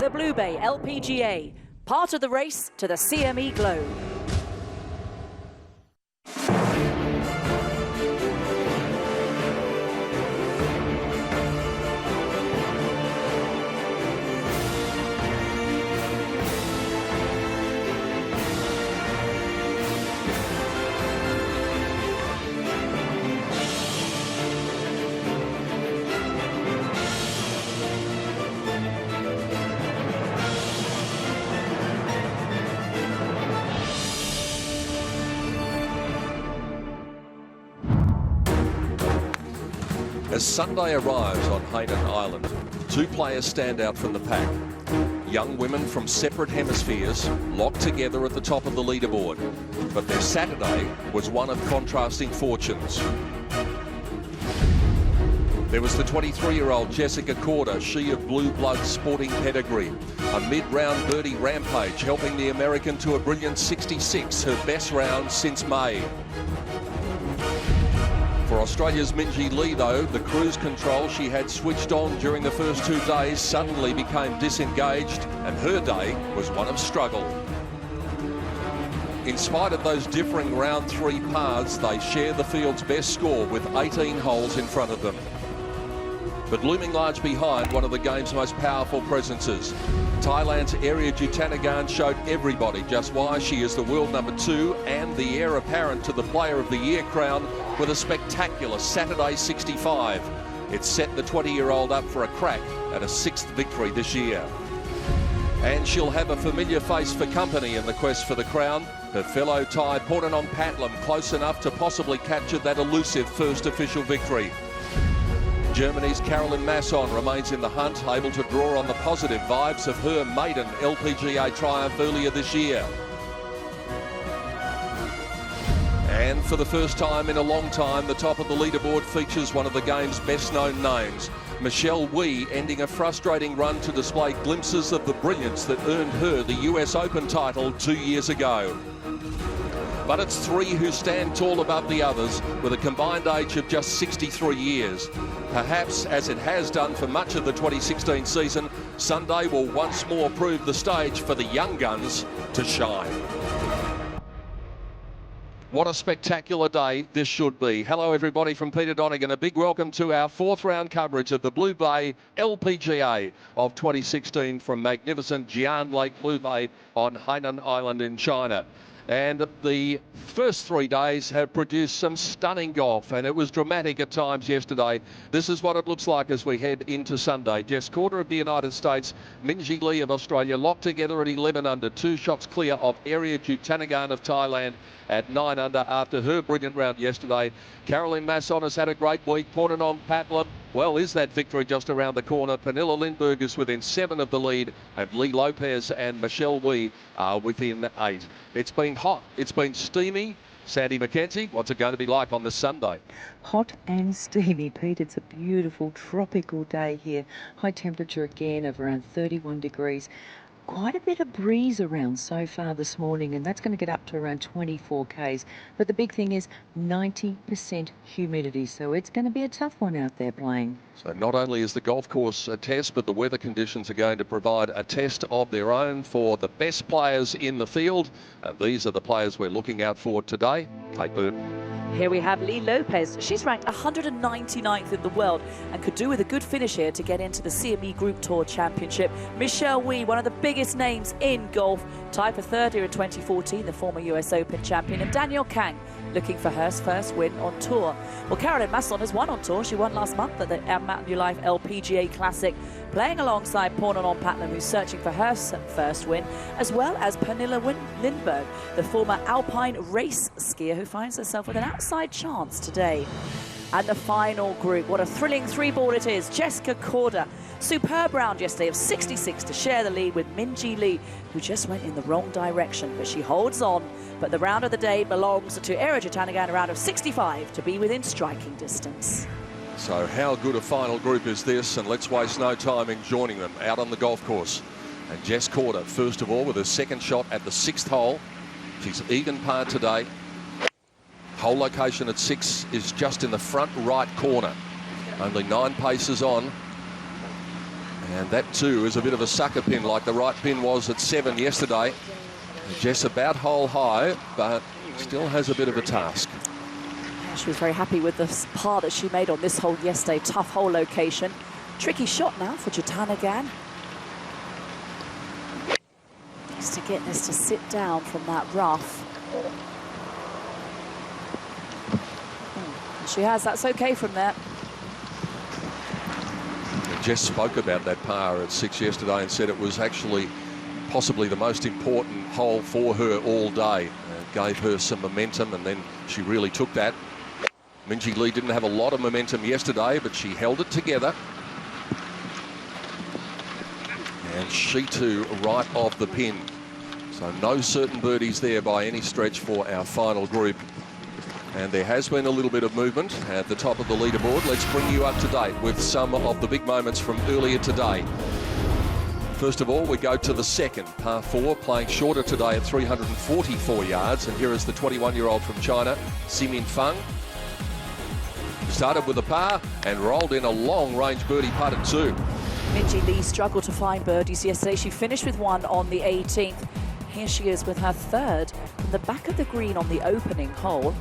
The Blue Bay LPGA, part of the race to the CME Globe. As Sunday arrives on Hayden Island, two players stand out from the pack. Young women from separate hemispheres locked together at the top of the leaderboard. But their Saturday was one of contrasting fortunes. There was the 23-year-old Jessica Korda, she of blue blood sporting pedigree. A mid-round birdie rampage helping the American to a brilliant 66, her best round since May. For Australia's Minjee Lee, though, the cruise control she had switched on during the first 2 days suddenly became disengaged, and her day was one of struggle. In spite of those differing round 3 paths, they share the field's best score with 18 holes in front of them. But looming large behind, one of the game's most powerful presences. Thailand's Area Jutanagan showed everybody just why she is the world #2 and the heir apparent to the Player of the Year crown with a spectacular Saturday 65. It set the 20-year-old up for a crack at a 6th victory this year. And she'll have a familiar face for company in the quest for the crown. Her fellow Thai Portanon Patlam close enough to possibly capture that elusive first official victory. Germany's Caroline Masson remains in the hunt, able to draw on the positive vibes of her maiden LPGA triumph earlier this year. And for the first time in a long time, the top of the leaderboard features one of the game's best-known names. Michelle Wie ending a frustrating run to display glimpses of the brilliance that earned her the US Open title 2 years ago. But it's three who stand tall above the others with a combined age of just 63 years. Perhaps, as it has done for much of the 2016 season, Sunday will once more prove the stage for the young guns to shine. What a spectacular day this should be. Hello everybody from Peter Donegan. A big welcome to our 4th round coverage of the Blue Bay LPGA of 2016 from magnificent Jian Lake Blue Bay on Hainan Island in China. And the first 3 days have produced some stunning golf, and it was dramatic at times yesterday. This is what it looks like as we head into Sunday. Jess Korda of the United States, Minjee Lee of Australia locked together at 11 under, 2 shots clear of Area Jutanagan of Thailand at 9 under after her brilliant round yesterday. Caroline Masson has had a great week. Portanon Patlam, well, is that victory just around the corner? Pernilla Lindberg is within 7 of the lead, and Lee Lopez and Michelle Wie are within 8. It's been hot. It's been steamy. Sandy McKenzie, what's it going to be like on this Sunday? Hot and steamy, Pete. It's a beautiful tropical day here. High temperature again of around 31 degrees. Quite a bit of breeze around so far this morning, and that's going to get up to around 24 k's. But the big thing is 90% humidity, so it's going to be a tough one out there playing. So not only is the golf course a test, but the weather conditions are going to provide a test of their own for the best players in the field. And these are the players we're looking out for today. Kate Bird. Here we have Lee Lopez. She's ranked 199th in the world and could do with a good finish here to get into the CME Group Tour Championship. Michelle Wie, one of the biggest names in golf, tied for 3rd here in 2014, the former US Open champion. And Danielle Kang looking for her first win on tour. Well, Caroline Masson has won on tour. She won last month at the Manulife LPGA Classic, playing alongside Portanon Patlam, who's searching for her first win, as well as Pernilla Lindberg, the former Alpine race skier who finds herself with an outside chance today. And the final group, what a thrilling 3-ball it is. Jessica Korda, superb round yesterday of 66 to share the lead with Minjee Lee, who just went in the wrong direction, but she holds on. But the round of the day belongs to Area Jutanagan, a round of 65 to be within striking distance. So how good a final group is this? And let's waste no time in joining them out on the golf course. And Jess Korda, first of all, with her second shot at the 6th hole. She's even par today. Hole location at 6 is just in the front right corner. Only 9 paces on. And that too is a bit of a sucker pin, like the right pin was at 7 yesterday. Jess about hole high, but still has a bit of a task. She was very happy with the par that she made on this hole yesterday. Tough hole location. Tricky shot now for Jatanagan. Needs to get this to sit down from that rough. She has. That's okay from there. Jess spoke about that par at 6 yesterday and said it was actually possibly the most important hole for her all day. Gave her some momentum, and then she really took that. Minjee Lee didn't have a lot of momentum yesterday, but she held it together. And she too right off the pin. So no certain birdies there by any stretch for our final group. And there has been a little bit of movement at the top of the leaderboard. Let's bring you up to date with some of the big moments from earlier today. First of all, we go to the second, par 4, playing shorter today at 344 yards. And here is the 21-year-old from China, Simin Feng. Started with a par and rolled in a long-range birdie putt at 2. Minjee Lee struggled to find birdies yesterday. She finished with one on the 18th. Here she is with her third from the back of the green on the opening hole.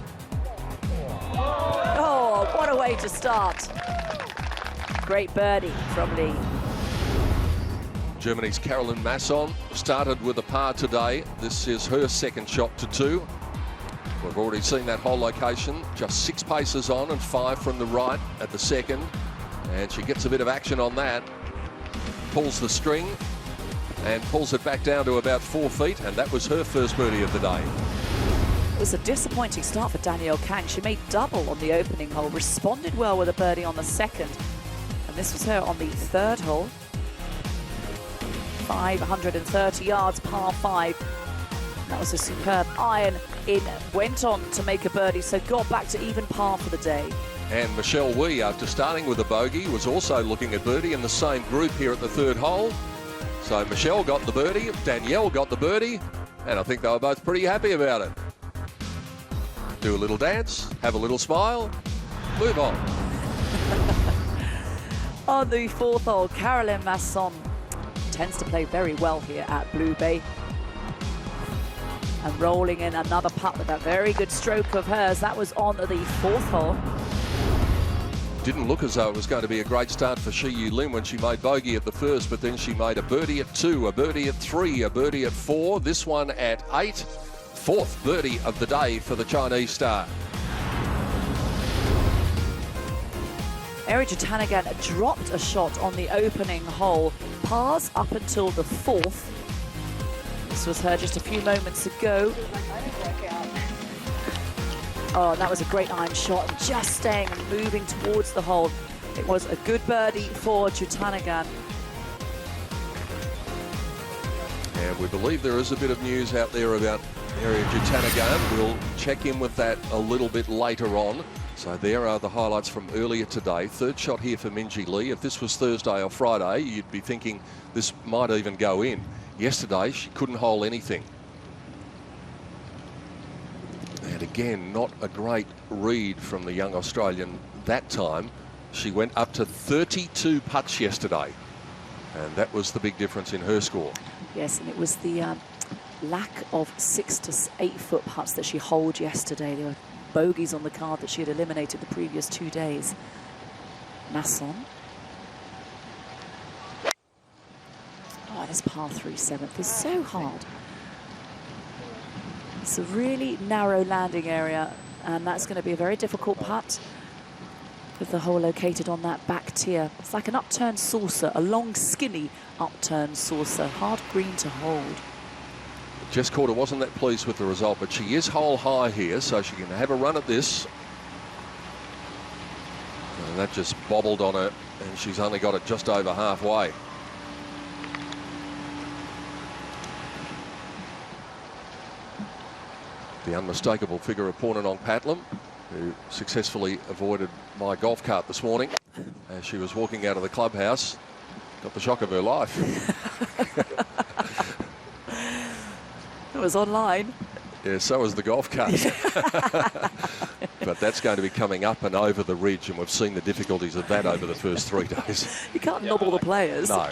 Oh, what a way to start. Great birdie from Lee. Germany's Caroline Masson started with a par today. This is her second shot to 2. We've already seen that hole location, just 6 paces on and 5 from the right at the second. And she gets a bit of action on that. Pulls the string and pulls it back down to about 4 feet. And that was her first birdie of the day. It was a disappointing start for Danielle Kang. She made double on the opening hole, responded well with a birdie on the second. And this was her on the third hole. 530 yards, par 5. That was a superb iron in. Went on to make a birdie, so got back to even par for the day. And Michelle Wee, after starting with a bogey, was also looking at birdie in the same group here at the third hole. So Michelle got the birdie, Danielle got the birdie, and I think they were both pretty happy about it. Do a little dance, have a little smile, move on. On the fourth hole, Caroline Masson tends to play very well here at Blue Bay. And rolling in another putt with that very good stroke of hers. That was on the fourth hole. Didn't look as though it was going to be a great start for Shi Yu Lim when she made bogey at the first, but then she made a birdie at 2, a birdie at 3, a birdie at 4, this one at 8. Fourth birdie of the day for the Chinese star. Eri Jatanagan dropped a shot on the opening hole. Pars up until the fourth. This was her just a few moments ago. Oh, that was a great iron shot, and just staying and moving towards the hole. It was a good birdie for Jatanagan. And we believe there is a bit of news out there about Eri Jatanagan. We'll check in with that a little bit later on. So there are the highlights from earlier today. Third shot here for Minjee Lee. If this was Thursday or Friday, you'd be thinking this might even go in. Yesterday, she couldn't hole anything. And again, not a great read from the young Australian that time. She went up to 32 putts yesterday. And that was the big difference in her score. Yes, and it was the lack of 6 to 8 foot putts that she holed yesterday. There were bogeys on the card that she had eliminated the previous 2 days. Masson. Oh, this par 3 7th is so hard. It's a really narrow landing area, and that's going to be a very difficult putt with the hole located on that back tier. It's like an upturned saucer, a long, skinny upturned saucer. Hard green to hold. Jess Corder wasn't that pleased with the result, but she is hole high here, so she can have a run at this. And that just bobbled on her, and she's only got it just over halfway. The unmistakable figure of Pornanong Patlam, who successfully avoided my golf cart this morning as she was walking out of the clubhouse. Got the shock of her life. It was online. Yeah, so was the golf cart. but that's going to be coming up and over the ridge, and we've seen the difficulties of that over the first 3 days. You can't nobble the players. No.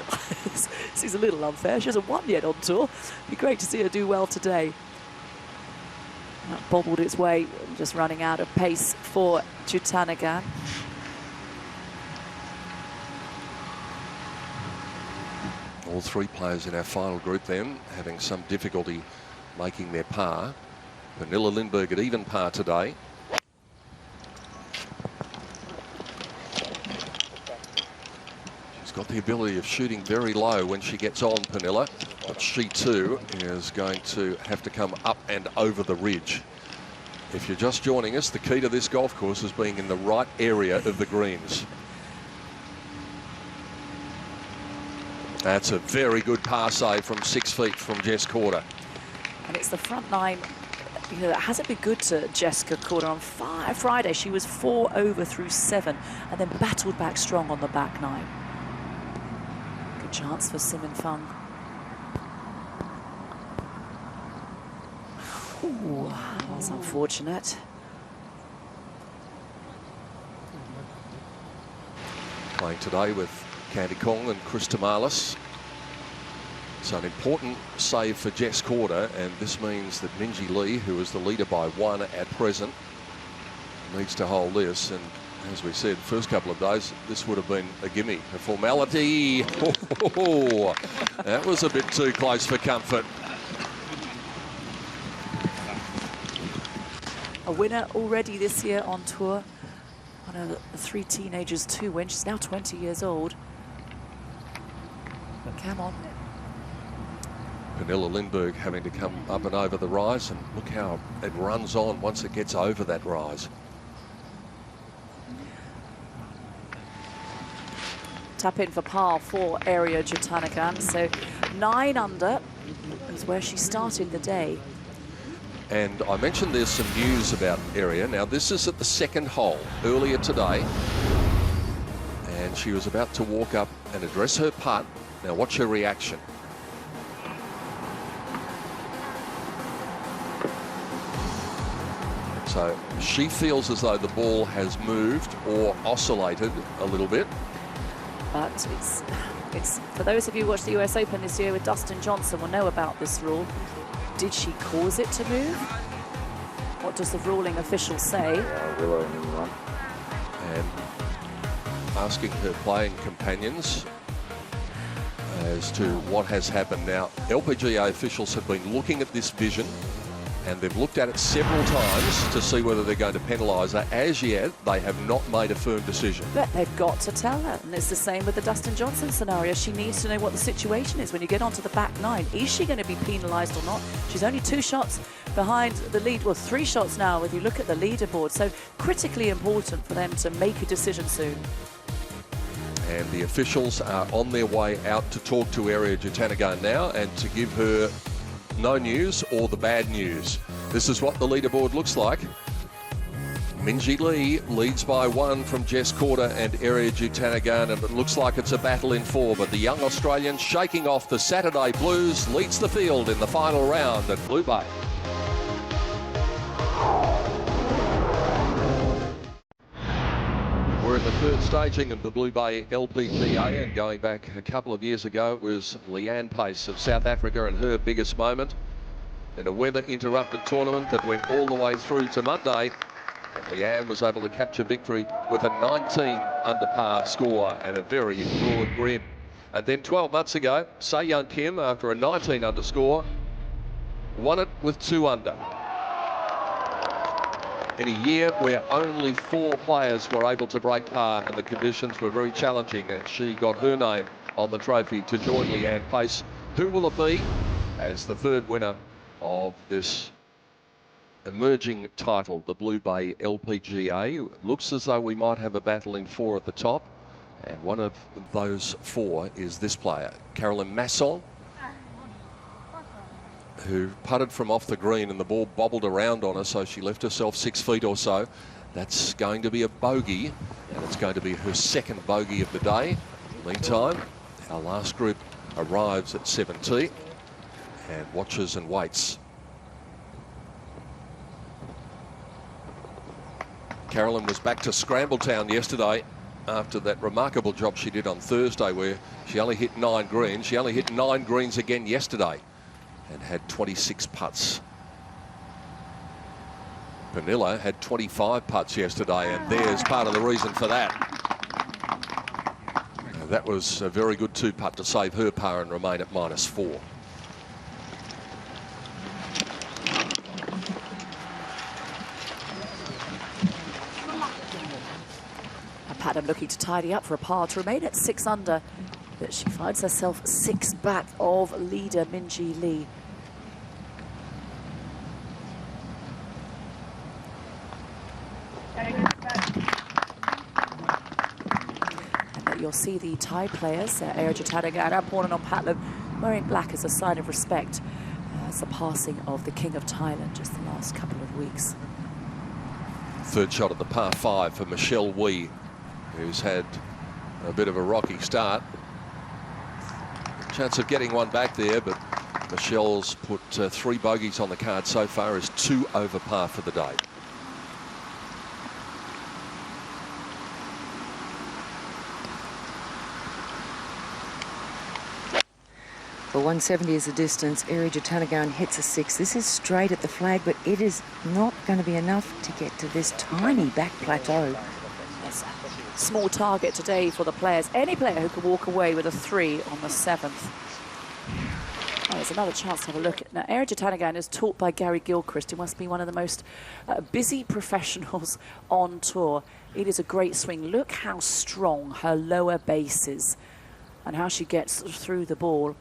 This is a little unfair. She hasn't won yet on tour. Be great to see her do well today. That bobbled its way, just running out of pace for Jutanagan. All 3 players in our final group then having some difficulty making their par. Pernilla Lindberg at even par today. She's got the ability of shooting very low when she gets on, Pernilla, but she too is going to have to come up and over the ridge. If you're just joining us, the key to this golf course is being in the right area of the greens. That's a very good par save from 6 feet from Jess Corder. And it's the front 9, you know, that hasn't been good to Jessica Corder. On Friday, she was 4 over through 7 and then battled back strong on the back 9. Good chance for Simon Fung. Ooh, that's unfortunate. Playing today with Candy Kong and Chris Tamalis. It's an important save for Jess Corder, and this means that Minjee Lee, who is the leader by 1 at present, needs to hold this. And as we said, first couple of days, this would have been a gimme, a formality. Oh, that was a bit too close for comfort. A winner already this year on tour. One of the 3 teenagers to win. She's now 20 years old. Come on. Pernilla Lindberg having to come up and over the rise, and look how it runs on once it gets over that rise. Tap in for par for Ariya Jutanugarn. So 9 under is where she started the day. And I mentioned there's some news about Ariya. Now this is at the 2nd hole earlier today, and she was about to walk up and address her putt. Now watch her reaction. So she feels as though the ball has moved or oscillated a little bit. But it's for those of you who watched the US Open this year with Dustin Johnson will know about this rule. Did she cause it to move? What does the ruling official say? And asking her playing companions as to what has happened. Now, LPGA officials have been looking at this vision, and they've looked at it several times to see whether they're going to penalise her. As yet, they have not made a firm decision. But they've got to tell her, and it's the same with the Dustin Johnson scenario. She needs to know what the situation is when you get onto the back 9. Is she going to be penalised or not? She's only 2 shots behind the lead, well, 3 shots now if you look at the leaderboard. So critically important for them to make a decision soon. And the officials are on their way out to talk to Ariya Jutanugarn now and to give her no news or the bad news. This is what the leaderboard looks like. Minjee Lee leads by 1 from Jess Corder and Ariya Jutanugarn, and it looks like it's a battle in 4, but the young Australian shaking off the Saturday blues leads the field in the final round at Blue Bay. We're in the 3rd staging of the Blue Bay LPGA, and going back a couple of years ago, it was Leanne Pace of South Africa and her biggest moment in a weather-interrupted tournament that went all the way through to Monday. And Leanne was able to capture victory with a 19 under par score and a very broad rim. And then 12 months ago, Se-Young Kim, after a 19 under score, won it with 2 under. In a year where only 4 players were able to break par and the conditions were very challenging, and she got her name on the trophy to join Leanne Pace. Who will it be as the 3rd winner of this emerging title, the Blue Bay LPGA? It looks as though we might have a battle in 4 at the top, and one of those 4 is this player, Caroline Masson, who putted from off the green and the ball bobbled around on her, so she left herself 6 feet or so. That's going to be a bogey, and it's going to be her 2nd bogey of the day. Meantime, our last group arrives at 7T and watches and waits. Carolyn was back to Scrambletown yesterday after that remarkable job she did on Thursday where she only hit 9 greens. She only hit 9 greens again yesterday and had 26 putts. Pernilla had 25 putts yesterday, and there's part of the reason for that. That was a very good 2-putt to save her par and remain at -4. Padham looking to tidy up for a par to remain at 6 under, but she finds herself 6 back of leader Minjee Lee. And you'll see the Thai players, Erja Tanagan and Pornanon Patlam, wearing black as a sign of respect as the passing of the King of Thailand just the last couple of weeks. Third shot at the par 5 for Michelle Wee, who's had a bit of a rocky start. Chance of getting one back there, but Michelle's put 3 bogeys on the card so far, is 2 over par for the day. For 170 is the distance. Erja Tanagan hits a 6. This is straight at the flag, but it is not going to be enough to get to this tiny back plateau. Yes, small target today for the players. Any player who can walk away with a 3 on the 7th. Oh, there's another chance to have a look at. Now, Erja Tanagan is taught by Gary Gilchrist, who must be one of the most busy professionals on tour. It is a great swing. Look how strong her lower base is and how she gets through the ball.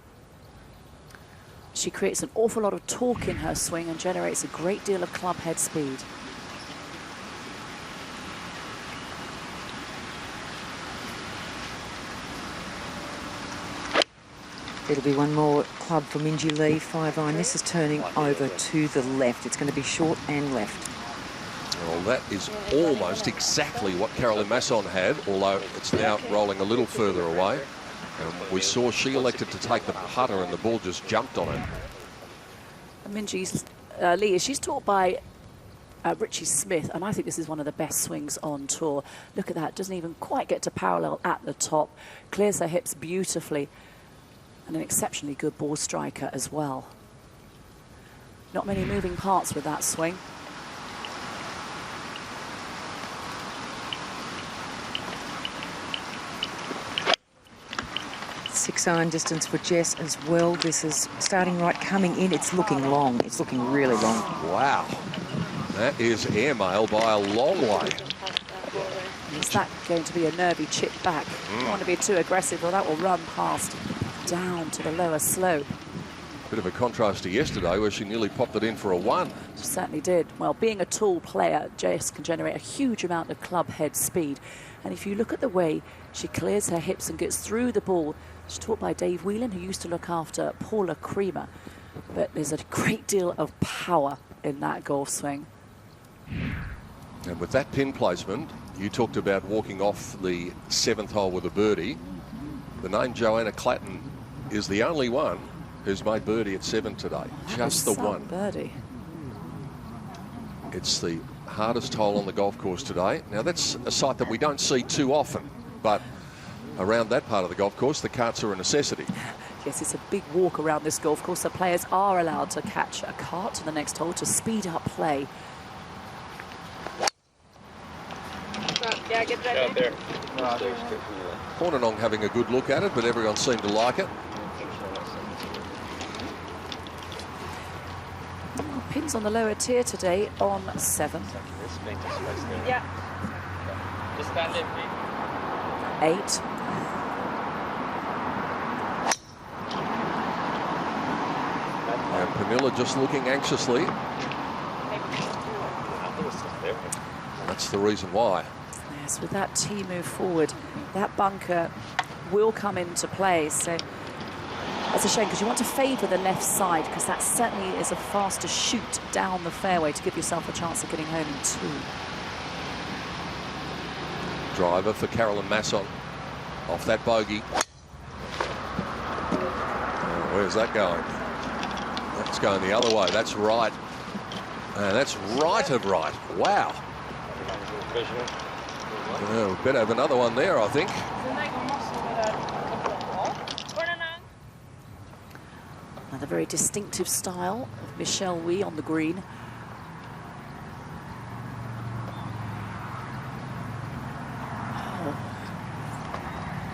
She creates an awful lot of torque in her swing and generates a great deal of club head speed. It'll be one more club for Minjee Lee, 5-iron. This is turning over to the left. It's going to be short and left. Well, that is almost exactly what Carolyn Masson had, although it's now rolling a little further away. We saw she elected to take the putter and the ball just jumped on her. Minjee Lee, she's taught by Richie Smith, and I think this is one of the best swings on tour. Look at that, doesn't even quite get to parallel at the top. Clears her hips beautifully, and an exceptionally good ball striker as well. Not many moving parts with that swing. Six-iron distance for Jess as well. This is starting right, coming in. It's looking long. It's looking really long. Wow. That is airmail by a long way. Is that going to be a nervy chip back? Don't want to be too aggressive, or that will run past down to the lower slope. Bit of a contrast to yesterday where she nearly popped it in for a 1. She certainly did. Well, being a tall player, Jess can generate a huge amount of club head speed. And if you look at the way she clears her hips and gets through the ball, she's taught by Dave Whelan, who used to look after Paula Creamer. But there's a great deal of power in that golf swing. And with that pin placement, you talked about walking off the 7th hole with a birdie. The name Joanna Clatton is the only one who's made birdie at 7 today. Just the one. Birdie. It's the hardest hole on the golf course today. Now, that's a sight that we don't see too often, but around that part of the golf course, the carts are a necessity. Yes, it's a big walk around this golf course. The players are allowed to catch a cart to the next hole to speed up play. Yeah, get that there. Hornanong having a good look at it, but everyone seemed to like it. Pins on the lower tier today on 7. Yeah. Just stand in, please. 8. And Pernilla just looking anxiously. That's the reason why. Yes, with that tee move forward, that bunker will come into play. So that's a shame, because you want to favour the left side, because that certainly is a faster shoot down the fairway to give yourself a chance of getting home in 2. Driver for Carolyn Masson off that bogey. Where's that going? That's going the other way. That's right. And that's right of right. Wow. professional. Yeah, we better have another one there, I think. Another very distinctive style of Michelle Wie on the green. Oh.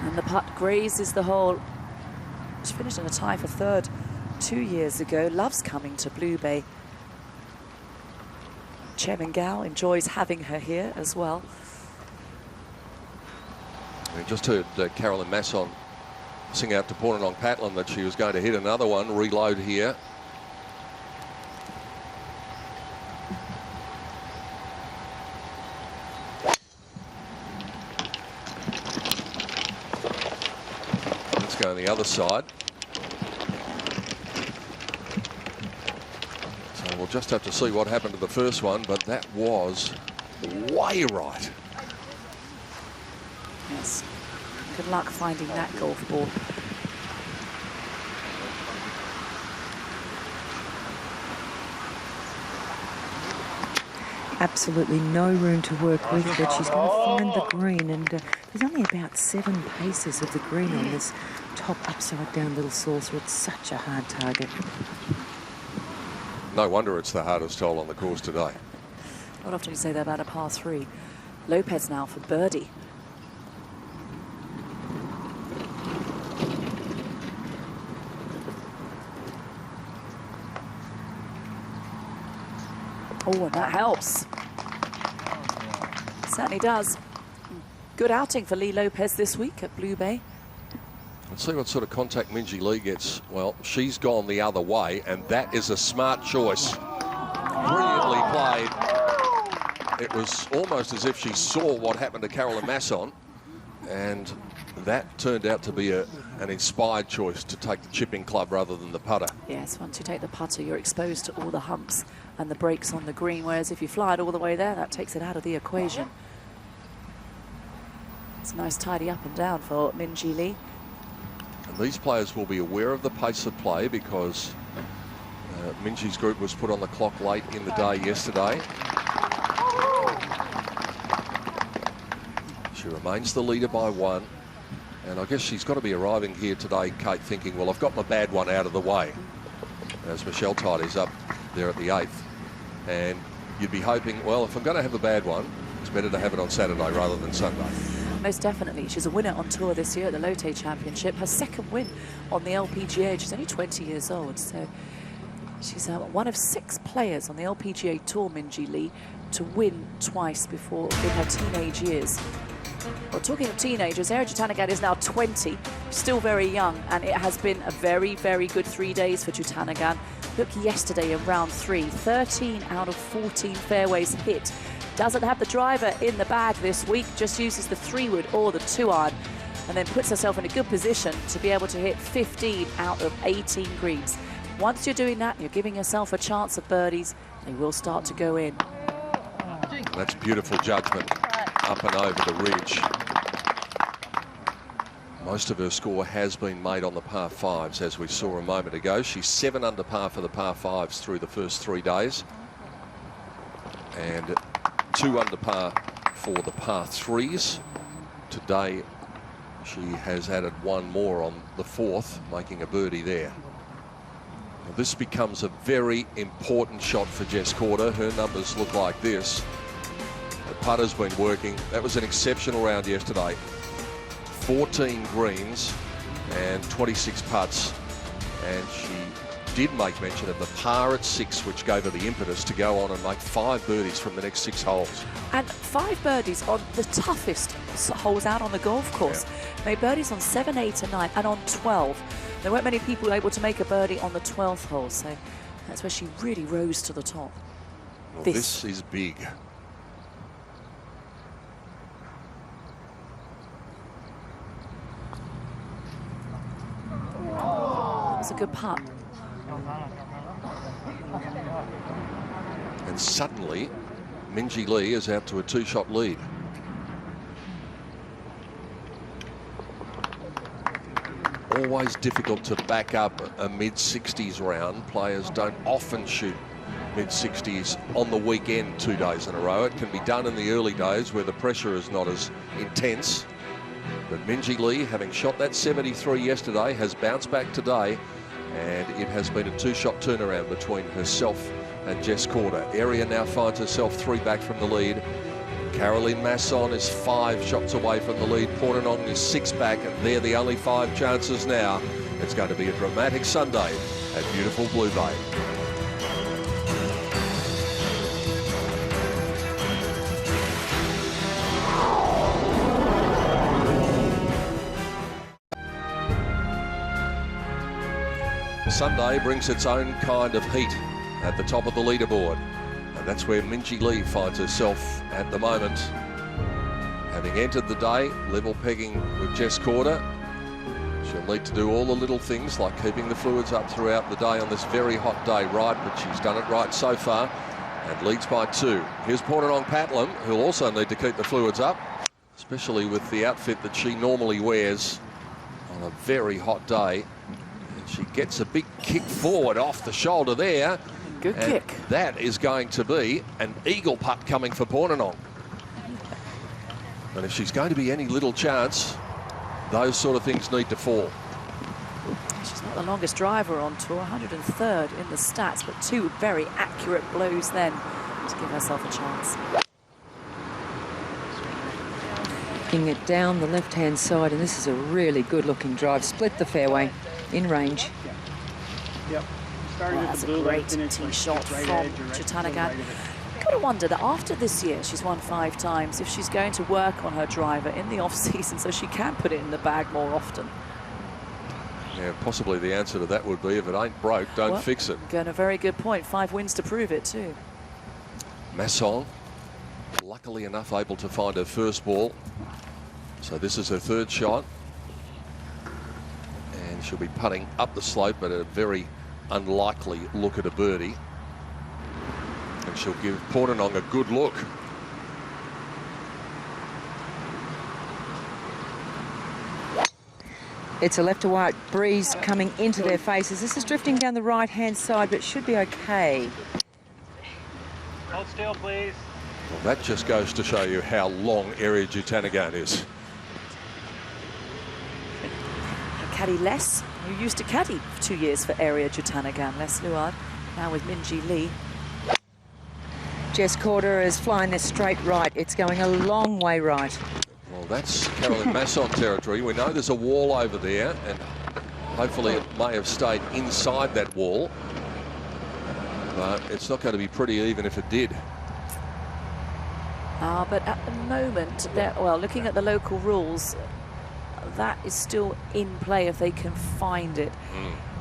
And the putt grazes the hole. She finished in a tie for third 2 years ago. Loves coming to Blue Bay. Chairman Gao enjoys having her here as well. We just heard Carolyn Masson sing out to Portanong Patlin that she was going to hit another one, reload here. Let's go on the other side. So we'll just have to see what happened to the first one, but that was way right. Yes. Good luck finding that golf ball. Absolutely no room to work with, but she's going to find the green, and there's only about 7 paces of the green on this top upside down little saucer. It's such a hard target. No wonder it's the hardest hole on the course today. Not often you say that about a par 3. Lopez now for birdie. Oh, and that helps. Certainly does. Good outing for Lee Lopez this week at Blue Bay. Let's see what sort of contact Minjee Lee gets. Well, she's gone the other way, and that is a smart choice. Brilliantly played. It was almost as if she saw what happened to Carolyn Masson, and that turned out to be an inspired choice to take the chipping club rather than the putter. Yes, once you take the putter, you're exposed to all the humps and the breaks on the green, whereas if you fly it all the way there, that takes it out of the equation. It's a nice tidy up and down for Minjee Lee. And these players will be aware of the pace of play because Minjee's group was put on the clock late in the day yesterday. She remains the leader by 1. And I guess she's got to be arriving here today, Kate, thinking, well, I've got my bad one out of the way. As Michelle tidies up there at the 8th. And you'd be hoping, well, if I'm going to have a bad one, it's better to have it on Saturday rather than Sunday. Most definitely. She's a winner on tour this year at the Lotte Championship. Her second win on the LPGA. She's only 20 years old, so she's one of 6 players on the LPGA Tour, Minjee Lee, to win twice before in her teenage years. Well, talking of teenagers, Eric Jutanagan is now 20, still very young, and it has been a very, very good 3 days for Jutanagan. Look, yesterday in round 3, 13 out of 14 fairways hit. Doesn't have the driver in the bag this week, just uses the 3-wood or the 2-iron, and then puts herself in a good position to be able to hit 15 out of 18 greens. Once you're doing that, you're giving yourself a chance at birdies. They will start to go in. That's beautiful judgment up and over the ridge. Most of her score has been made on the par 5s, as we saw a moment ago. She's 7 under par for the par 5s through the first 3 days. And 2 under par for the par 3s. Today, she has added 1 more on the 4th, making a birdie there. Now, this becomes a very important shot for Jess Corder. Her numbers look like this. The putter's been working. That was an exceptional round yesterday. 14 greens and 26 putts. And she did make mention of the par at 6, which gave her the impetus to go on and make 5 birdies from the next 6 holes. And 5 birdies on the toughest holes out on the golf course. Yeah. Made birdies on 7, 8 and 9 and on 12. There weren't many people able to make a birdie on the 12th hole, so that's where she really rose to the top. Well, this is big. It's a good putt. And suddenly, Minjee Lee is out to a 2-shot lead. Always difficult to back up a mid-60s round. Players don't often shoot mid-60s on the weekend 2 days in a row. It can be done in the early days where the pressure is not as intense. But Minjee Lee, having shot that 73 yesterday, has bounced back today, and it has been a 2-shot turnaround between herself and Jess Corder. Area now finds herself 3 back from the lead. Caroline Masson is 5 shots away from the lead. Portanong is 6 back, and they're the only 5 chances now. It's going to be a dramatic Sunday at beautiful Blue Bay. Sunday brings its own kind of heat at the top of the leaderboard, and that's where Minjee Lee finds herself at the moment. Having entered the day level pegging with Jess Corder, she'll need to do all the little things like keeping the fluids up throughout the day on this very hot day, right? But she's done it right so far and leads by 2. Here's Portanong Patlam, who'll also need to keep the fluids up, especially with the outfit that she normally wears on a very hot day. She gets a big kick forward off the shoulder there. Good kick. That is going to be an eagle putt coming for Portanong. And if she's going to be any little chance, those sort of things need to fall. She's not the longest driver on tour, 103rd in the stats, but 2 very accurate blows then to give herself a chance. Ping it down the left-hand side, and this is a really good-looking drive. Split the fairway. In range. Yep. Well, that's a great tee shot from Jutanugarn. Gotta wonder that after this year, she's won 5 times, if she's going to work on her driver in the off-season so she can put it in the bag more often. Yeah, possibly the answer to that would be, if it ain't broke, don't fix it. Going a very good point. 5 wins to prove it too. Masson, luckily enough, able to find her first ball. So this is her 3rd shot. She'll be putting up the slope, but a very unlikely look at a birdie. And she'll give Portanong a good look. It's a left to right breeze coming into their faces. This is drifting down the right-hand side, but it should be okay. Hold still, please. Well, that just goes to show you how long Area Jutanugarn is. Caddy Les, who used to caddy for 2 years for Area Jutanugarn, Les Luard, now with Minjee Lee. Jess Corder is flying this straight right. It's going a long way right. Well, that's Caroline Masson territory. We know there's a wall over there, and hopefully it may have stayed inside that wall. But it's not going to be pretty even if it did. But at the moment, well, looking at the local rules, that is still in play if they can find it.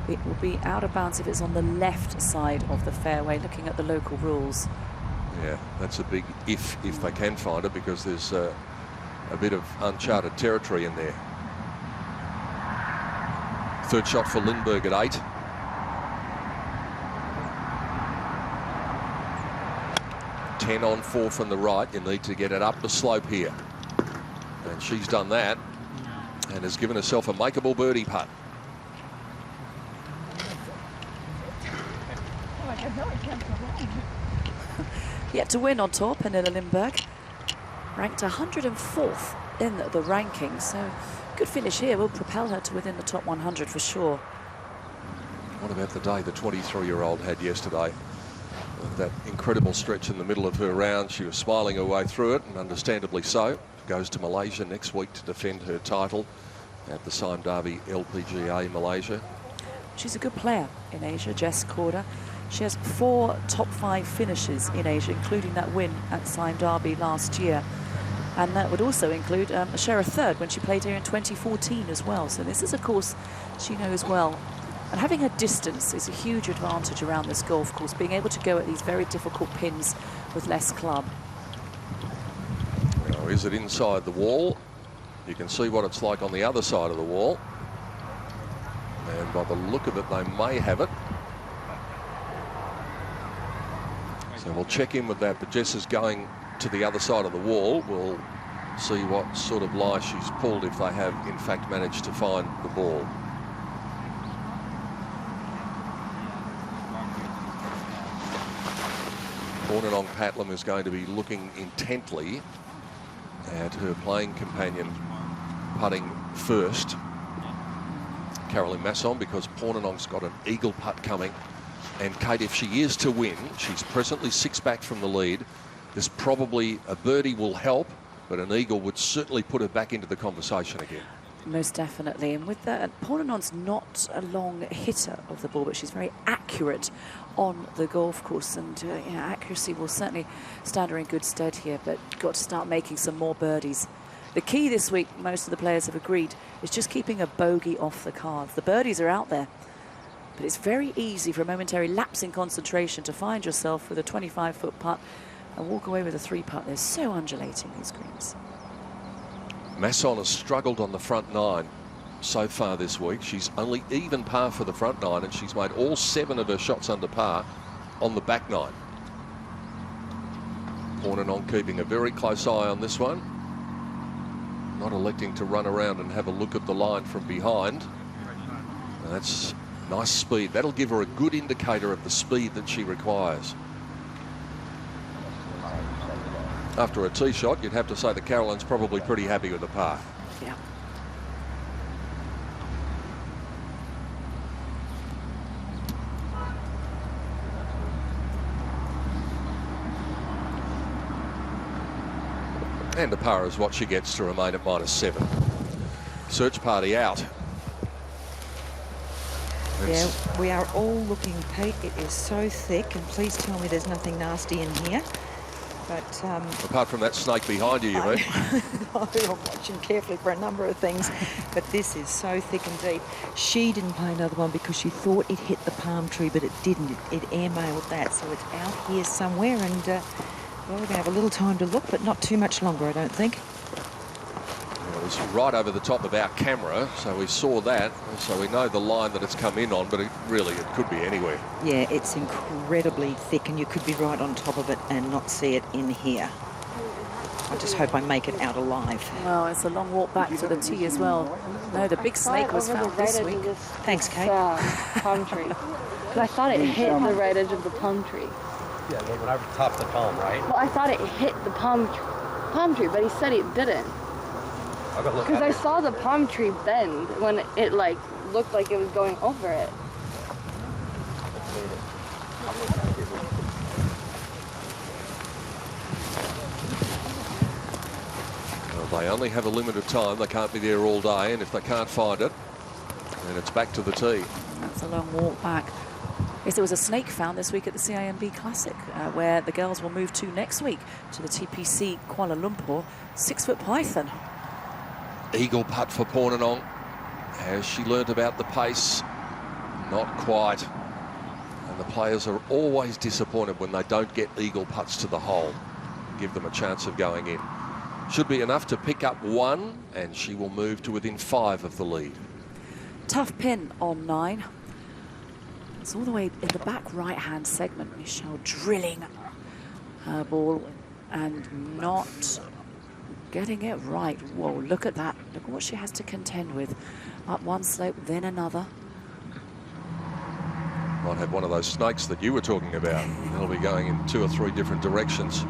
It will be out of bounds if it's on the left side of the fairway, looking at the local rules. Yeah, that's a big if they can find it, because there's a bit of uncharted territory in there. 3rd shot for Lindbergh at 8. Ten on 4 from the right. You need to get it up the slope here. And she's done that and has given herself a makeable birdie putt. Yet to win on tour, Pernilla Lindbergh, ranked 104th in the rankings, so good finish here will propel her to within the top 100 for sure. What about the day the 23-year-old had yesterday? With that incredible stretch in the middle of her round, she was smiling her way through it, and understandably so. Goes to Malaysia next week to defend her title at the Sime Darby LPGA Malaysia. She's a good player in Asia, Jess Corder. She has 4 top 5 finishes in Asia, including that win at Sime Darby last year. And that would also include a share of 3rd when she played here in 2014 as well. So this is a course she knows well. And having her distance is a huge advantage around this golf course, being able to go at these very difficult pins with less club. Now, is it inside the wall? You can see what it's like on the other side of the wall. And by the look of it, they may have it. So we'll check in with that, but Jess is going to the other side of the wall. We'll see what sort of lie she's pulled if they have, in fact, managed to find the ball. Pornenong Patlam is going to be looking intently at her playing companion putting first, Caroline Masson, because Pornenong's got an eagle putt coming. And Kate, if she is to win, she's presently 6 back from the lead. There's probably a birdie will help, but an eagle would certainly put her back into the conversation again. Most definitely. And with that, Pornenong's not a long hitter of the ball, but she's very accurate on the golf course. And you know, accuracy will certainly stand her in good stead here, but got to start making some more birdies. The key this week, most of the players have agreed, is just keeping a bogey off the cards. The birdies are out there, but it's very easy for a momentary lapse in concentration to find yourself with a 25-foot putt and walk away with a 3-putt. They're so undulating, these greens. Masson has struggled on the front 9 so far this week. She's only even par for the front 9, and she's made all 7 of her shots under par on the back 9. Pornenong keeping a very close eye on this one. Not electing to run around and have a look at the line from behind. That's nice speed. That'll give her a good indicator of the speed that she requires. After a tee shot, you'd have to say that Caroline's probably pretty happy with the par. Yeah. And a par is what she gets to remain at -7. Search party out. Yeah, we are all looking, Pete. It is so thick, and please tell me there's nothing nasty in here. But apart from that snake behind you, you mean? I'm watching carefully for a number of things, but this is so thick and deep. She didn't play another one because she thought it hit the palm tree, but it didn't. It airmailed that, so it's out here somewhere, and well, we're going to have a little time to look, but not too much longer, I don't think. It was right over the top of our camera, so we saw that, so we know the line that it's come in on, but it could be anywhere. Yeah, it's incredibly thick, and you could be right on top of it and not see it in here. I just hope I make it out alive. Well, it's a long walk back to the tee as well. No, the big snake was found this week. Thanks, Kate. Palm tree. Because I thought it hit the right edge of the palm tree. Yeah, when I topped the palm, right? Well, I thought it hit the palm tree, but he said it didn't. Because I saw the palm tree bend when it like looked like it was going over it. Well, they only have a limited time. They can't be there all day, and if they can't find it, then it's back to the tee. That's a long walk back. Yes, there was a snake found this week at the CIMB Classic, where the girls will move to next week to the TPC Kuala Lumpur. 6-foot python. Eagle putt for Pornenong. Has she learnt about the pace? Not quite. And the players are always disappointed when they don't get eagle putts to the hole. Give them a chance of going in. Should be enough to pick up 1, and she will move to within 5 of the lead. Tough pin on 9. It's all the way in the back right-hand segment. Michelle drilling her ball and not getting it right. Whoa, look at that. Look at what she has to contend with. Up one slope, then another. Might have one of those snakes that you were talking about. They'll be going in 2 or 3 different directions.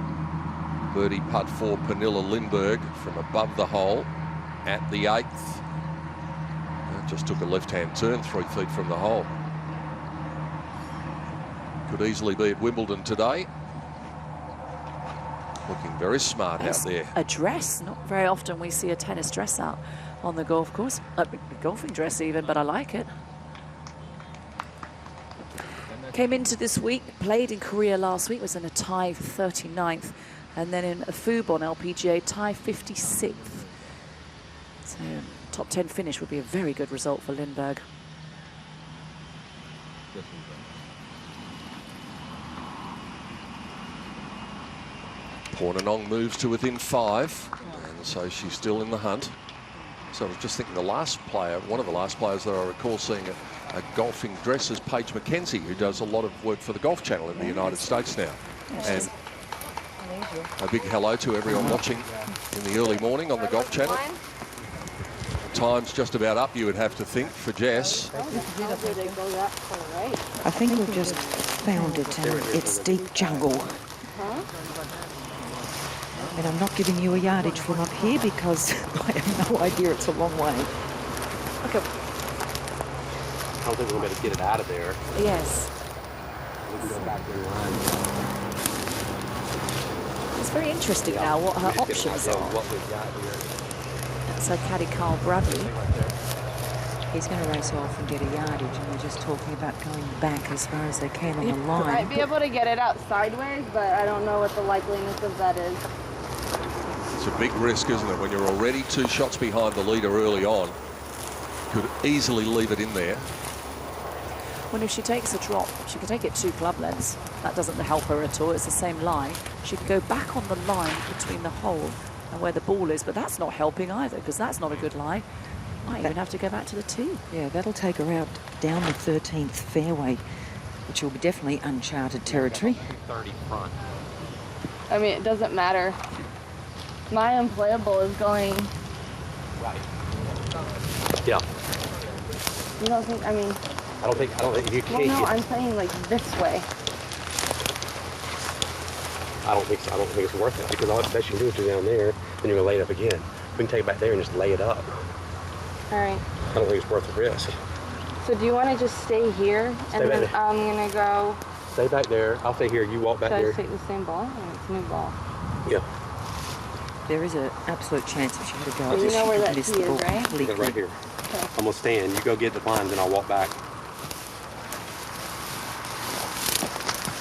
Birdie putt for Pernilla Lindberg from above the hole at the 8th. Just took a left-hand turn 3 feet from the hole. Could easily be at Wimbledon today. Looking very smart out there. A dress. Not very often we see a tennis dress out on the golf course. A golfing dress even, but I like it. Came into this week, played in Korea last week, was in a tie for 39th, and then in a FUB on LPGA tie 56th. So top 10 finish would be a very good result for Lindberg. Pornenong moves to within 5, and so she's still in the hunt. So I was just thinking the last player, one of the last players that I recall seeing a golfing dress is Paige McKenzie, who does a lot of work for the Golf Channel in the United States now. And a big hello to everyone watching in the early morning on the Golf Channel. Time's just about up, you would have to think, for Jess. I think we've just found it, and it's deep jungle. Huh? And I'm not giving you a yardage from up here because I have no idea it's a long way. Okay. I don't think we're going to be able to get it out of there. Yes. We can go back there and run. It's very interesting now what her options are. What we've got here. That's her caddy Carl Bradley. He's going to race off and get a yardage, and we're just talking about going back as far as they can on the line. Might be able to get it out sideways, but I don't know what the likeliness of that is. It's a big risk, isn't it, when you're already 2 shots behind the leader early on. Could easily leave it in there. When if she takes a drop, she can take it 2 club lengths. That doesn't help her at all. It's the same line. She can go back on the line between the hole and where the ball is, but that's not helping either because that's not a good line. Might even have to go back to the tee. Yeah, that'll take her out down the 13th fairway, which will be definitely uncharted territory. 30 front. I mean, it doesn't matter. My unplayable is going. Right. Yeah. You don't think? I mean. I don't think you Well, can't. no, I'm playing like this way. I don't think so. I don't think it's worth it because all the best you can do is go down there, then you're gonna lay it up again. We can take it back there and just lay it up. All right. I don't think it's worth the risk. So do you want to just stay here and then back there. I'm gonna go? Stay back there. I'll stay here. You walk back Should I there. just take the same ball? Or it's a new ball. Yeah. There is an absolute chance if she had a go So at you this, know she where could that miss tee the is, ball right? Yeah, completely. right here. Okay. I'm gonna stand. You go get the blinds, and I'll walk back.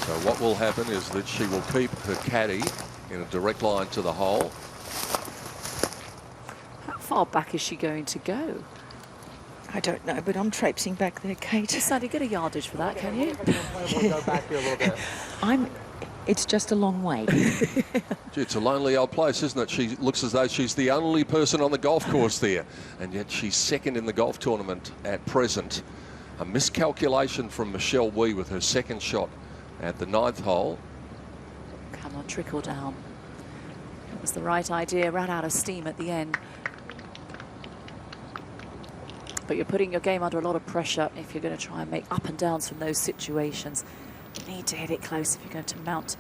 So what will happen is that she will keep her caddy in a direct line to the hole. How far back is she going to go? I don't know, but I'm traipsing back there, Kate. Sandy, get a yardage for that, can you? We'll go back here a little bit. It's just a long way. Gee, it's a lonely old place, isn't it? She looks as though she's the only person on the golf course there, and yet she's second in the golf tournament at present. A miscalculation from Michelle Wee with her second shot at the 9th hole. Come on, trickle down. It was the right idea, ran out of steam at the end. But you're putting your game under a lot of pressure if you're going to try and make up and downs from those situations. You need to hit it close if you're going to mount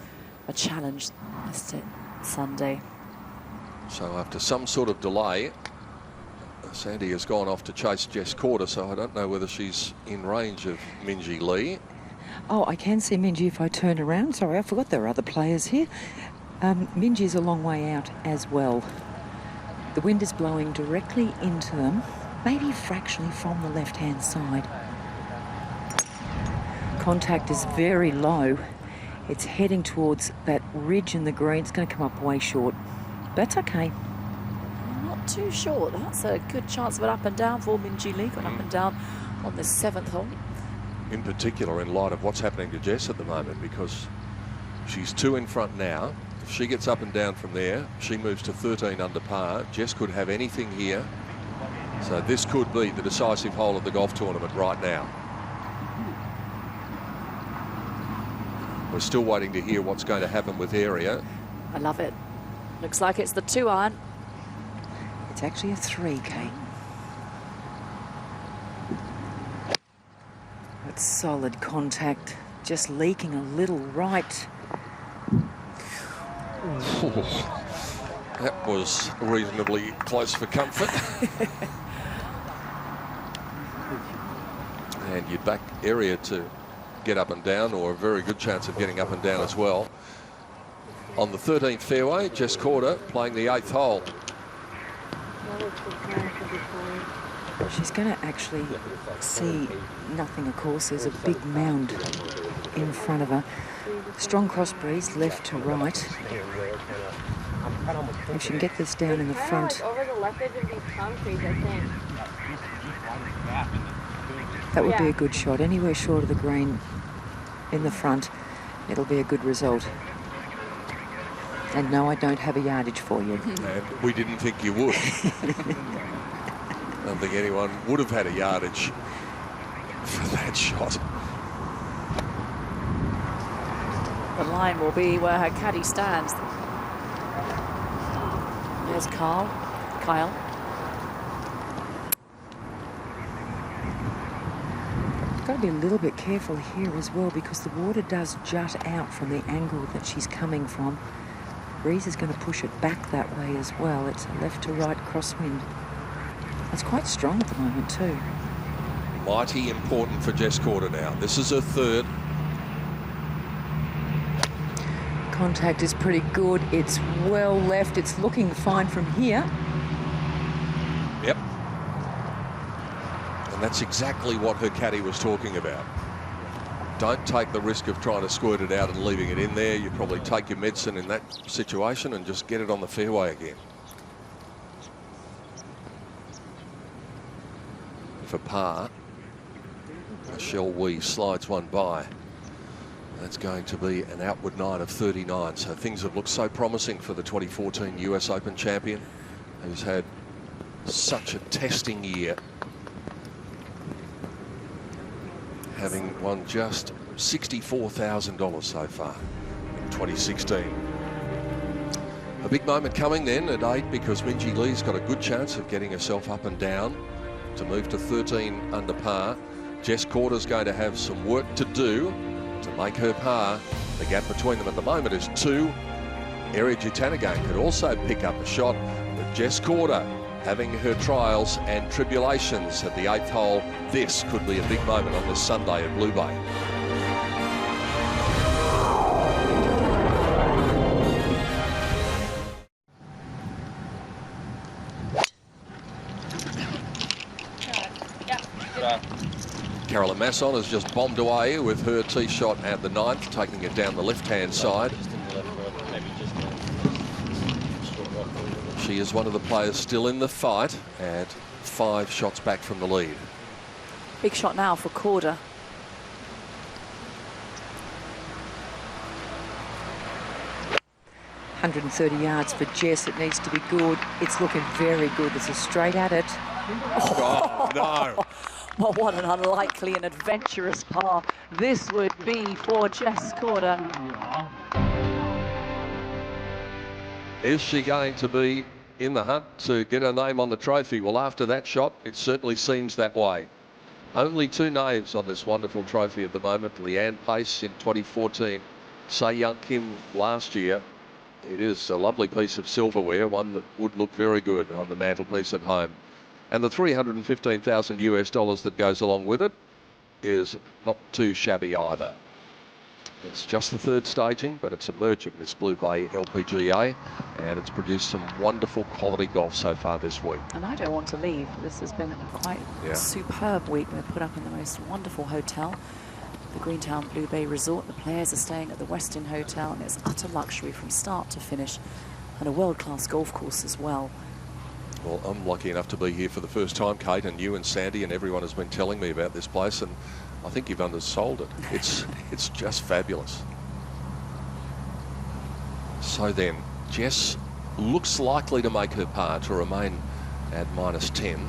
a challenge this Sunday. So after some sort of delay, Sandy has gone off to chase Jess Corder, so I don't know whether she's in range of Minjee Lee. Oh, I can see Minjee if I turn around. Sorry, I forgot there are other players here. Minjee's a long way out as well. The wind is blowing directly into them, maybe fractionally from the left-hand side. Contact is very low. It's heading towards that ridge in the green. It's going to come up way short. That's okay. Not too short. That's a good chance of an up and down for Minjee Lee. Got up and down on this 7th hole. In particular, in light of what's happening to Jess at the moment, because she's 2 in front now. If she gets up and down from there, she moves to 13 under par. Jess could have anything here. So this could be the decisive hole of the golf tournament right now. We're still waiting to hear what's going to happen with area. I love it. Looks like it's the 2-iron. It's actually a 3, Kate. That's solid contact. Just leaking a little right. That was reasonably close for comfort. And you'd back area to get up and down, or a very good chance of getting up and down as well. On the 13th fairway, Jess Corder playing the 8th hole. She's going to actually see nothing, of course. There's a big mound in front of her. Strong cross breeze, left to right. If she can get this down in the front. Like over the left edge of these palm trees, I think. That would be a good shot. Anywhere short of the green in the front, it'll be a good result. And no, I don't have a yardage for you. And we didn't think you would. I don't think anyone would have had a yardage for that shot. The line will be where her caddy stands. There's Kyle. got to be a little bit careful here as well because the water does jut out from the angle that she's coming from. Breeze is going to push it back that way as well. It's a left to right crosswind. It's quite strong at the moment too. Mighty important for Jess Corder now. This is her third. Contact is pretty good. It's well left. It's looking fine from here. Yep. And that's exactly what her caddy was talking about. Don't take the risk of trying to squirt it out and leaving it in there. You probably take your medicine in that situation and just get it on the fairway again. For par, Michelle Wee slides one by. That's going to be an outward 9 of 39. So things have looked so promising for the 2014 US Open champion, who's had such a testing year, having won just $64,000 so far in 2016. A big moment coming then at 8 because Minjee Lee's got a good chance of getting herself up and down to move to 13 under par. Jess Corder's going to have some work to do to make her par. The gap between them at the moment is 2. Eri Jutanagan could also pick up a shot, but Jess Corder having her trials and tribulations at the 8th hole. This could be a big moment on this Sunday at Blue Bay. Carolyn Masson has just bombed away with her tee shot at the 9th, taking it down the left-hand side. She is one of the players still in the fight at 5 shots back from the lead. Big shot now for Corder. $130 yards for Jess. It needs to be good. It's looking very good. This is straight at it. Oh, no. Well, what an unlikely and adventurous par this would be for Jess Corder. Is she going to be in the hunt to get her name on the trophy? Well, after that shot, it certainly seems that way. Only 2 names on this wonderful trophy at the moment. Leanne Pace in 2014, Sei Young Kim last year. It is a lovely piece of silverware, one that would look very good on the mantelpiece at home. And the $315,000 US that goes along with it is not too shabby either. It's just the 3rd staging, but it's emerging this Blue Bay LPGA, and it's produced some wonderful quality golf so far this week. And I don't want to leave. This has been quite a superb week. We're put up in the most wonderful hotel, the Greentown Blue Bay Resort. The players are staying at the Westin Hotel, and it's utter luxury from start to finish, and a world-class golf course as well. Well, I'm lucky enough to be here for the first time, Kate, and you and Sandy and everyone has been telling me about this place, and I think you've undersold it. It's just fabulous. So then, Jess looks likely to make her par to remain at -10.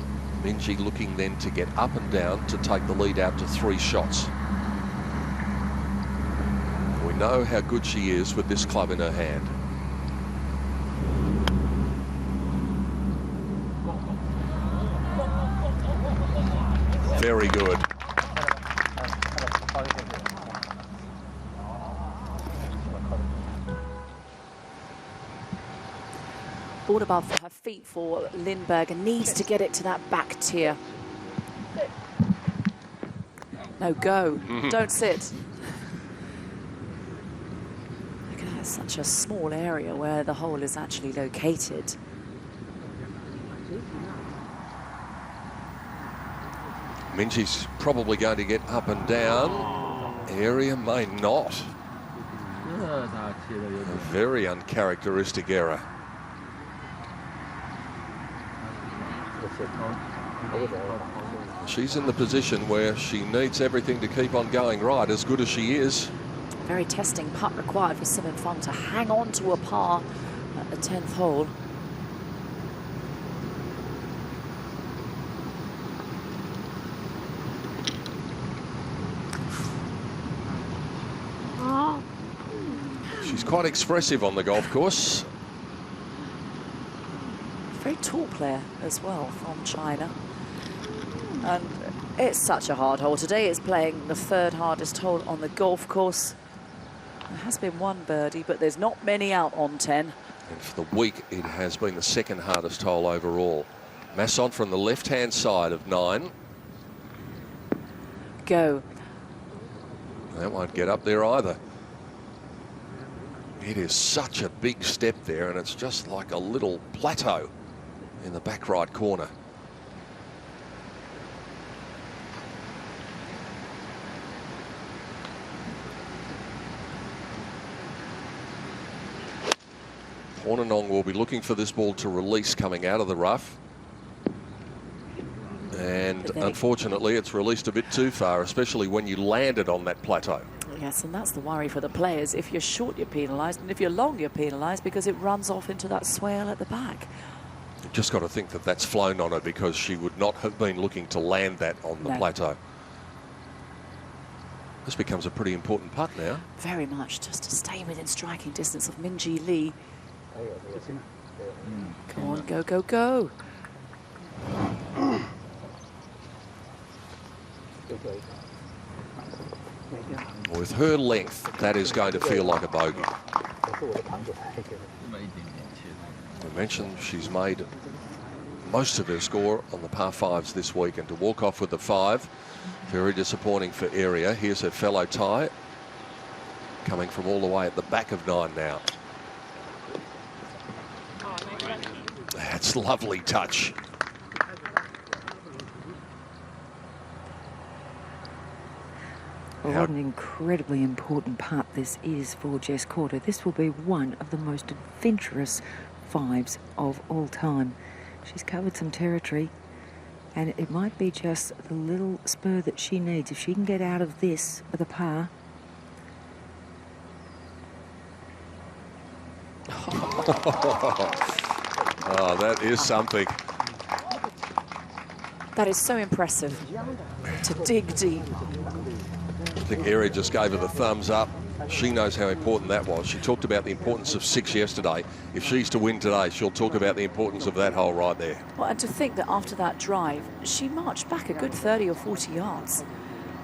Minjee looking then to get up and down to take the lead out to 3 shots. We know how good she is with this club in her hand. Very good. Ball above her feet for Lindberg, and needs to get it to that back tier. No, go. Don't sit. Look at that, such a small area where the hole is actually located. Minjee's probably going to get up and down. Area may not. A very uncharacteristic error. She's in the position where she needs everything to keep on going right, as good as she is. Very testing putt required for Simon Fong to hang on to a par at the 10th hole. She's quite expressive on the golf course. Very tall player as well from China. And It's such a hard hole today. It's playing the third hardest hole on the golf course. There has been one birdie, but there's not many out on 10. And for the week, it has been the second hardest hole overall. Masson from the left-hand side of 9. Go. That won't get up there either. It is such a big step there, and it's just like a little plateau in the back right corner. Hornanong will be looking for this ball to release coming out of the rough. And unfortunately, it's released a bit too far, especially when you landed on that plateau. Yes, and that's the worry for the players. If you're short, you're penalised, and if you're long, you're penalised because it runs off into that swale at the back. You've just got to think that that's flown on her, because she would not have been looking to land that on the plateau. This becomes a pretty important putt now. Very much, just to stay within striking distance of Minjee Lee. Come on, go, go, go. With her length, that is going to feel like a bogey. I mentioned she's made most of her score on the par 5s this week, and to walk off with the 5, very disappointing for Area. Here's her fellow tie, coming from all the way at the back of 9 now. That's lovely touch. Well, what an incredibly important part this is for Jess Corder. This will be one of the most adventurous 5s of all time. She's covered some territory, and it might be just the little spur that she needs. If she can get out of this with a par. Oh, that is something. That is so impressive, to dig deep. I think Area just gave her the thumbs up. She knows how important that was. She talked about the importance of 6 yesterday. If she's to win today, she'll talk about the importance of that hole right there. Well, and to think that after that drive, she marched back a good 30 or 40 yards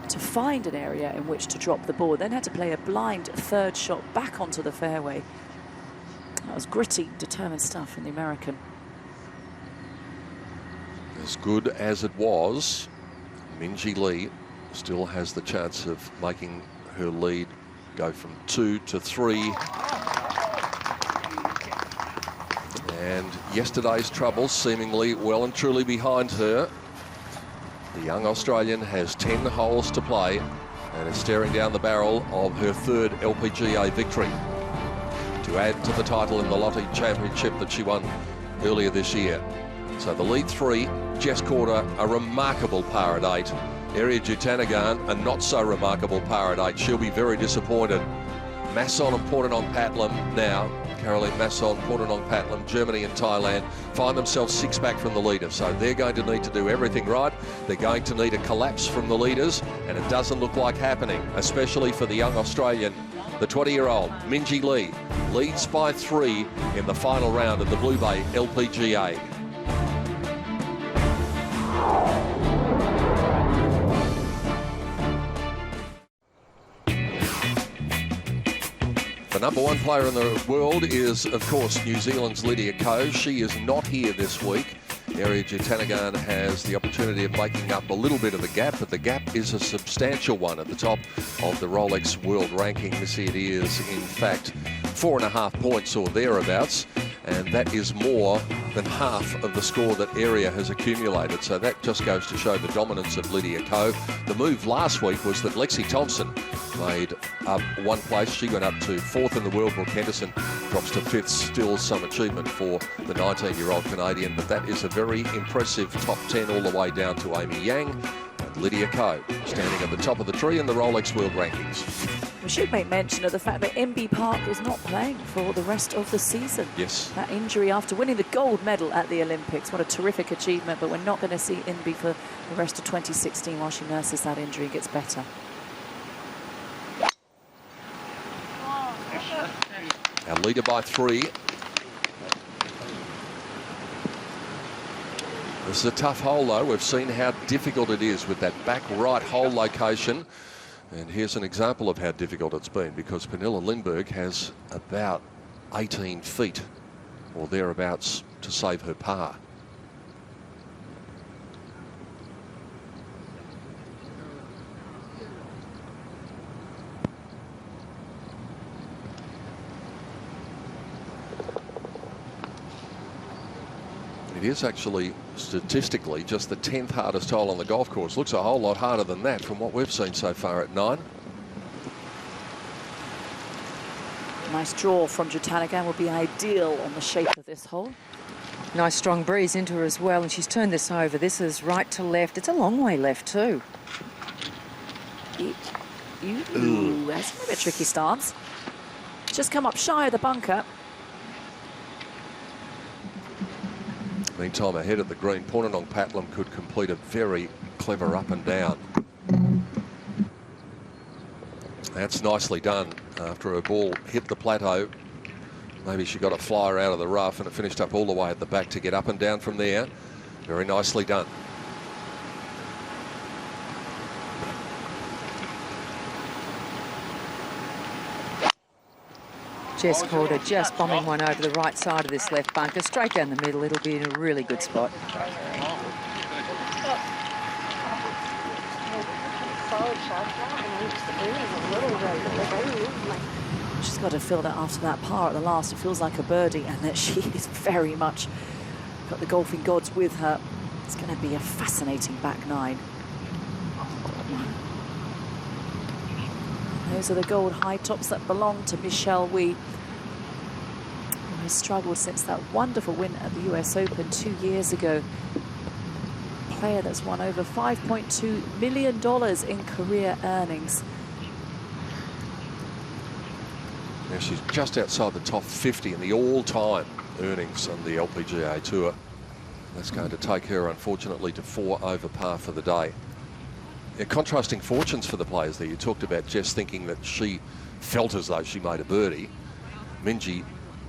to find an area in which to drop the ball, then had to play a blind third shot back onto the fairway. That was gritty, determined stuff from the American. As good as it was, Minjee Lee still has the chance of making her lead go from 2 to 3. And yesterday's troubles seemingly well and truly behind her. The young Australian has 10 holes to play and is staring down the barrel of her 3rd LPGA victory to add to the title in the Lottie Championship that she won earlier this year. So the lead 3, Jess Corder, a remarkable par at 8. Area Jutanagan, a not so remarkable par at 8. She'll be very disappointed. Masson and Portanong Patlam now. Caroline Masson, Portanong Patlam, Germany and Thailand find themselves 6 back from the leaders. So they're going to need to do everything right. They're going to need a collapse from the leaders, and it doesn't look like happening, especially for the young Australian. The 20-year-old Minjee Lee leads by 3 in the final round of the Blue Bay LPGA. The number 1 player in the world is, of course, New Zealand's Lydia Ko. She is not here this week. Area Jutanagan has the opportunity of making up a little bit of the gap, but the gap is a substantial one at the top of the Rolex World Ranking. This it is, in fact, 4.5 points or thereabouts, and that is more than half of the score that Area has accumulated. So that just goes to show the dominance of Lydia Ko. The move last week was that Lexi Thompson made up 1 place. She went up to 4th in the world. Brooke Henderson drops to 5th. Still some achievement for the 19-year-old Canadian, but that is a very impressive top 10 all the way down to Amy Yang and Lydia Ko, standing at the top of the tree in the Rolex World Rankings. We should make mention of the fact that MB Park is not playing for the rest of the season. Yes. That injury after winning the gold medal at the Olympics. What a terrific achievement, but we're not going to see MB for the rest of 2016 while she nurses that injury and gets better. Our leader by 3. This is a tough hole, though. We've seen how difficult it is with that back right hole location. And here's an example of how difficult it's been, because Pernilla Lindberg has about 18 feet or thereabouts to save her par. It is actually statistically just the 10th hardest hole on the golf course. Looks a whole lot harder than that from what we've seen so far at 9. Nice draw from Jatanagan will be ideal on the shape of this hole. Nice strong breeze into her as well, and she's turned this over. This is right to left. It's a long way left too. Ooh, that's a bit tricky stance. Just come up shy of the bunker. Meantime, ahead at the green, Pornanong Patlam could complete a very clever up and down. That's nicely done after her ball hit the plateau. Maybe she got a flyer out of the rough and it finished up all the way at the back to get up and down from there. Very nicely done. Jess Corder just bombing one over the right side of this left bunker, straight down the middle. It'll be in a really good spot. She's got to feel that after that par at the last, it feels like a birdie, and that she is very much got the golfing gods with her. It's going to be a fascinating back 9. Those are the gold high tops that belong to Michelle Wie, who has struggled since that wonderful win at the US Open 2 years ago. A player that's won over $5.2 million in career earnings. Now she's just outside the top 50 in the all-time earnings on the LPGA Tour. That's going to take her, unfortunately, to 4 over par for the day. Contrasting fortunes for the players there. You talked about Jess thinking that she felt as though she made a birdie. Minjee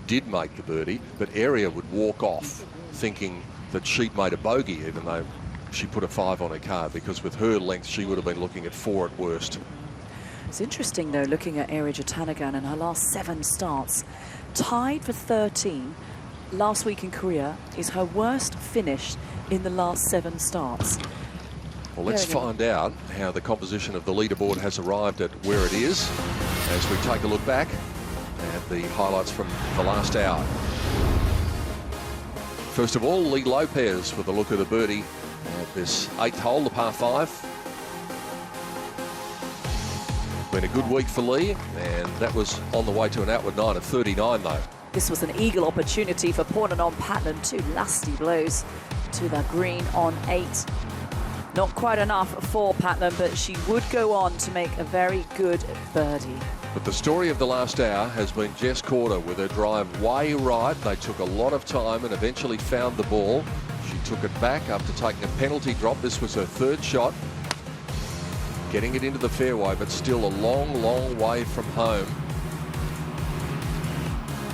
did make the birdie, but Aria would walk off thinking that she'd made a bogey, even though she put a 5 on her card, because with her length she would have been looking at 4 at worst. It's interesting, though, looking at Aria Jatanagan and her last 7 starts. Tied for 13 last week in Korea is her worst finish in the last 7 starts. Well, let's find out how the composition of the leaderboard has arrived at where it is as we take a look back at the highlights from the last hour. First of all, Lee Lopez with a look at the birdie at this 8th hole, the par 5. Been a good week for Lee, and that was on the way to an outward 9 of 39, though. This was an eagle opportunity for Pornanong Patlam. 2 lusty blows to the green on 8. Not quite enough for Patlam, but she would go on to make a very good birdie. But the story of the last hour has been Jess Corder with her drive way right. They took a lot of time and eventually found the ball. She took it back after taking a penalty drop. This was her 3rd shot. Getting it into the fairway, but still a long, long way from home.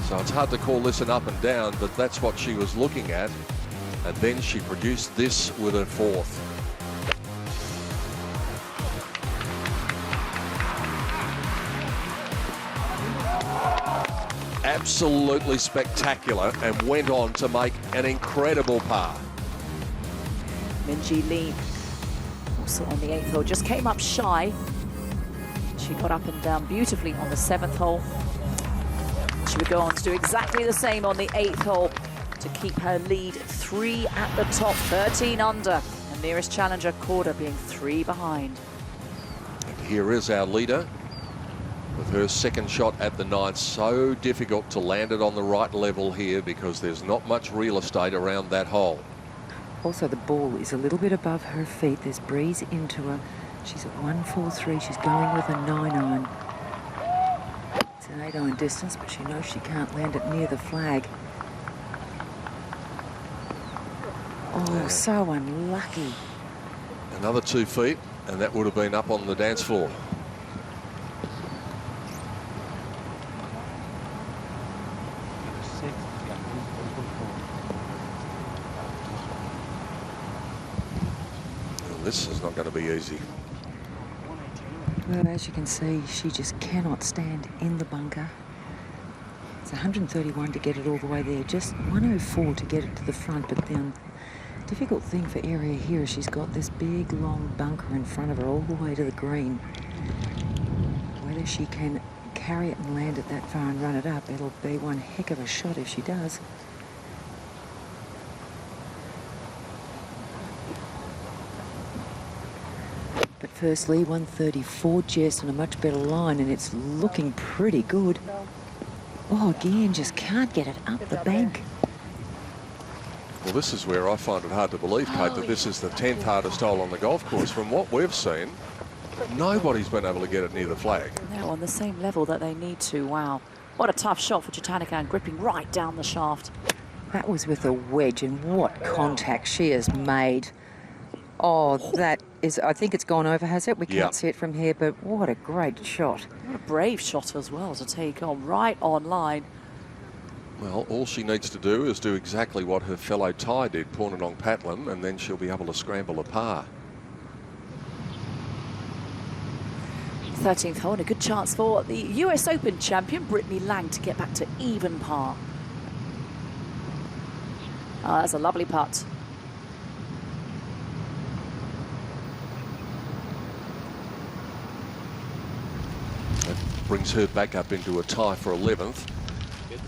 So it's hard to call this an up and down, but that's what she was looking at. And then she produced this with her 4th. Absolutely spectacular, and went on to make an incredible par. Minjee Lee, also on the 8th hole, just came up shy. She got up and down beautifully on the 7th hole. She would go on to do exactly the same on the 8th hole to keep her lead 3 at the top, 13 under. The nearest challenger, Corder, being 3 behind. And here is our leader with her 2nd shot at the 9th. So difficult to land it on the right level here because there's not much real estate around that hole. Also, the ball is a little bit above her feet. There's breeze into her. She's at 143. She's going with a 9-iron. It's an 8-iron distance, but she knows she can't land it near the flag. Oh, so unlucky. Another 2 feet, and that would have been up on the dance floor. this is not going to be easy. Well, as you can see, she just cannot stand in the bunker. It's 131 to get it all the way there, just 104 to get it to the front, but the difficult thing for Area here is she's got this big, long bunker in front of her all the way to the green. Whether she can carry it and land it that far and run it up, it'll be one heck of a shot if she does. But firstly, 134 Jess on a much better line, and it's looking pretty good. Oh, again, just can't get it up the bank. Well, this is where I find it hard to believe, Kate, that this is the 10th hardest hole on the golf course. From what we've seen, nobody's been able to get it near the flag. They're on the same level that they need to. Wow. What a tough shot for Jatanikan, gripping right down the shaft. That was with a wedge, and what contact she has made. Oh, that is, I think it's gone over, has it? We can't see it from here, but what a great shot. What a brave shot as well to take on right on line. Well, all she needs to do is do exactly what her fellow Thai did, Pornanong Patlam, and then she'll be able to scramble a par. 13th hole and a good chance for the US Open champion, Brittany Lang, to get back to even par. Oh, that's a lovely putt. That brings her back up into a tie for 11th.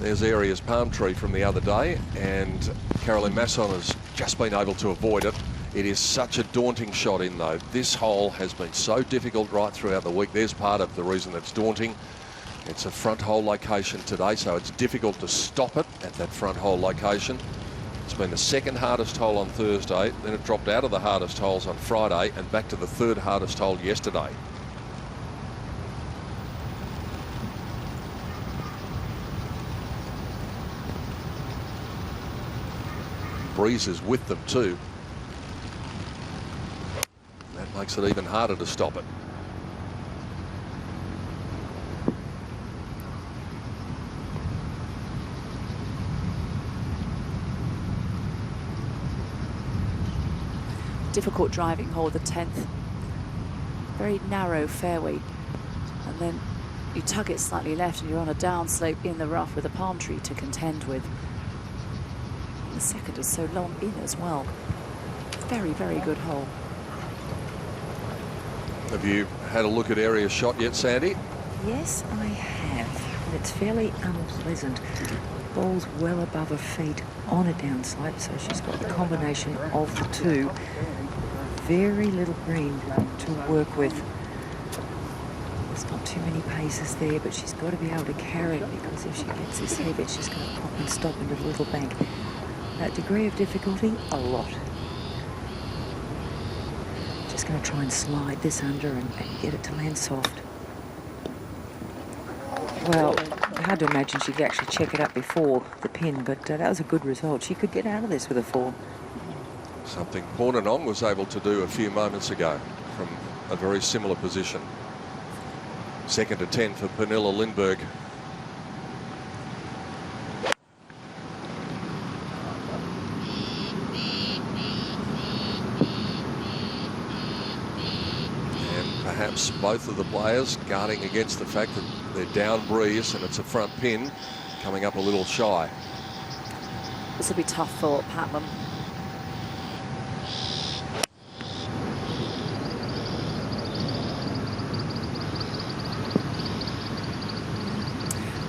There's Aria's palm tree from the other day, and Caroline Masson has just been able to avoid it. It is such a daunting shot in, though. This hole has been so difficult right throughout the week. There's part of the reason it's daunting. It's a front hole location today, so it's difficult to stop it at that front hole location. It's been the second hardest hole on Thursday, then it dropped out of the hardest holes on Friday and back to the third hardest hole yesterday. Breeze is with them too. That makes it even harder to stop it. Difficult driving hole, the 10th. Very narrow fairway. And then you tug it slightly left and you're on a downslope in the rough with a palm tree to contend with. The second is so long in as well. Very, very good hole. Have you had a look at Aria's shot yet, Sandy? Yes, I have. And it's fairly unpleasant. Ball's well above her feet on a downslope, so she's got the combination of the two. Very little green to work with. There's not too many paces there, but she's got to be able to carry it, because if she gets this heavy, it's just going to pop and stop into the little bank. That degree of difficulty, a lot. Just going to try and slide this under and get it to land soft. Well, hard to imagine she could actually check it up before the pin, but that was a good result. She could get out of this with a 4. Something Pornanong was able to do a few moments ago from a very similar position. Second to 10 for Pernilla Lindberg. Perhaps both of the players guarding against the fact that they're down breeze and it's a front pin, coming up a little shy. This will be tough for Patlam.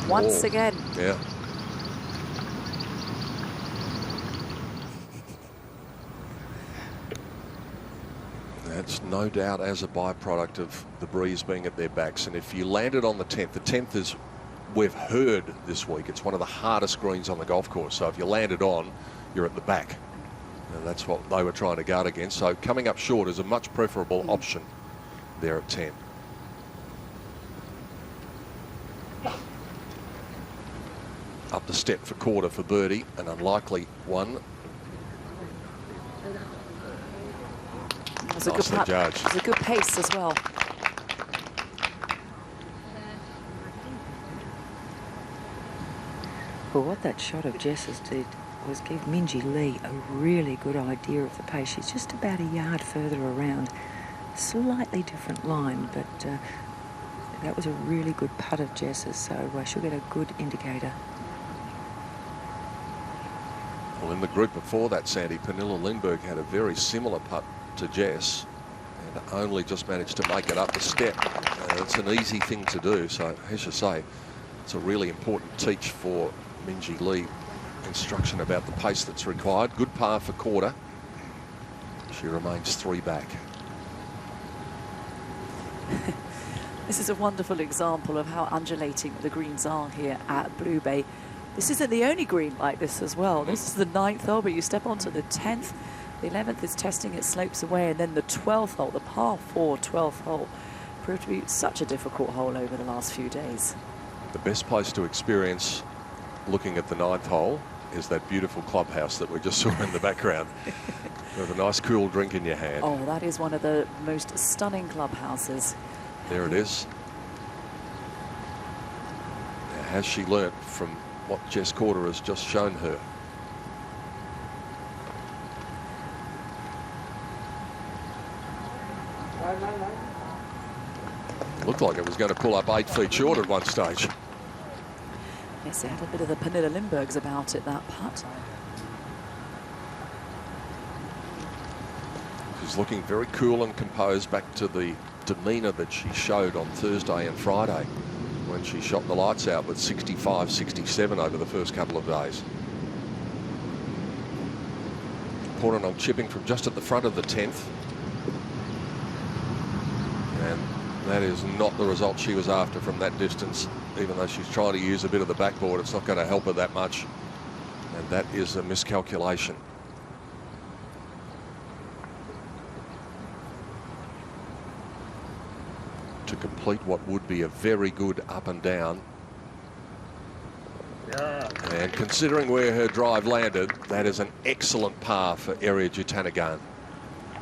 Once again. Yeah. That's no doubt as a byproduct of the breeze being at their backs. And if you landed on the 10th is, we've heard this week, it's one of the hardest greens on the golf course. So if you landed on, you're at the back. And that's what they were trying to guard against. So coming up short is a much preferable option there at 10. Up the step for quarter for birdie, an unlikely one. It was a good putt. It was a good pace as well. Well, what that shot of Jess's did was give Minjee Lee a really good idea of the pace. She's just about a yard further around. Slightly different line, but that was a really good putt of Jess's, so she'll get a good indicator. Well, in the group before that, Sandy, Pernilla Lindbergh had a very similar putt to Jess and only just managed to make it up a step. It's an easy thing to do, so as you say, it's a really important teach for Minjee Lee. Instruction about the pace that's required. Good par for quarter. She remains 3 back. This is a wonderful example of how undulating the greens are here at Blue Bay. This isn't the only green like this as well. This is the 9th hole, but you step onto the 10th. The 11th is testing its slopes away, and then the 12th hole, the par 4 12th hole, proved to be such a difficult hole over the last few days. The best place to experience looking at the 9th hole is that beautiful clubhouse that we just saw in the background with a nice cool drink in your hand. Oh, that is one of the most stunning clubhouses. There it is. Now, has she learnt from what Jess Corder has just shown her? Looked like it was going to pull up 8 feet short at one stage. Yes, it had a bit of the Pernilla Lindberghs about it, that putt. She's looking very cool and composed, back to the demeanour that she showed on Thursday and Friday when she shot the lights out with 65, 67 over the first couple of days. Portnoy chipping from just at the front of the 10th. And that is not the result she was after from that distance. Even though she's trying to use a bit of the backboard, it's not going to help her that much. And that is a miscalculation. To complete what would be a very good up and down. And considering where her drive landed, that is an excellent par for Area Jutanagan.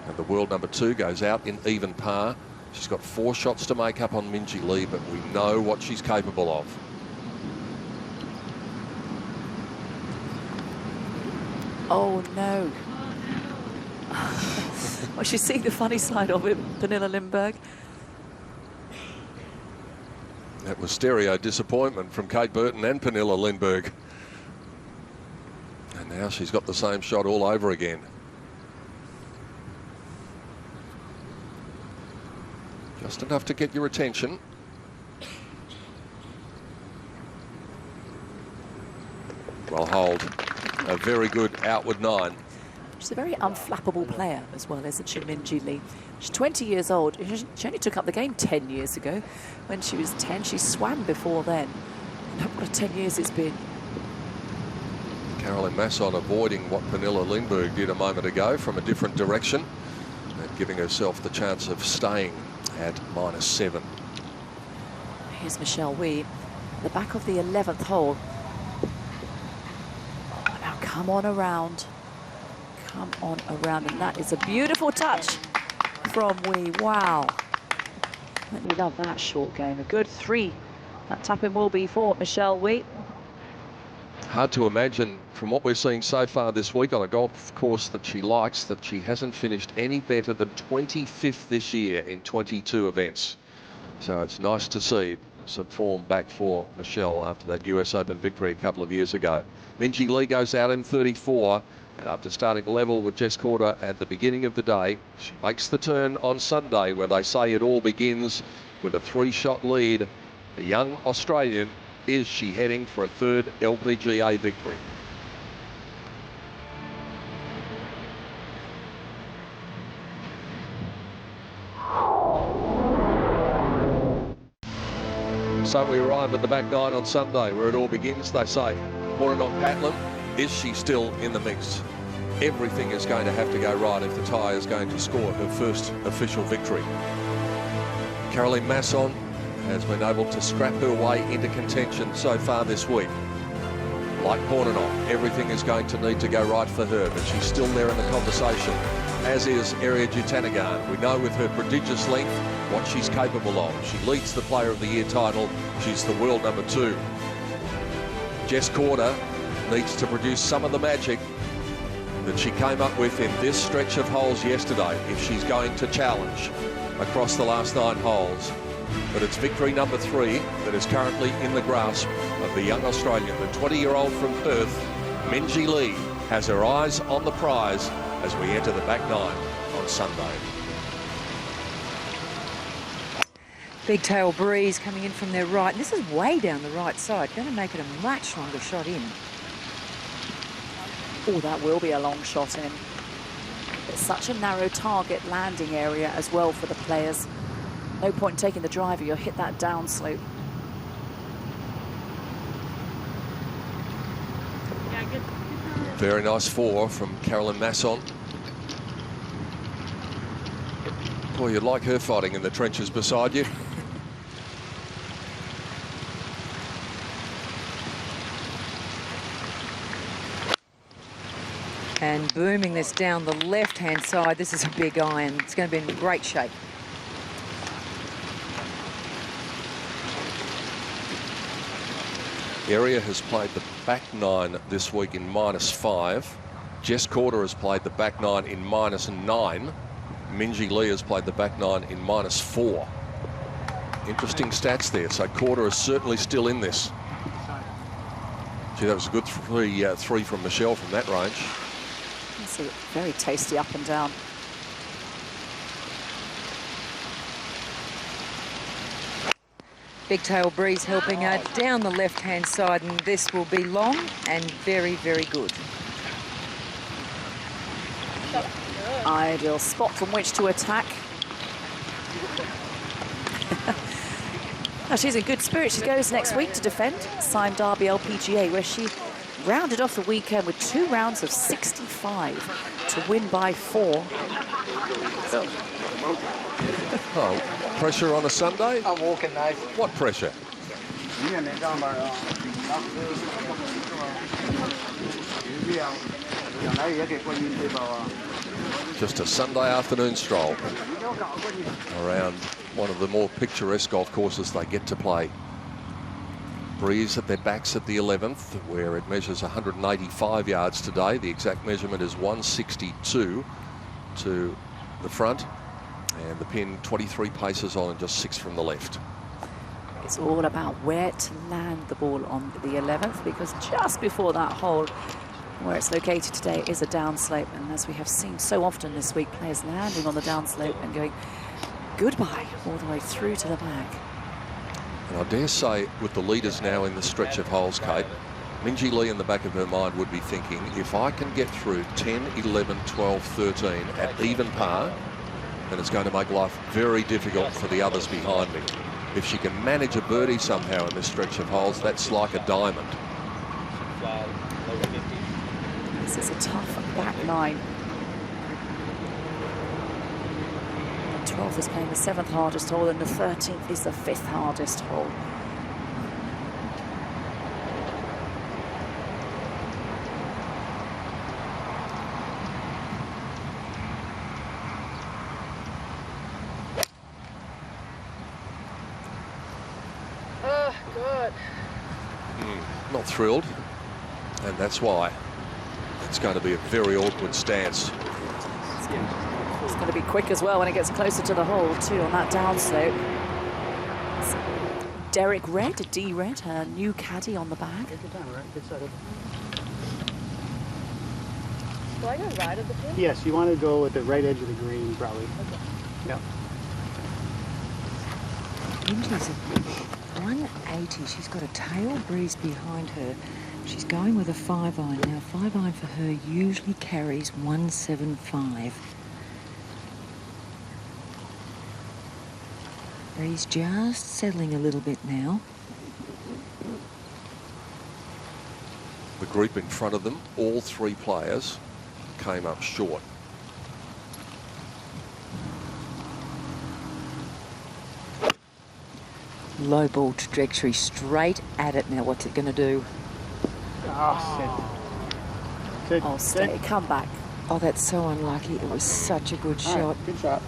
And the world number 2 goes out in even par. She's got 4 shots to make up on Minjee Lee, but we know what she's capable of. Oh, no. Well, she's seeing the funny side of it, Pernilla Lindbergh. That was stereo disappointment from Kate Burton and Pernilla Lindbergh. And now she's got the same shot all over again. Just enough to get your attention. Well, hold. A very good outward 9. She's a very unflappable player as well, isn't she, Minjee Lee? She's 20 years old. She only took up the game 10 years ago. When she was 10, she swam before then. And look what a 10 years it's been. Caroline Masson avoiding what Pernilla Lindbergh did a moment ago from a different direction and giving herself the chance of staying at -7. Here's Michelle Wie, the back of the 11th hole. Oh, now come on around. Come on around, and that is a beautiful touch from Wie. Wow. We love that short game. A good 3. That tap-in will be for Michelle Wie. Hard to imagine from what we're seeing so far this week on a golf course that she likes that she hasn't finished any better than 25th this year in 22 events. So it's nice to see some form back for Michelle after that US Open victory a couple of years ago. Minjee Lee goes out in 34. And after starting level with Jess Corder at the beginning of the day, she makes the turn on Sunday where they say it all begins with a 3-shot lead. The young Australian, is she heading for a 3rd LPGA victory? So we arrive at the back 9 on Sunday where it all begins. They say, Portnoy Patlin, is she still in the mix? Everything is going to have to go right if the Thai is going to score her first official victory. Caroline Masson has been able to scrap her way into contention so far this week. Like Portnoy, everything is going to need to go right for her, but she's still there in the conversation, as is Area Jutanagan. We know with her prodigious length what she's capable of. She leads the Player of the Year title. She's the world number 2. Jess Corder needs to produce some of the magic that she came up with in this stretch of holes yesterday if she's going to challenge across the last 9 holes. But it's victory number 3 that is currently in the grasp of the young Australian. The 20-year-old from Perth, Minjee Lee, has her eyes on the prize as we enter the back 9 on Sunday. Big tail breeze coming in from their right. And this is way down the right side. Going to make it a much longer shot in. Oh, that will be a long shot in. It's such a narrow target landing area as well for the players. No point in taking the driver, you'll hit that downslope. Very nice 4 from Caroline Masson. Boy, you'd like her fighting in the trenches beside you. And booming this down the left-hand side. This is a big iron. It's going to be in great shape. Area has played the back 9 this week in -5. Jess Corder has played the back 9 in -9. Minjee Lee has played the back 9 in -4. Interesting stats there. So Corder is certainly still in this. Gee, that was a good three from Michelle from that range. That's a very tasty up and down. Big tail breeze helping her down the left-hand side, and this will be long and very, very good. Ideal spot from which to attack. Now she's in good spirit. She goes next week to defend Sime Darby LPGA, where she rounded off the weekend with 2 rounds of 65 to win by 4. Oh, pressure on a Sunday? I'm walking nice. What pressure? Just a Sunday afternoon stroll around one of the more picturesque golf courses they get to play. Breeze at their backs at the 11th, where it measures 185 yards today. The exact measurement is 162 to the front, and the pin 23 paces on and just 6 from the left. It's all about where to land the ball on the 11th, because just before that hole where it's located today is a downslope, and as we have seen so often this week, players landing on the downslope and going goodbye all the way through to the back. And I dare say, with the leaders now in the stretch of holes, Kate, Minjee Lee in the back of her mind would be thinking, if I can get through 10, 11, 12, 13 at even par, then it's going to make life very difficult for the others behind me. If she can manage a birdie somehow in this stretch of holes, that's like a diamond. This is a tough back 9. The 12th is playing the 7th hardest hole, and the 13th is the 5th hardest hole. Good. Not thrilled, and that's why. It's going to be a very awkward stance. It's going to be quick as well when it gets closer to the hole too on that downslope. Derek Red, D Red, her new caddy on the back. Do I go right of the pin? Yes, you want to go at the right edge of the green, probably. Okay. Yeah. Minjee's at 180. She's got a tail breeze behind her. She's going with a 5-iron. Now, 5-iron for her usually carries 175. Breeze just settling a little bit now. The group in front of them, all 3 players, came up short. Low ball trajectory straight at it. Now, what's it going to do? Sit. Oh, stay, come back. Oh, that's so unlucky. It was such a good shot. Good shot.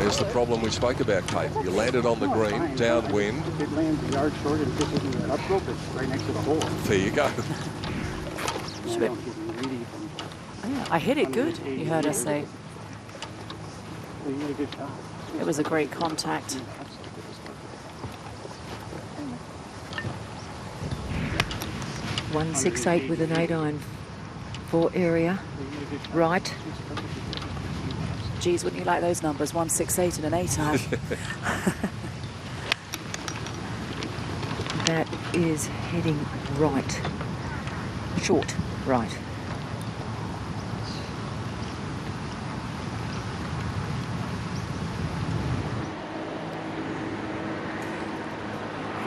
There's the problem we spoke about, Kate. You landed on the green, downwind. If it lands a yard short and just isn't that upslope, it's right next to the hole. There you go. I hit it good, you heard us say. You made a good shot. It was a great contact. .168 with an 8-iron for area. Right. Geez, wouldn't you like those numbers? 168 and an 8-iron. That is heading right. Short, right.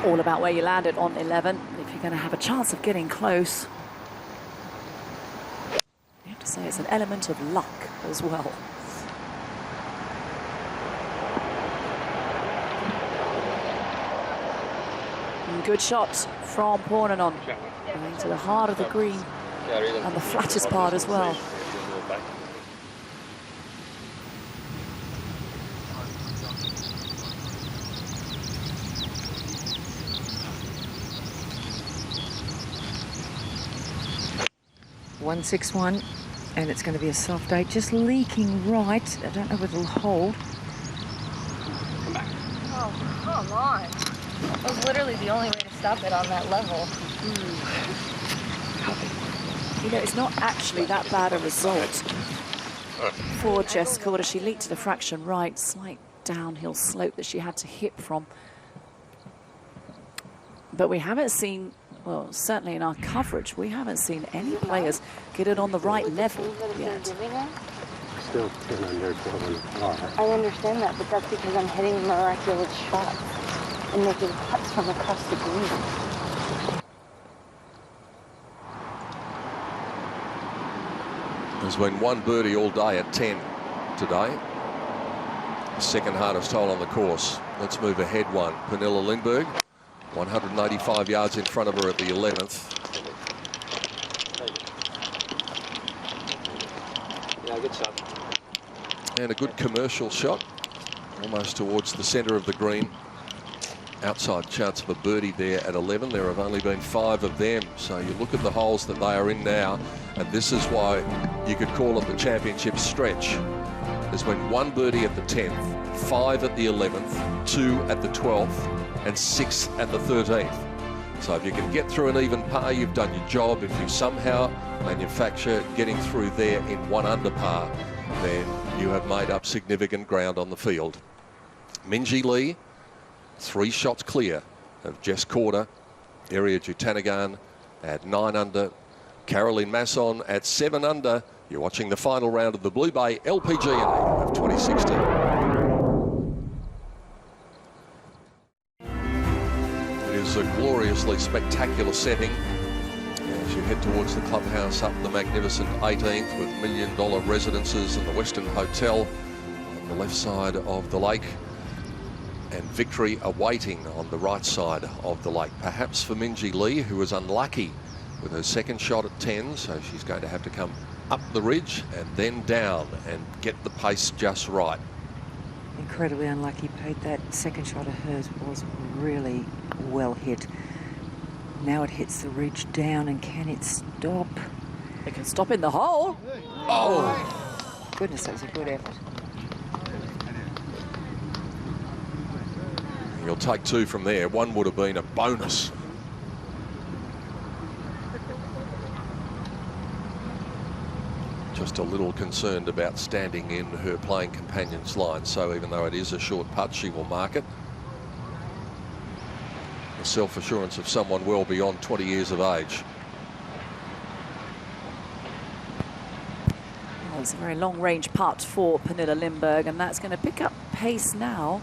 All about where you landed on 11. If you're going to have a chance of getting close, you have to say it's an element of luck as well. And good shot from Pornanon. Going to the heart of the green and the flattest part as well. .161, and it's going to be a soft 8, just leaking right. I don't know whether it'll hold. Oh, come on. That was literally the only way to stop it on that level. You know, it's not actually that bad a result for Jess Corder. She leaked to the fraction right, slight downhill slope that she had to hit from. But we haven't seen, well, certainly in our coverage, we haven't seen any players get it on the right level yet. Still 10 under, 12 under par. I understand that, but that's because I'm hitting miraculous shots and making putts from across the green. There's been one birdie all day at 10 today. Second hardest hole on the course. Let's move ahead one. Pernilla Lindberg, 185 yards in front of her at the 11th. Yeah, good shot. And a good commercial shot, almost towards the centre of the green. Outside chance of a birdie there at 11. There have only been 5 of them. So you look at the holes that they are in now, and this is why you could call it the championship stretch. There's been 1 birdie at the 10th, 5 at the 11th, 2 at the 12th, and 6 at the 13th. So if you can get through an even par, you've done your job. If you somehow manufacture getting through there in 1 under par, then you have made up significant ground on the field. Minjee Lee, 3 shots clear of Jess Corder. Ariya Jutanugarn at 9 under. Caroline Masson at 7 under. You're watching the final round of the Blue Bay LPGA of 2016. It is a gloriously spectacular setting as you head towards the clubhouse up the magnificent 18th with $1 million residences and the Western Hotel on the left side of the lake, and victory awaiting on the right side of the lake. Perhaps for Minjee Lee, who was unlucky with her second shot at 10, so she's going to have to come up the ridge and then down and get the pace just right. Incredibly unlucky, Pete. That second shot of hers was really well hit. Now it hits the ridge down, and can it stop? It can stop in the hole. Oh! Goodness, that was a good effort. You'll take 2 from there. 1 would have been a bonus. Just a little concerned about standing in her playing companion's line. So even though it is a short putt, she will mark it. The self-assurance of someone well beyond 20 years of age. Well, it's a very long-range putt for Pernilla Lindberg, and that's going to pick up pace now.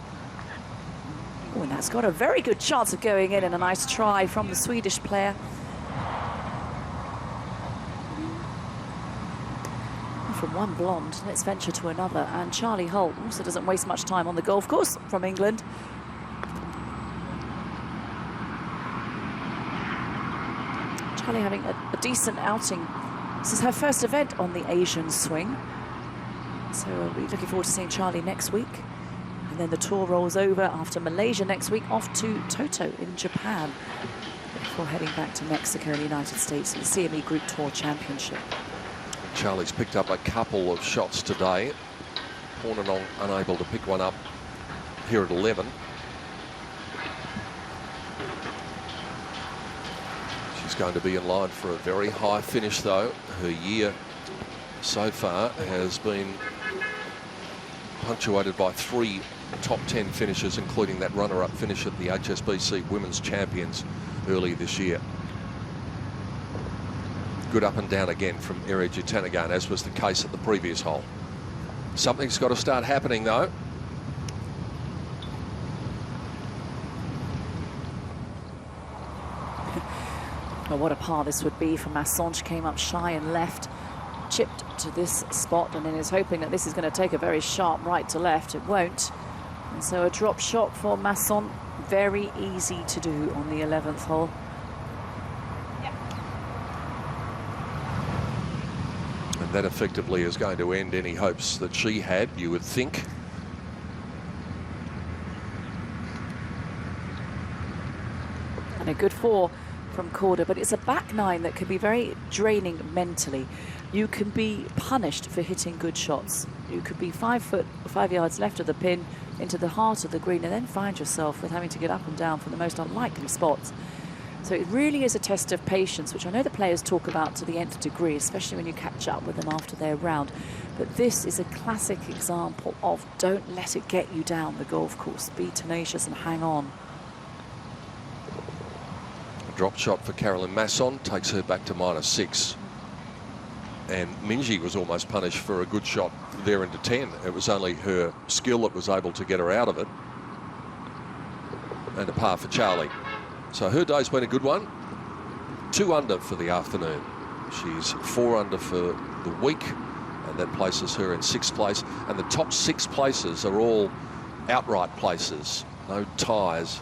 Oh, and that's got a very good chance of going in, and a nice try from the Swedish player. From one blonde, let's venture to another, and Charlie Holt also doesn't waste much time on the golf course, from England. Charlie having a decent outing. This is her first event on the Asian swing, so we'll be looking forward to seeing Charlie next week then the tour rolls over after Malaysia next week, off to Toto in Japan before heading back to Mexico and the United States for the CME Group Tour Championship. Charlie's picked up a couple of shots today. Hornanong unable to pick one up here at 11. She's going to be in line for a very high finish, though. Her year so far has been punctuated by 3 top 10 finishes, including that runner-up finish at the HSBC Women's Champions early this year. Good up and down again from Eri Jutanagan, as was the case at the previous hole. Something's got to start happening, though. Well, what a par this would be for Masson. She came up shy and left, chipped to this spot, and then is hoping that this is going to take a very sharp right to left. It won't. And so a drop shot for Masson, very easy to do on the 11th hole. And that effectively is going to end any hopes that she had, you would think. And a good 4 from Korda, but it's a back 9 that can be very draining mentally. You can be punished for hitting good shots. You could be 5 yards left of the pin into the heart of the green and then find yourself with having to get up and down from the most unlikely spots. So it really is a test of patience, which I know the players talk about to the nth degree, especially when you catch up with them after their round. But this is a classic example of don't let it get you down the golf course. Be tenacious and hang on. A drop shot for Caroline Masson takes her back to -6. And Minjee was almost punished for a good shot there into 10. It was only her skill that was able to get her out of it. And a par for Charlie. So her day's been a good one. 2 under for the afternoon. She's 4 under for the week, and that places her in 6th place. And the top 6 places are all outright places. No ties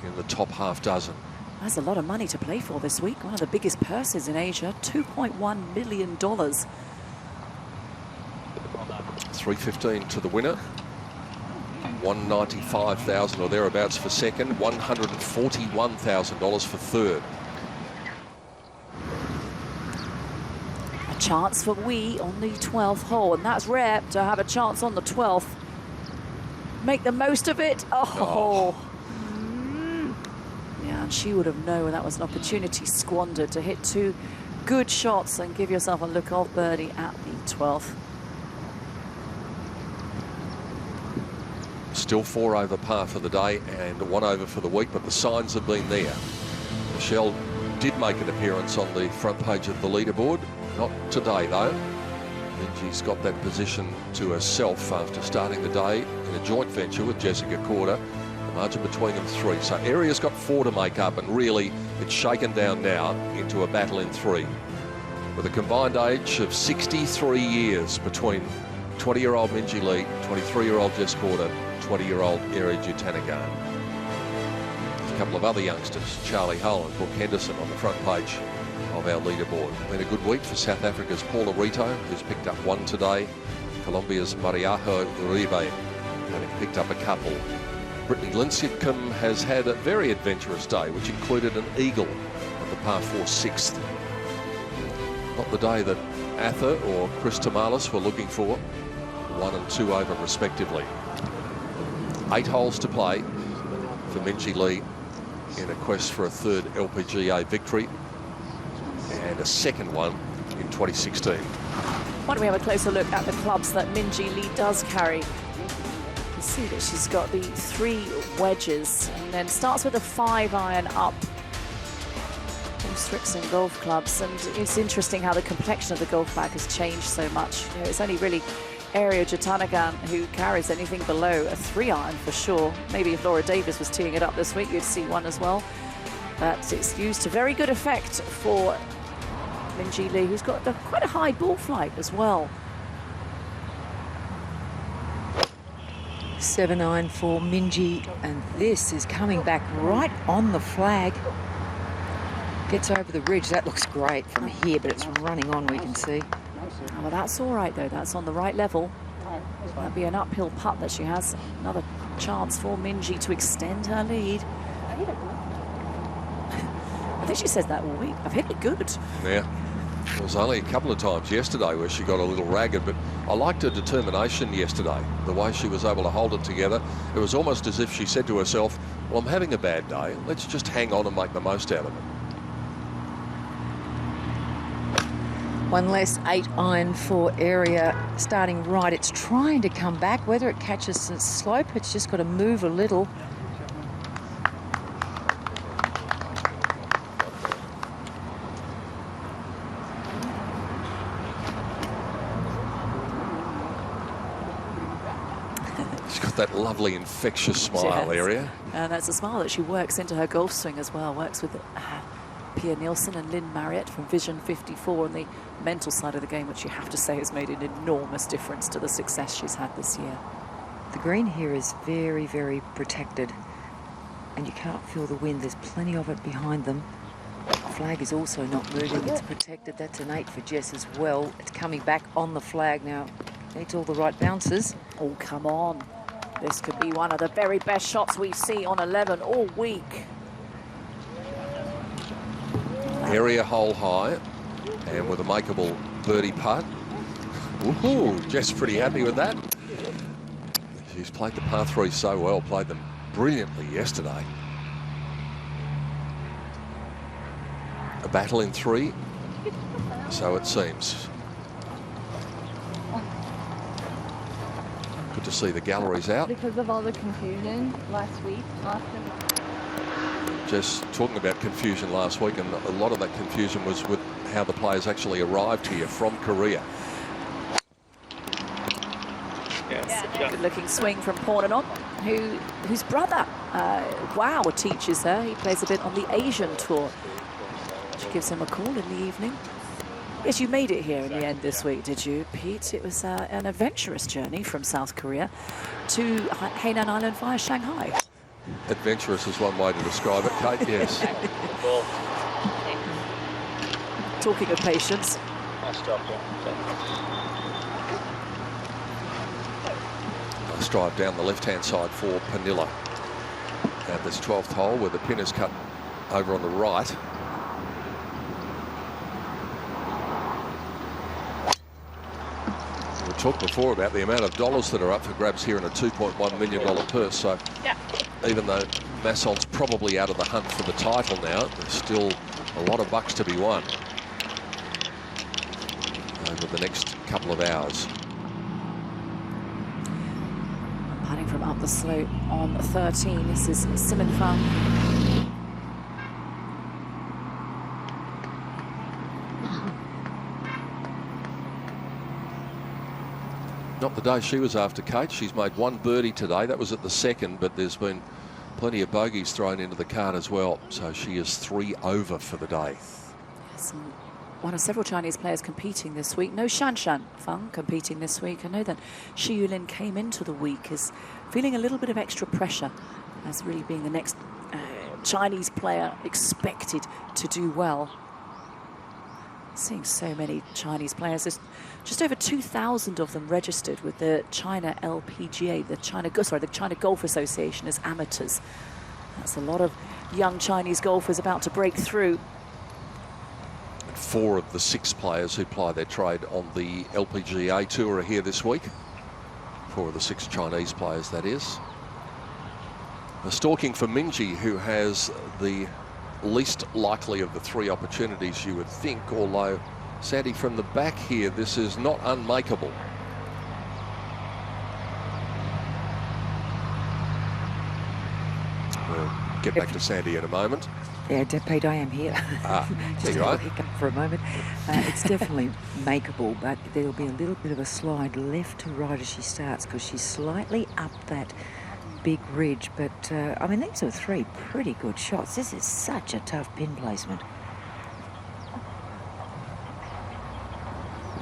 in the top half dozen. That's a lot of money to play for this week. One of the biggest purses in Asia, $2.1 million. 315 to the winner. 195,000 or thereabouts for second. $141,000 for third. A chance for Wee on the 12th hole, and that's rare to have a chance on the 12th. Make the most of it. Oh. Yeah, and she would have known that was an opportunity squandered to hit 2 good shots and give yourself a look-off birdie at the 12th. Still 4 over par for the day and 1 over for the week, but the signs have been there. Michelle did make an appearance on the front page of the leaderboard. Not today, though. Minjee's got that position to herself after starting the day in a joint venture with Jessica Korda. The margin between them 3. So Aria's got 4 to make up, and really it's shaken down now into a battle in 3. With a combined age of 63 years between 20-year-old Minjee Lee, 23-year-old Jess Korda, 20-year-old Eri Jutanagan. A couple of other youngsters, Charlie Hull and Brooke Henderson, on the front page of our leaderboard. Been a good week for South Africa's Paula Rito, who's picked up 1 today. Colombia's Mariajo Uribe, having picked up a couple. Brittany Lincecum has had a very adventurous day, which included an eagle on the par 4 6th. Not the day that Ather or Chris Tamalis were looking for. 1 and 2 over respectively. 8 holes to play for Minjee Lee in a quest for a 3rd LPGA victory and a 2nd one in 2016. Why don't we have a closer look at the clubs that Minjee Lee does carry? You see that she's got the 3 wedges and then starts with a 5-iron up from Strixon golf clubs. And it's interesting how the complexion of the golf bag has changed so much. You know, it's only really Eri Jutanagan who carries anything below a 3-iron for sure. Maybe if Laura Davis was teeing it up this week, you'd see one as well. But it's used to very good effect for Minjee Lee, who's got quite a high ball flight as well. 7-iron for Minjee, and this is coming back right on the flag. Gets over the ridge. That looks great from here, but it's running on, we can see. Oh, well, that's all right, though. That's on the right level. That'd be an uphill putt that she has. Another chance for Minji to extend her lead. I think she says that all week. I've hit it good. Yeah. It was only a couple of times yesterday where she got a little ragged, but I liked her determination yesterday, the way she was able to hold it together. It was almost as if she said to herself, well, I'm having a bad day. Let's just hang on and make the most out of it. One less 8-iron for Area starting right. It's trying to come back. Whether it catches its slope, it's just got to move a little. She's got that lovely infectious smile, Area. And that's a smile that she works into her golf swing as well. Works with Pia Nielsen and Lynn Marriott from Vision 54 on the mental side of the game, which you have to say has made an enormous difference to the success she's had this year. The green here is very, very protected, and you can't feel the wind. There's plenty of it behind them. The flag is also not moving. It's protected. That's an 8 for Jess as well. It's coming back on the flag now. Needs all the right bounces. Oh, come on. This could be one of the very best shots we see on 11 all week. Area hole high, and with a makeable birdie putt. Ooh, Jess pretty happy with that. She's played the par 3 so well, played them brilliantly yesterday. A battle in 3, so it seems. Good to see the galleries out. Because of all the confusion last week, Austin. Just talking about confusion last week, and a lot of that confusion was with how the players actually arrived here from Korea. Good-looking swing from Pornanon, whose brother, Wow, teaches her. He plays a bit on the Asian Tour. She gives him a call in the evening. Yes, you made it here in the end this week, did you, Pete? It was an adventurous journey from South Korea to Hainan Island via Shanghai. Adventurous is one way to describe it, Kate, yes. Talking of patience. Nice drive down the left-hand side for Panilla at this 12th hole, where the pin is cut over on the right. We talked before about the amount of dollars that are up for grabs here in a $2.1 million purse, so even though Masson's probably out of the hunt for the title now, there's still a lot of bucks to be won over the next couple of hours. Putting from up the slope on 13. This is Simon Fung. Not the day she was after, Kate. She's made 1 birdie today. That was at the 2nd, but there's been plenty of bogeys thrown into the card as well. So she is 3 over for the day. Yes, one of several Chinese players competing this week. No Shan Feng competing this week. I know that Shi Yulin came into the week as feeling a little bit of extra pressure as really being the next Chinese player expected to do well. Seeing so many Chinese players. There's just over 2,000 of them registered with the China LPGA, the China Golf Association, as amateurs. That's a lot of young Chinese golfers about to break through. 4 of the 6 players who ply their trade on the LPGA Tour are here this week. 4 of the 6 Chinese players, that is. The stalking for Minji, who has the least likely of the 3 opportunities, you would think, although Sandy, from the back here, this is not unmakeable. We'll get back to Sandy in a moment. Yeah, Pete, I am here. Just there you a are. hiccup for a moment. It's definitely makeable, but there'll be a little bit of a slide left to right as she starts, because she's slightly up that big ridge. But, I mean, these are 3 pretty good shots. This is such a tough pin placement.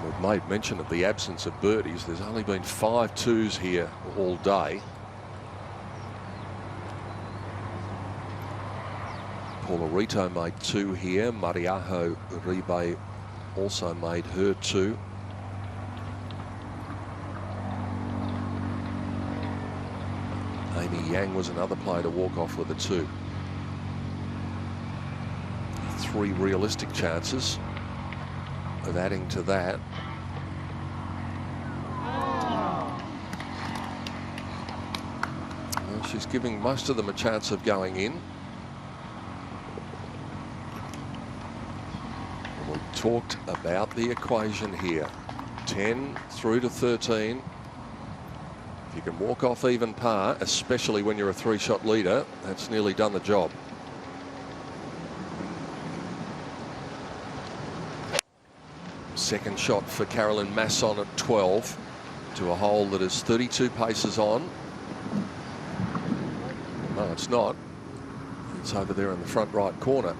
We've made mention of the absence of birdies. There's only been 5 twos here all day. Paula Rito made 2 here. Mariajo Uribe also made her 2. Amy Yang was another player to walk off with a 2. 3 realistic chances of adding to that. Well, she's giving most of them a chance of going in. And we talked about the equation here. 10 through to 13. If you can walk off even par, especially when you're a 3-shot leader, that's nearly done the job. Second shot for Caroline Masson at 12 to a hole that is 32 paces on. No, it's not. It's over there in the front right corner.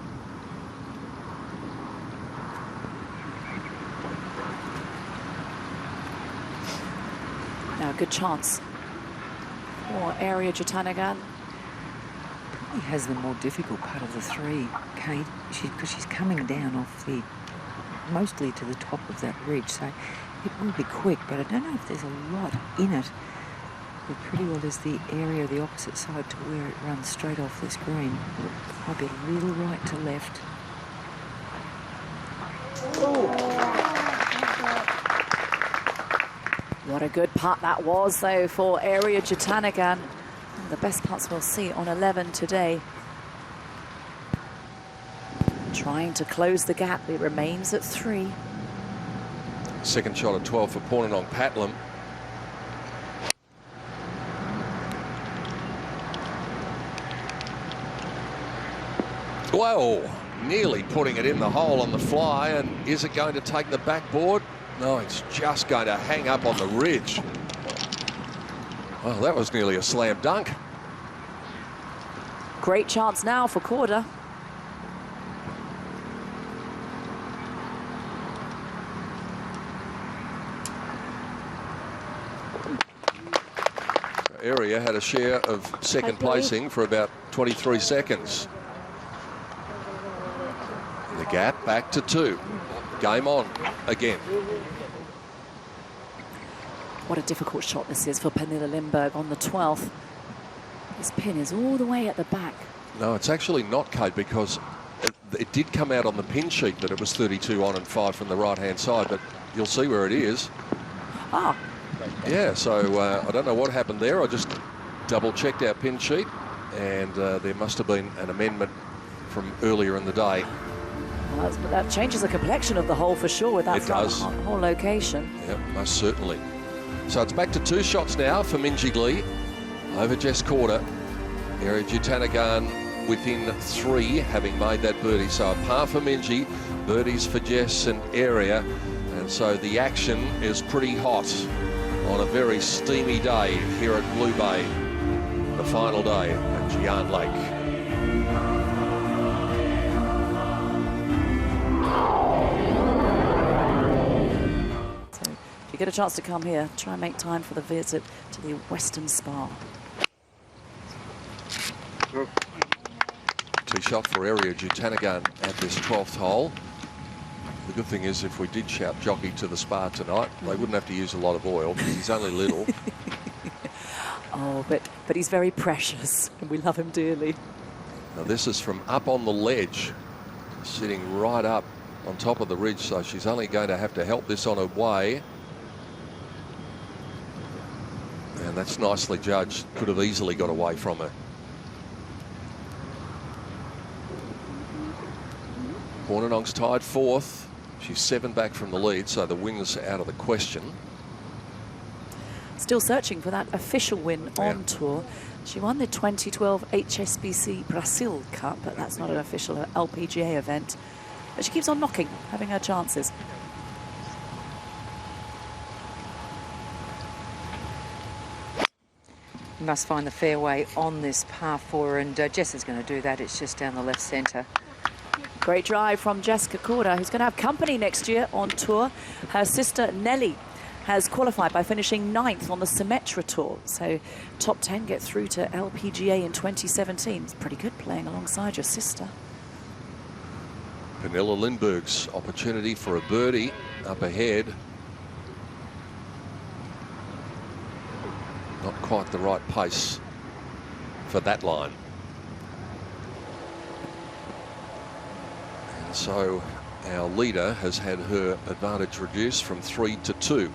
Now a good chance for Area Jutanagan. He has the more difficult part of the 3, Kate, because she's coming down off the, mostly to the top of that ridge, so it will be quick, but I don't know if there's a lot in it. It pretty well is the area, the opposite side to where it runs straight off this green. Might be a little right to left. What a good putt that was, though, for Area Jutanagan. The best putts we'll see on 11 today. Trying to close the gap, it remains at 3. Second shot at 12 for Pornanong Patlam. Whoa, nearly putting it in the hole on the fly, and is it going to take the backboard? No, it's just going to hang up on the ridge. Well, that was nearly a slam dunk. Great chance now for Korda. Area had a share of second placing for about 23 seconds. The gap back to 2. Game on again. What a difficult shot this is for Pernilla Lindberg on the 12th. This pin is all the way at the back. No, it's actually not, Kate, because it did come out on the pin sheet that it was 32 on and 5 from the right-hand side, but you'll see where it is. Ah. Yeah, so I don't know what happened there. I just double-checked our pin sheet, and there must have been an amendment from earlier in the day. Well, that changes the complexion of the hole for sure with that whole location. Yep, most certainly. So it's back to 2 shots now for Minjee Lee over Jess Korda. Area Jutanagan within 3, having made that birdie. So a par for Minjee, birdies for Jess and Area. And so the action is pretty hot on a very steamy day here at Blue Bay, the final day at Jian Lake. Get a chance to come here, try and make time for the visit to the Western Spa. Tee shot for Area Jutanagan at this 12th hole. The good thing is, if we did shout jockey to the Spa tonight, they wouldn't have to use a lot of oil because he's only little. Oh, but he's very precious and we love him dearly. Now this is from up on the ledge, sitting right up on top of the ridge, so she's only going to have to help this on her way. And that's nicely judged. Could have easily got away from her. Pornanong's tied 4th. She's 7 back from the lead, so the win's out of the question. Still searching for that official win on tour. She won the 2012 HSBC Brazil Cup, but that's not an official LPGA event. But she keeps on knocking, having her chances. Must find the fairway on this par 4, and Jess is going to do that. It's just down the left centre. Great drive from Jessica Korda, who's going to have company next year on tour. Her sister Nelly has qualified by finishing 9th on the Symetra Tour. So top 10 get through to LPGA in 2017. It's pretty good playing alongside your sister. Pernilla Lindberg's opportunity for a birdie up ahead. Not quite the right pace for that line. And so our leader has had her advantage reduced from 3 to 2.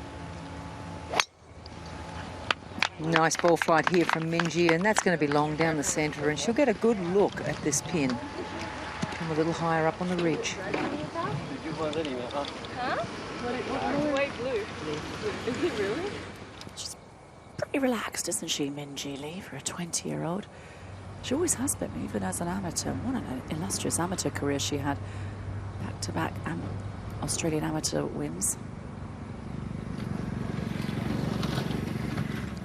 Nice ball flight here from Minjee, and that's going to be long down the centre, and she'll get a good look at this pin. Come a little higher up on the ridge. Huh? White blue. Is it really? She's pretty relaxed, isn't she, Minjee Lee, for a 20-year-old? She always has been, even as an amateur. What an illustrious amateur career she had. Back-to-back Australian amateur wins.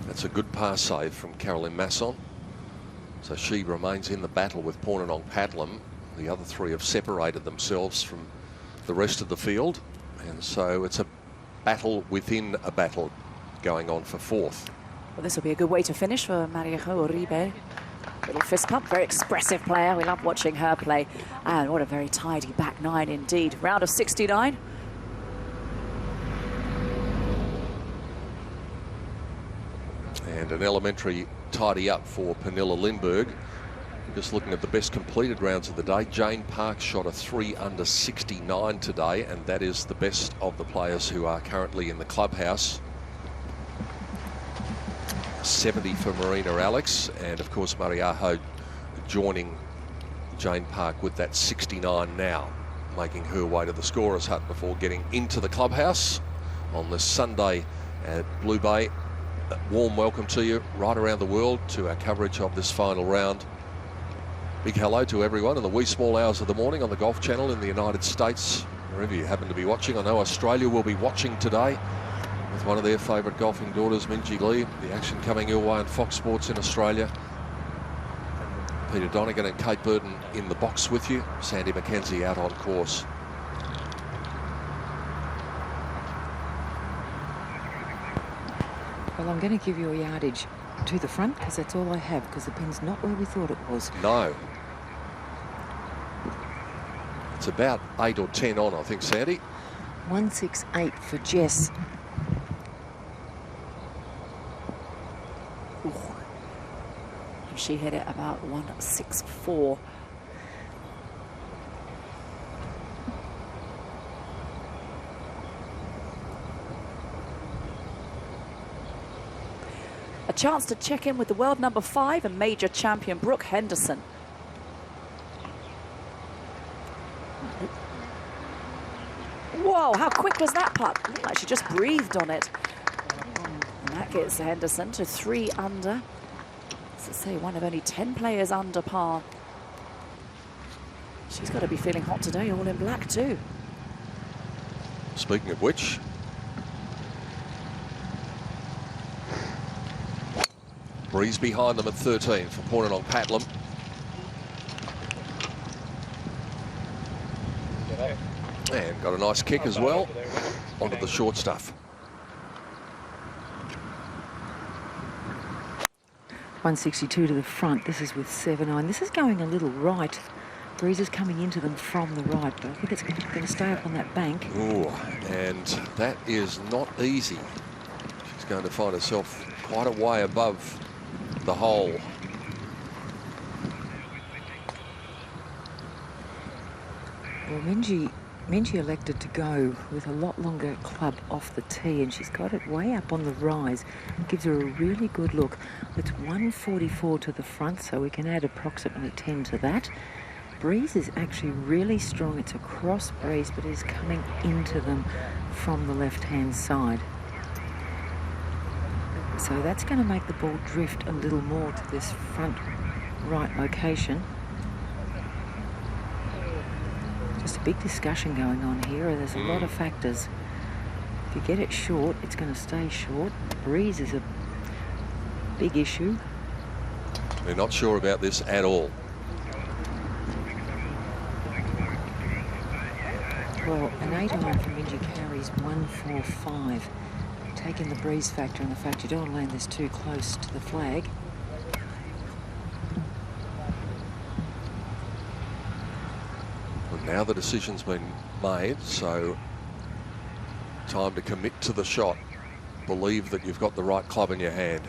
That's a good par save from Caroline Masson. So she remains in the battle with Pornanong Padlam. The other three have separated themselves from the rest of the field. And so it's a battle within a battle going on for fourth. Well, this will be a good way to finish for Marijo Uribe. Little fist pump, very expressive player. We love watching her play. And what a very tidy back nine indeed. Round of 69. And an elementary tidy up for Pernilla Lindberg. Just looking at the best completed rounds of the day, Jane Park shot a 3 under 69 today, and that is the best of the players who are currently in the clubhouse. 70 for Marina Alex, and of course Mariaho joining Jane Park with that 69 now, making her way to the scorer's hut before getting into the clubhouse on this Sunday at Blue Bay. A warm welcome to you right around the world to our coverage of this final round. Big hello to everyone in the wee small hours of the morning on the Golf Channel in the United States, wherever you happen to be watching. I know Australia will be watching today with one of their favourite golfing daughters, Minjee Lee. The action coming your way on Fox Sports in Australia. Peter Donegan and Kate Burton in the box with you. Sandy McKenzie out on course. Well, I'm going to give you a yardage to the front because that's all I have, because the pin's not where we thought it was. No. It's about 8 or 10 on, I think, Sandy. 168 for Jess. Ooh. She hit it about 164. A chance to check in with the world number 5 and major champion Brooke Henderson. Whoa, how quick was that putt? Looked like she just breathed on it. And that gets Henderson to 3 under. As I say, one of only 10 players under par. She's got to be feeling hot today, all in black too. Speaking of which, breeze behind them at 13 for Pornanong Padlam. And got a nice kick as well onto the short stuff. 162 to the front. This is with 7-9. This is going a little right. Breeze is coming into them from the right, but I think it's going to stay up on that bank. Ooh, and that is not easy. She's going to find herself quite a way above the hole. Well, Minjee elected to go with a lot longer club off the tee, and she's got it way up on the rise. It gives her a really good look. It's 144 to the front, so we can add approximately 10 to that. Breeze is actually really strong. It's a cross breeze, but it is coming into them from the left-hand side. So that's going to make the ball drift a little more to this front right location. Just a big discussion going on here. There's a lot of factors. If you get it short, it's going to stay short. Breeze is a big issue. They're not sure about this at all. Well, an 8-iron from Minjee carries 145. Taking the breeze factor and the fact you don't want to land this too close to the flag. Well, now the decision's been made, so time to commit to the shot. Believe that you've got the right club in your hand.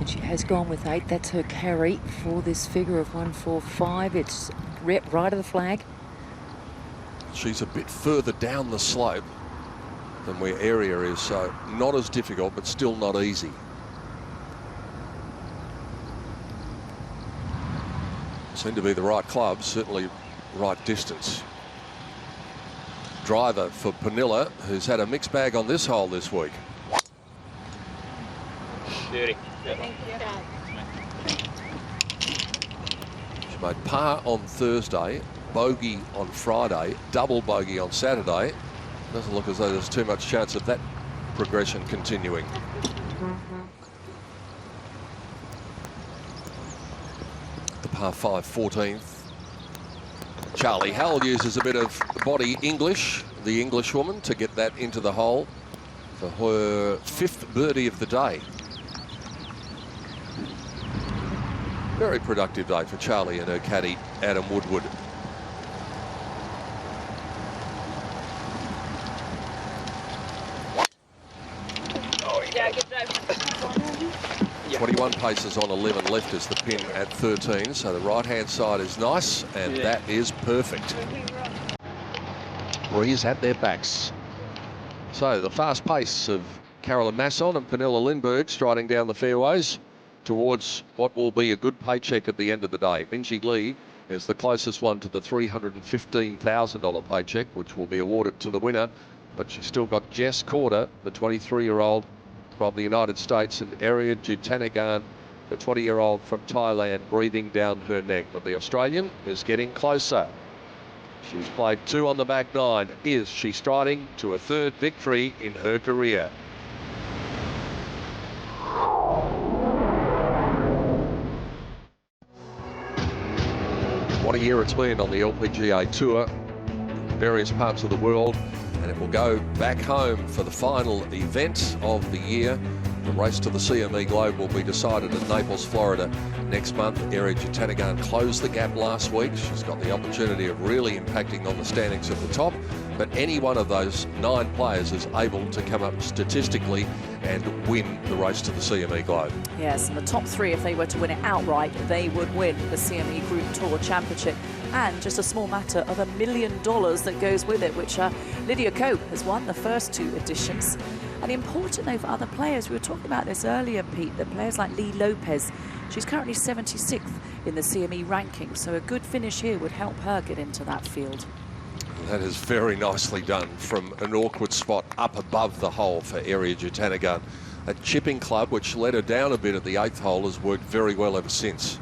She has gone with 8. That's her carry for this figure of 145. It's right of the flag. She's a bit further down the slope than where Area is, so not as difficult, but still not easy. Seem to be the right club, certainly right distance. Driver for Pernilla, who's had a mixed bag on this hole this week. Beauty. She made par on Thursday, bogey on Friday, double bogey on Saturday. Doesn't look as though there's too much chance of that progression continuing. The par 5 14th. Charlie Hull uses a bit of body English, the Englishwoman, to get that into the hole for her 5th birdie of the day. Very productive day for Charlie and her caddy, Adam Woodward. Yeah, good drive. 21 paces on 11 left is the pin at 13, so the right-hand side is nice, and that is perfect. Breeze at their backs. So the fast pace of Carolyn Masson and Pernilla Lindbergh striding down the fairways towards what will be a good paycheck at the end of the day. Minjee Lee is the closest one to the $315,000 paycheck, which will be awarded to the winner, but she's still got Jess Corder, the 23-year-old from the United States, and Area Jutanagan, the 20-year-old from Thailand, breathing down her neck. But the Australian is getting closer. She's played 2 on the back 9. Is she striding to a 3rd victory in her career? What a year it's been on the LPGA Tour, various parts of the world, and it will go back home for the final event of the year. The race to the CME Globe will be decided in Naples, Florida next month. Area Jutanagan closed the gap last week. She's got the opportunity of really impacting on the standings at the top, but any one of those 9 players is able to come up statistically and win the race to the CME Globe. Yes, and the top 3, if they were to win it outright, they would win the CME Group Tour Championship. And just a small matter of $1 million that goes with it, which Lydia Ko has won the first 2 editions. And important though for other players, we were talking about this earlier, Pete, that players like Lee Lopez, she's currently 76th in the CME ranking, so a good finish here would help her get into that field. That is very nicely done from an awkward spot up above the hole for Area Jutanagan. That chipping club, which let her down a bit at the 8th hole, has worked very well ever since.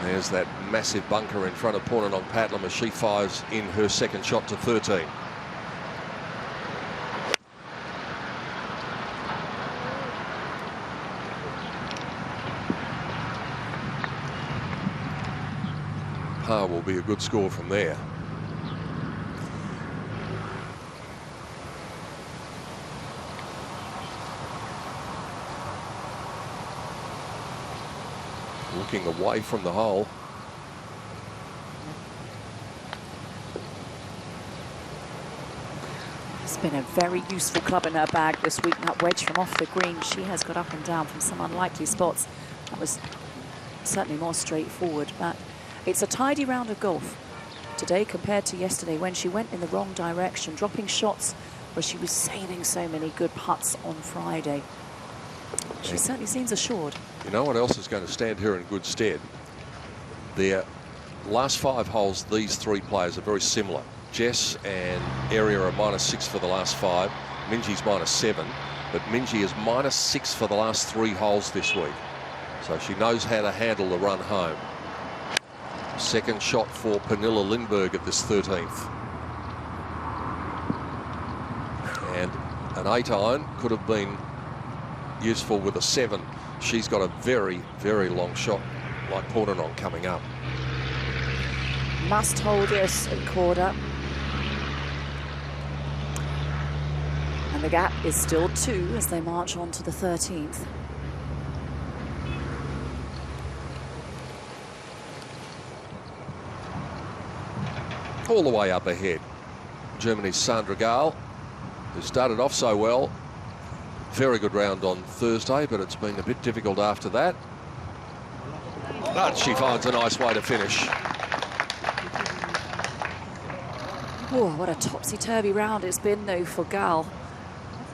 There's that massive bunker in front of Pornanong Patlam as she fires in her second shot to 13. Par will be a good score from there. Looking away from the hole. It's been a very useful club in her bag this week. That wedge from off the green, she has got up and down from some unlikely spots. That was certainly more straightforward, but it's a tidy round of golf today compared to yesterday when she went in the wrong direction, dropping shots where she was saving so many good putts on Friday. She certainly seems assured. You know what else is going to stand her in good stead? Their last 5 holes, these 3 players are very similar. Jess and Area are -6 for the last 5. Minjee's -7, but Minjee is -6 for the last 3 holes this week. So she knows how to handle the run home. Second shot for Pernilla Lindbergh at this 13th. And an 8-iron could have been useful with a 7. She's got a very, very long shot like Pornanong coming up. Must hold this in Corder. And the gap is still 2 as they march on to the 13th. All the way up ahead, Germany's Sandra Gahl, who started off so well, very good round on Thursday, but it's been a bit difficult after that. But she finds a nice way to finish. Oh, what a topsy-turvy round it's been, though, for Gal.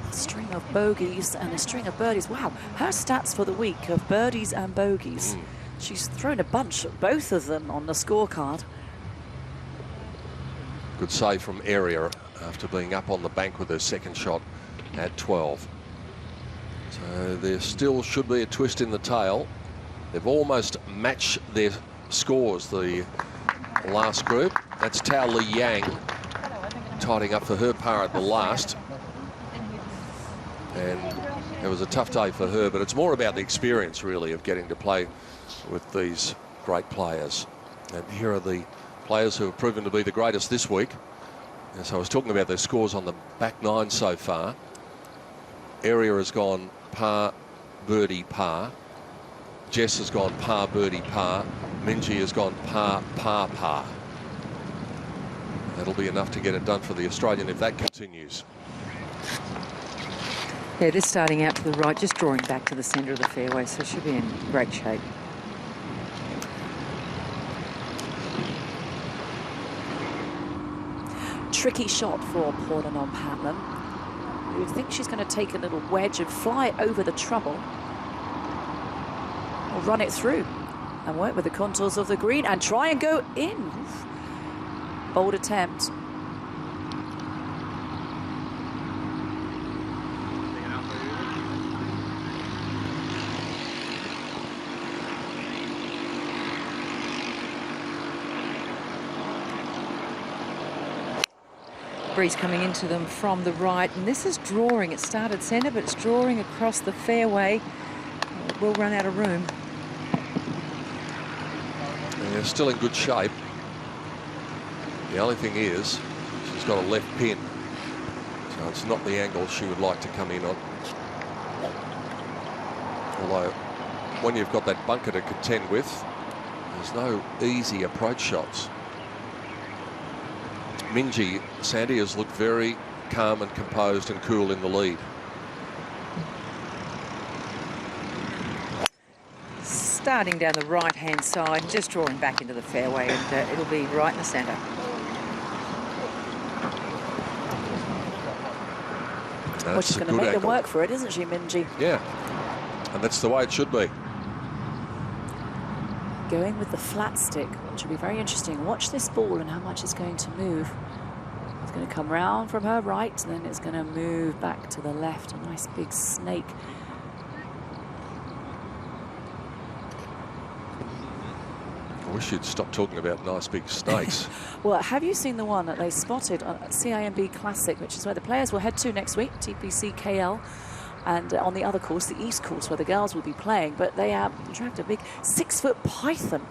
A string of bogeys and a string of birdies. Wow, her stats for the week of birdies and bogeys. She's thrown a bunch, both of them, on the scorecard. Good save from Area after being up on the bank with her second shot at 12. So there still should be a twist in the tail. They've almost matched their scores, the last group. That's Tao Li Yang tidying up for her par at the last. And it was a tough day for her, but it's more about the experience, really, of getting to play with these great players. And here are the players who have proven to be the greatest this week. And so I was talking about their scores on the back nine so far. Area has gone par, birdie, par. Jess has gone par, birdie, par. Minjee has gone par, par, par. That'll be enough to get it done for the Australian if that continues. Yeah, they're starting out to the right, just drawing back to the centre of the fairway, so she'll be in great shape. Tricky shot for Portland Patlam. You would think she's going to take a little wedge and fly over the trouble, or run it through and work with the contours of the green and try and go in. Oof. Bold attempt. Breeze coming into them from the right, and this is drawing. It started centre, but it's drawing across the fairway. It will run out of room. They're still in good shape. The only thing is, she's got a left pin, so it's not the angle she would like to come in on. Although, when you've got that bunker to contend with, there's no easy approach shots. Minjee, Sandy, has looked very calm and composed and cool in the lead. Starting down the right-hand side, just drawing back into the fairway, and it'll be right in the centre. Well, she's going to make them work for it, isn't she, Minjee? Yeah, and that's the way it should be. Going with the flat stick, which will be very interesting. Watch this ball and how much it's going to move. It's going to come round from her right, and then it's going to move back to the left. A nice big snake. I wish you'd stop talking about nice big snakes. Well, have you seen the one that they spotted on CIMB Classic, which is where the players will head to next week, TPC KL, and on the other course, the East course, where the girls will be playing, but they dragged a big 6-foot python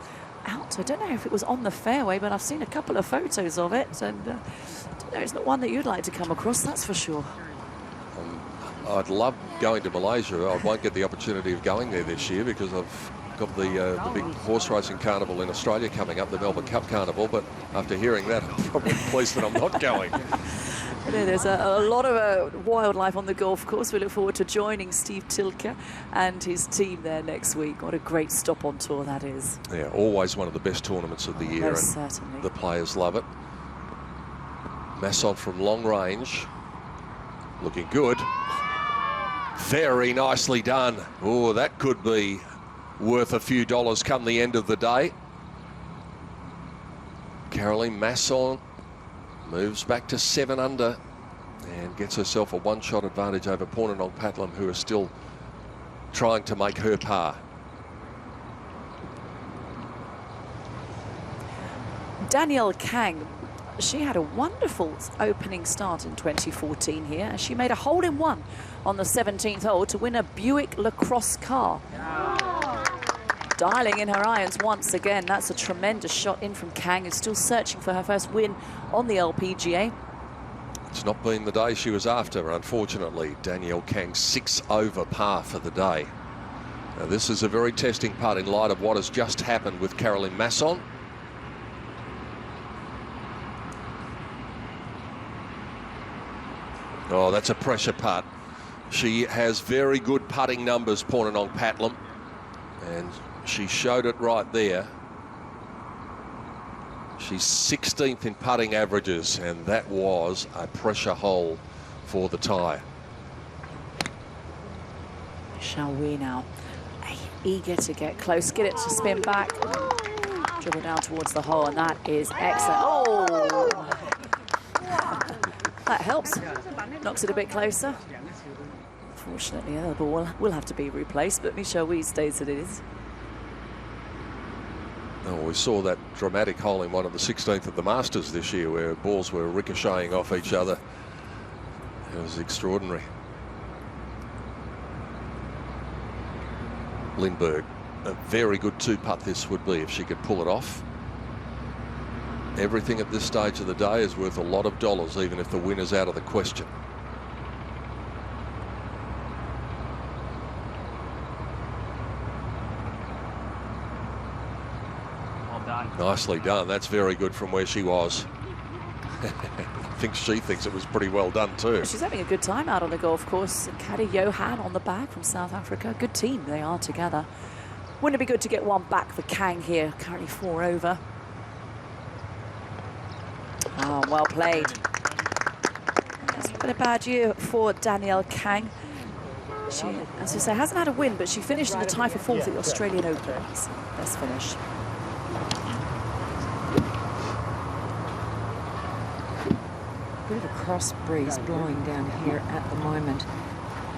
out. I don't know if it was on the fairway, but I've seen a couple of photos of it, and I don't know, it's not one that you'd like to come across, that's for sure. I'd love going to Malaysia. I won't get the opportunity of going there this year because I've got the big horse racing carnival in Australia coming up, the Melbourne Cup Carnival, but after hearing that, I'm probably pleased that I'm not going. There's a lot of wildlife on the golf course. We look forward to joining Steve Tilke and his team there next week. What a great stop on tour that is. Yeah, always one of the best tournaments of the year, Most and certainly. the players love it. Masson from long range, looking good. Very nicely done. Oh, that could be worth a few dollars come the end of the day. Caroline Masson moves back to 7 under and gets herself a one-shot advantage over Portland Patlam, who are still trying to make her par. Danielle Kang, she had a wonderful opening start in 2014 here, and she made a hole-in-one on the 17th hole to win a Buick LaCrosse car. Dialing in her irons once again. That's a tremendous shot in from Kang, who's still searching for her first win on the LPGA. It's not been the day she was after, unfortunately. Danielle Kang 6 over par for the day. Now, this is a very testing putt in light of what has just happened with Caroline Masson. Oh, that's a pressure putt. She has very good putting numbers, Pornanong Patlam, and she showed it right there. She's 16th in putting averages, and that was a pressure hole for the tie. Shall we now? Eager to get close, get it to spin back, dribble down towards the hole, and that is excellent. Oh, that helps. Knocks it a bit closer. Unfortunately, the ball will have to be replaced, but Michelle Wee stays as it is. Oh, we saw that dramatic hole in one of the 16th of the Masters this year where balls were ricocheting off each other. It was extraordinary. Lindbergh, a very good two-putt this would be if she could pull it off. Everything at this stage of the day is worth a lot of dollars, even if the win is out of the question. Nicely done. That's very good from where she was. I think she thinks it was pretty well done too. She's having a good time out on the golf course. Caddy Johan on the back from South Africa. Good team they are together. Wouldn't it be good to get one back for Kang here? Currently 4 over. Oh, well played. It's been a bad year for Danielle Kang. She, as I say, hasn't had a win, but she finished in the tie for 4th at the Australian Open. Best finish. Bit of a cross breeze blowing down here at the moment.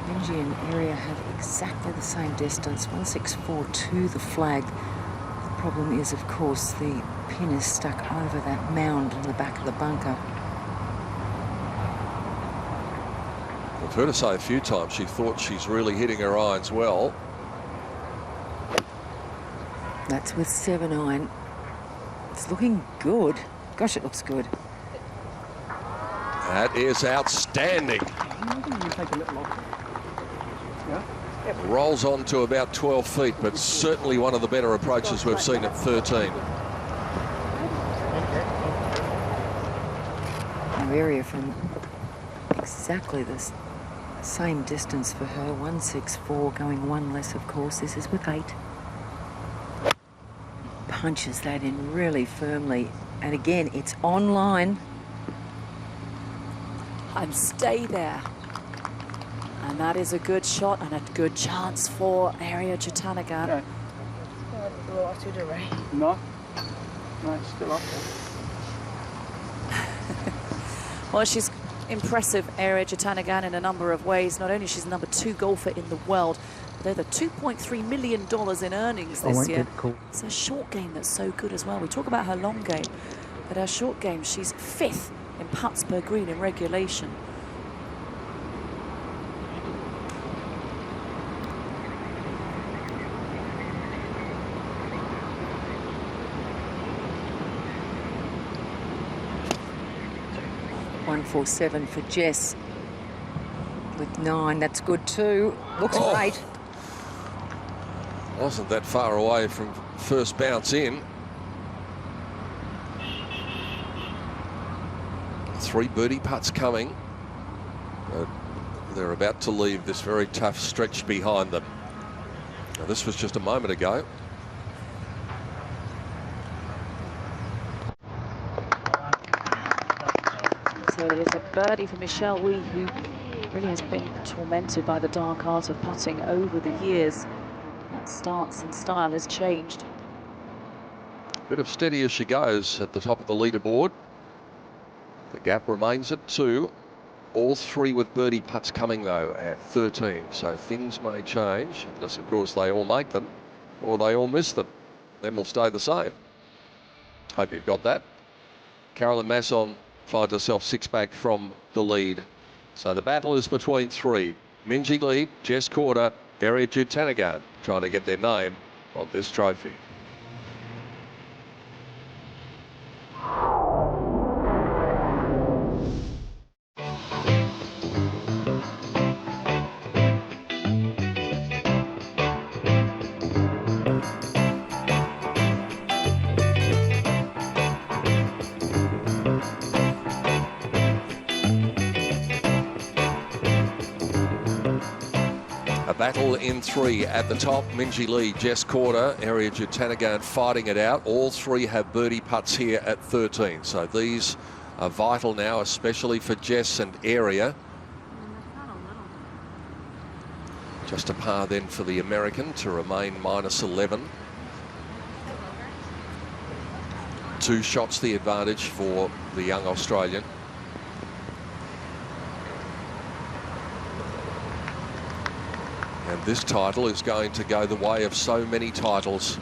Benji and Area have exactly the same distance, 164 to the flag. The problem is, of course, the pin is stuck over that mound on the back of the bunker. I've heard her say a few times she thought she's really hitting her irons well. That's with 7-iron. It's looking good. Gosh, it looks good. That is outstanding. Rolls on to about 12 feet, but certainly one of the better approaches we've seen at 13. Now Area from exactly the same distance for her, 164, going one less, of course. This is with 8. Punches that in really firmly, and again, it's online. And stay there. And that is a good shot and a good chance for Area Jatanagan. Okay. No, it's still up there. Well, she's impressive, Area Jatanagan, in a number of ways. Not only she's the number 2 golfer in the world, but they're the $2.3 million in earnings this year. Cool. It's her short game that's so good as well. We talk about her long game, but her short game, she's 5th in putts per green in regulation. .147 for Jess with 9. That's good too. Looks great. Wasn't that far away from first bounce in. 3 birdie putts coming. They're about to leave this very tough stretch behind them. Now, this was just a moment ago. So it is a birdie for Michelle Wee, who really has been tormented by the dark art of putting over the years. That stance and style has changed. Bit of steady as she goes at the top of the leaderboard. The gap remains at 2. All 3 with birdie putts coming, though, at 13. So things may change, unless, of course, they all make them or they all miss them. Then we'll stay the same. Hope you've got that. Carolyn Masson finds herself 6 back from the lead. So the battle is between 3. Minjee Lee, Jess Corder, Area Jatanagan trying to get their name on this trophy. battle in 3 at the top. Minjee Lee, Jess Corder, Area Jutanagan fighting it out. All 3 have birdie putts here at 13. So these are vital now, especially for Jess and Area. Just a par then for the American to remain -11. 2 shots the advantage for the young Australian. And this title is going to go the way of so many titles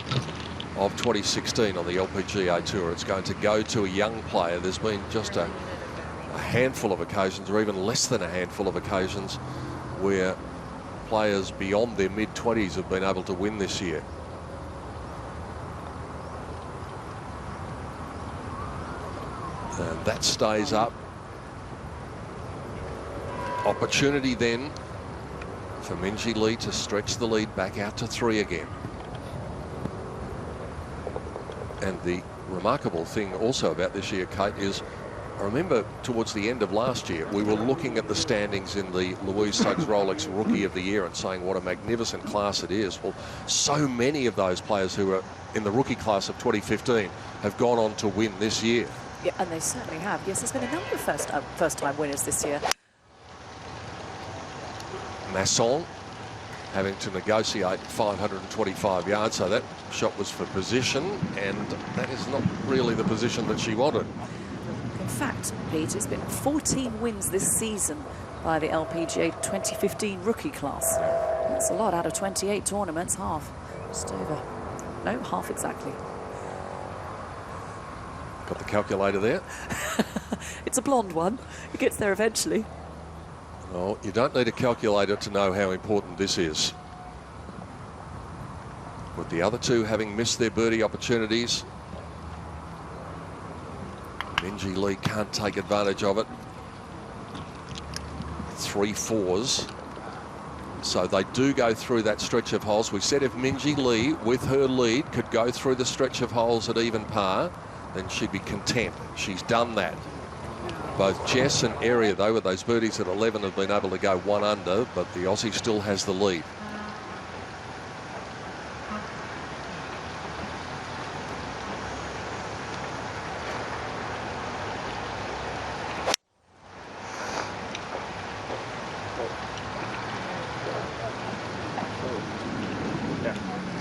of 2016 on the LPGA Tour. It's going to go to a young player. There's been just a handful of occasions, or even less than a handful of occasions, where players beyond their mid-20s have been able to win this year. And that stays up. Opportunity then for Minjee Lee to stretch the lead back out to 3 again. And the remarkable thing also about this year, Kate, is I remember towards the end of last year, we were looking at the standings in the Louise Suggs Rolex Rookie of the Year and saying what a magnificent class it is. Well, so many of those players who were in the rookie class of 2015 have gone on to win this year. Yeah, and they certainly have. Yes, there's been a number of first-time winners this year. Masson having to negotiate 525 yards, so that shot was for position, and that is not really the position that she wanted. In fact, Pete, it's been 14 wins this season by the LPGA 2015 rookie class. That's a lot out of 28 tournaments, half. Just over. No, half exactly. Got the calculator there. It's a blonde one. It gets there eventually. Well, you don't need a calculator to know how important this is. With the other 2 having missed their birdie opportunities, Minjee Lee can't take advantage of it. 3 fours. So they do go through that stretch of holes. We said if Minjee Lee, with her lead, could go through the stretch of holes at even par, then she'd be content. She's done that. Both Jess and Area, though, with those birdies at 11, have been able to go 1 under, but the Aussie still has the lead.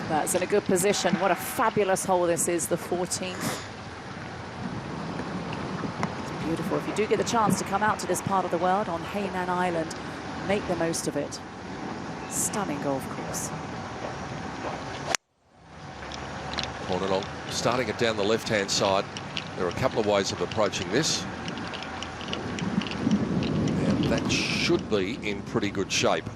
That's in a good position. What a fabulous hole this is, the 14th. Beautiful. If you do get the chance to come out to this part of the world on Hainan Island, make the most of it. Stunning golf course. Corner long, starting it down the left-hand side. There are a couple of ways of approaching this. And that should be in pretty good shape.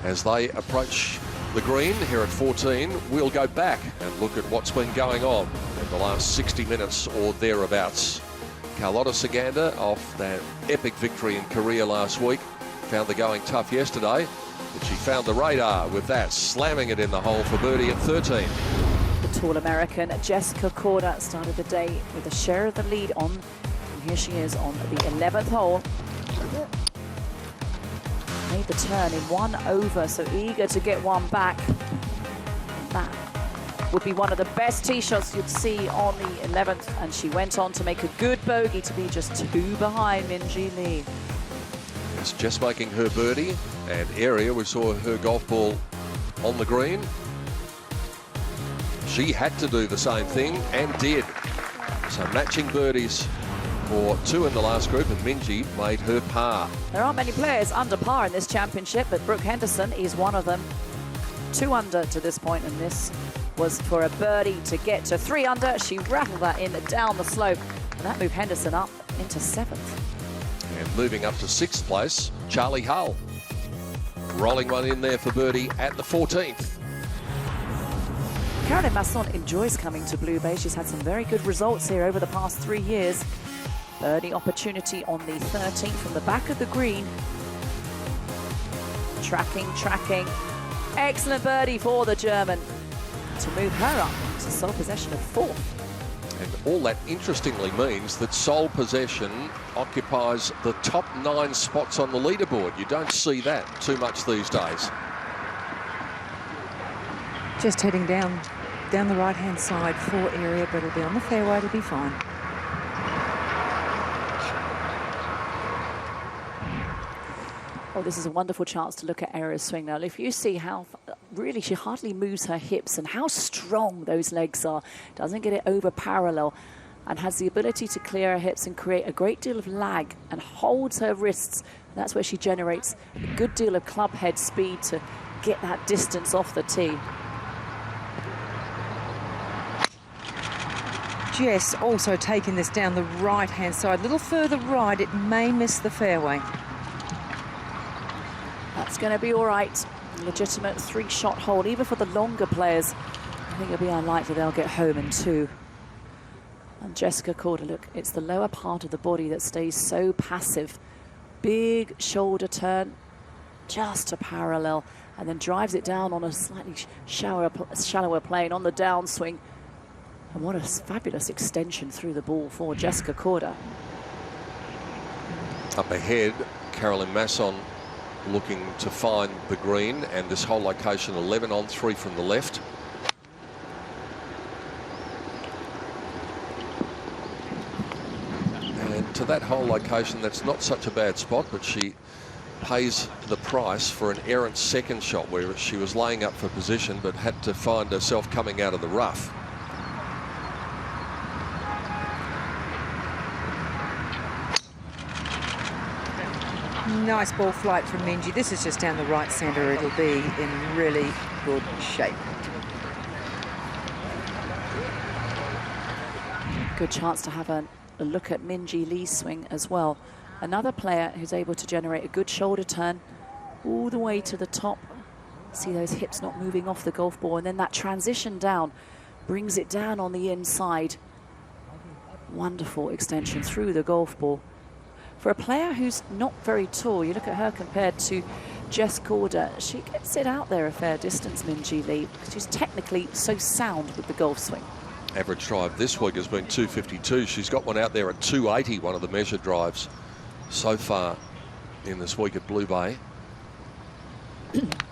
As they approach the green here at 14, we'll go back and look at what's been going on in the last 60 minutes or thereabouts. Carlotta Saganda, off that epic victory in Korea last week, found the going tough yesterday, but she found the radar with that, slamming it in the hole for birdie at 13. The tall American Jessica Corder started the day with a share of the lead on, and here she is on the 11th hole. Made the turn in 1 over, so eager to get 1 back. That would be one of the best tee shots you'd see on the 11th, and she went on to make a good bogey to be just 2 behind Minjee Lee. It's just making her birdie, and Area, we saw her golf ball on the green. She had to do the same thing and did. So matching birdies for 2 in the last group, and Minjee made her par. There aren't many players under par in this championship, but Brooke Henderson is one of them. 2 under to this point, and this was for a birdie to get to 3 under. She rattled that in down the slope, and that moved Henderson up into 7th. And moving up to 6th place, Charlie Hull. Rolling one in there for birdie at the 14th. Caroline Masson enjoys coming to Blue Bay. She's had some very good results here over the past 3 years. Birdie opportunity on the 13th from the back of the green. Tracking. Excellent birdie for the German to move her up to sole possession of 4th. And all that interestingly means that sole possession occupies the top 9 spots on the leaderboard. You don't see that too much these days. Just heading down the right-hand side, 4 area, but it'll be on the fairway, it'll be fine. Oh, this is a wonderful chance to look at Aria's swing now. If you see how really she hardly moves her hips and how strong those legs are, doesn't get it over parallel, and has the ability to clear her hips and create a great deal of lag and holds her wrists. That's where she generates a good deal of club head speed to get that distance off the tee. Jess also taking this down the right-hand side. A little further right, it may miss the fairway. That's going to be all right. Legitimate 3-shot hole, even for the longer players. I think it'll be unlikely they'll get home in 2. And Jessica Korda, look, it's the lower part of the body that stays so passive. Big shoulder turn, just to parallel, and then drives it down on a slightly shallower plane on the downswing. And what a fabulous extension through the ball for Jessica Korda. Up ahead, Caroline Masson looking to find the green, and this whole location 11 on 3 from the left. And to that whole location, that's not such a bad spot, but she pays the price for an errant second shot where she was laying up for position but had to find herself coming out of the rough. Nice ball flight from Minji. This is just down the right centre. It'll be in really good shape. Good chance to have a look at Minji Lee's swing as well. Another player who's able to generate a good shoulder turn all the way to the top. See those hips not moving off the golf ball, and then that transition down brings it down on the inside. Wonderful extension through the golf ball. For a player who's not very tall, you look at her compared to Jess Korda, she gets it out there a fair distance, Minji Lee, because she's technically so sound with the golf swing. Average drive this week has been 252. She's got one out there at 280, one of the measured drives so far in this week at Blue Bay.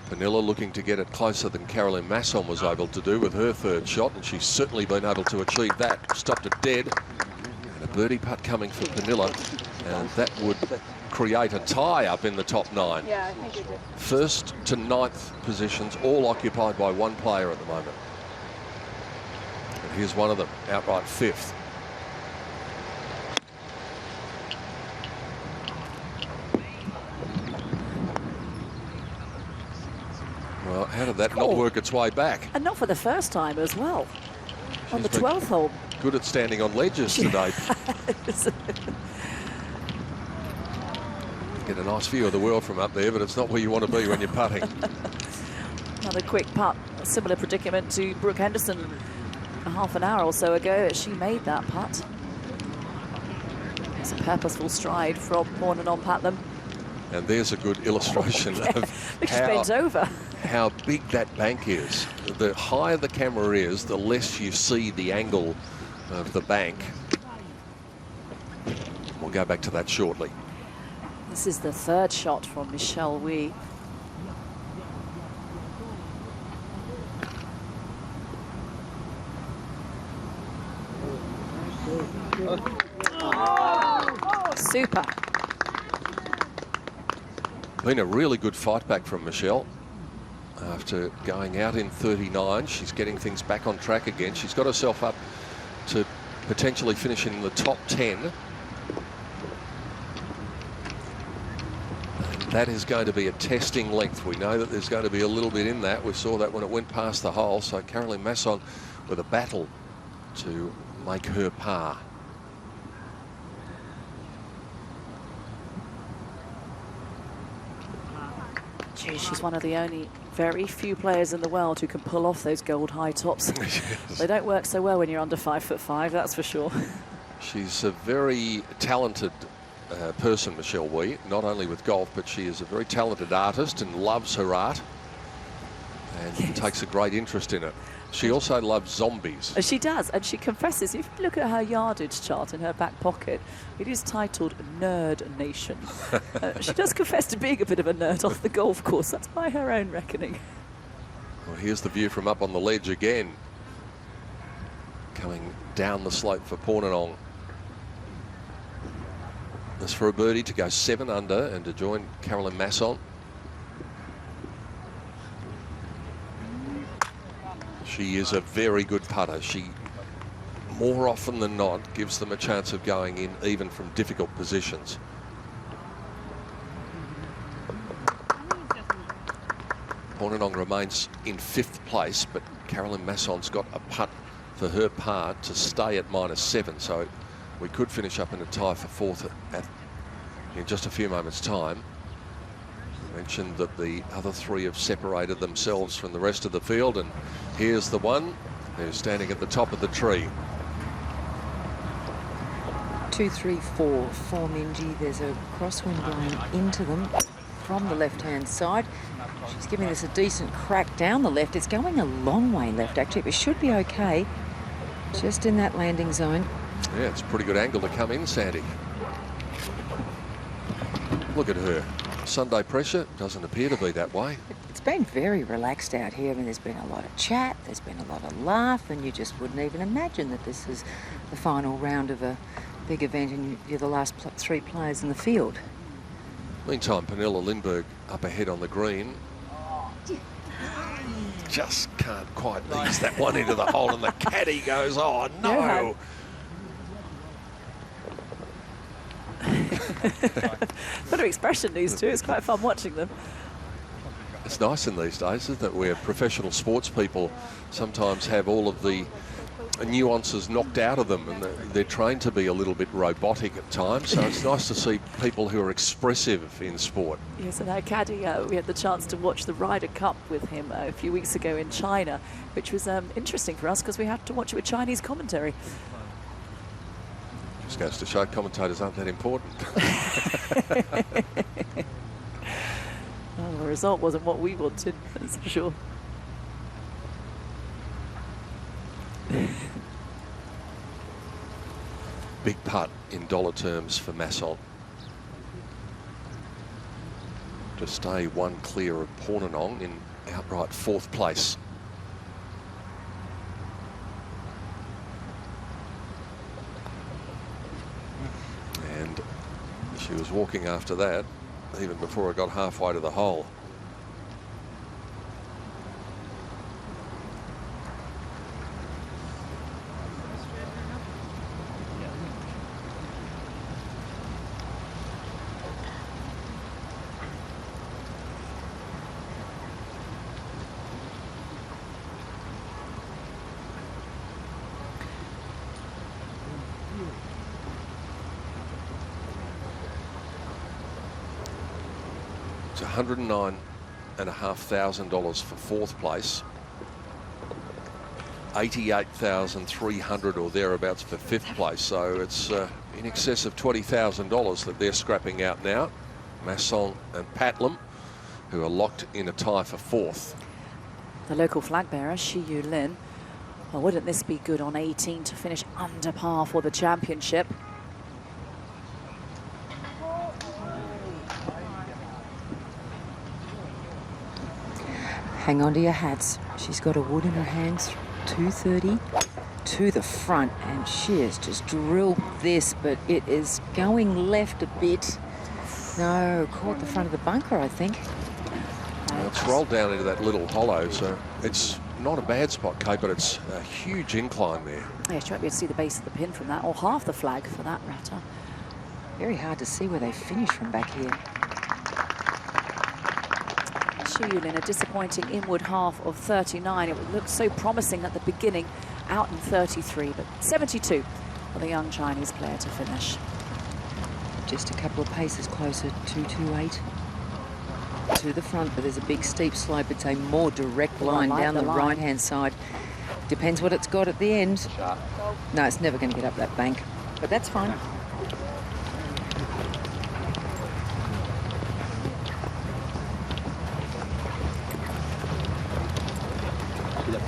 Pernilla looking to get it closer than Caroline Masson was able to do with her 3rd shot, and she's certainly been able to achieve that. Stopped it dead. And a birdie putt coming for Pernilla, and that would create a tie up in the top 9. Yeah, I think it did. 1st to 9th positions, all occupied by one player at the moment. And here's one of them, outright 5th. Well, how did that not work its way back? And not for the first time as well. On the 12th hole. Good at standing on ledges today. Get a nice view of the world from up there, but it's not where you want to be when you're putting. Another quick putt, a similar predicament to Brooke Henderson a half an hour or so ago. She made that putt. It's a purposeful stride from Mornan on Patlam. And there's a good illustration of She's bent over. How big that bank is. The higher the camera is, the less you see the angle of the bank. We'll go back to that shortly. This is the 3rd shot from Michelle Wee. Super. Been a really good fight back from Michelle. After going out in 39, she's getting things back on track again. She's got herself up to potentially finishing in the top 10. And that is going to be a testing length. We know that there's going to be a little bit in that. We saw that when it went past the hole. So Caroline Masson with a battle to make her par. Gee, she's one of the only very few players in the world who can pull off those gold high tops. Yes. They don't work so well when you're under 5'5", that's for sure. She's a very talented person, Michelle Wee, not only with golf, but she is a very talented artist and loves her art and takes a great interest in it. She also loves zombies. She does, and she confesses, if you look at her yardage chart in her back pocket, it is titled Nerd Nation. She does confess to being a bit of a nerd off the golf course. That's by her own reckoning. Well, here's the view from up on the ledge again. Coming down the slope for Pornenong. This for a birdie to go 7 under and to join Caroline Masson. She is a very good putter. She, more often than not, gives them a chance of going in even from difficult positions. Pornenong remains in 5th place, but Caroline Masson's got a putt for her part to stay at -7, so we could finish up in a tie for 4th in just a few moments' time. I mentioned that the other 3 have separated themselves from the rest of the field, and here's the one who's standing at the top of the tree. 2, 3, 4 for Minji. There's a crosswind blowing into them from the left-hand side. She's giving this a decent crack down the left. It's going a long way left, actually. It should be okay. Just in that landing zone. Yeah, it's a pretty good angle to come in, Sandy. Look at her. Sunday pressure doesn't appear to be that way. It's been very relaxed out here. I mean, there's been a lot of chat, there's been a lot of laugh, and you just wouldn't even imagine that this is the final round of a big event and you're the last 3 players in the field. Meantime, Pernilla Lindbergh up ahead on the green. Just can't quite ease that one into the hole, and the caddy goes, oh no! What an expression, these two. It's quite fun watching them. It's nice in these days, isn't it, where professional sports people sometimes have all of the nuances knocked out of them, and they're trained to be a little bit robotic at times, so it's nice to see people who are expressive in sport. Yes, and our caddy, we had the chance to watch the Ryder Cup with him a few weeks ago in China, which was interesting for us because we had to watch it with Chinese commentary. Just goes to show commentators aren't that important. Well, the result wasn't what we wanted, that's for sure. Big putt in dollar terms for Masson. To stay 1 clear of Pornenong in outright 4th place. And she was walking after that even before I got halfway to the hole. $109,500 for 4th place, $88,300 or thereabouts for 5th place. So it's in excess of $20,000 that they're scrapping out now. Masson and Patlam, who are locked in a tie for 4th. The local flag bearer, Shi Yu Lin. Well, wouldn't this be good on 18 to finish under par for the championship? Hang on to your hats. She's got a wood in her hands. 230 to the front, and she has just drilled this, but it is going left a bit. No, caught the front of the bunker, I think. Well, it's rolled down into that little hollow, so it's not a bad spot, Kate, but it's a huge incline there. Yes, you won't be able to see the base of the pin from that, or half the flag for that matter. Very hard to see where they finish from back here. Shi Yu Lin, a disappointing inward half of 39. It looked so promising at the beginning, out in 33, but 72 for the young Chinese player to finish. Just a couple of paces closer, 228 to the front, but there's a big steep slope. It's a more direct line down the right-hand side. Depends what it's got at the end. No, it's never going to get up that bank, but that's fine.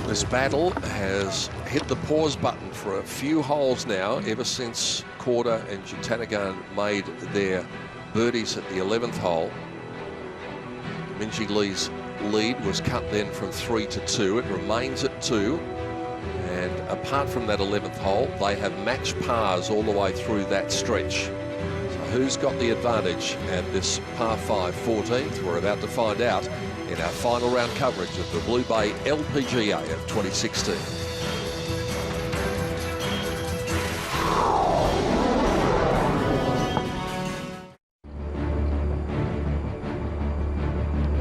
This battle has hit the pause button for a few holes now, ever since Korda and Jutanagan made their birdies at the 11th hole. Minjee Lee's lead was cut then from 3 to 2. It remains at 2. And apart from that 11th hole, they have matched pars all the way through that stretch. So who's got the advantage at this par 5 14th? We're about to find out in our final round coverage of the Blue Bay LPGA of 2016.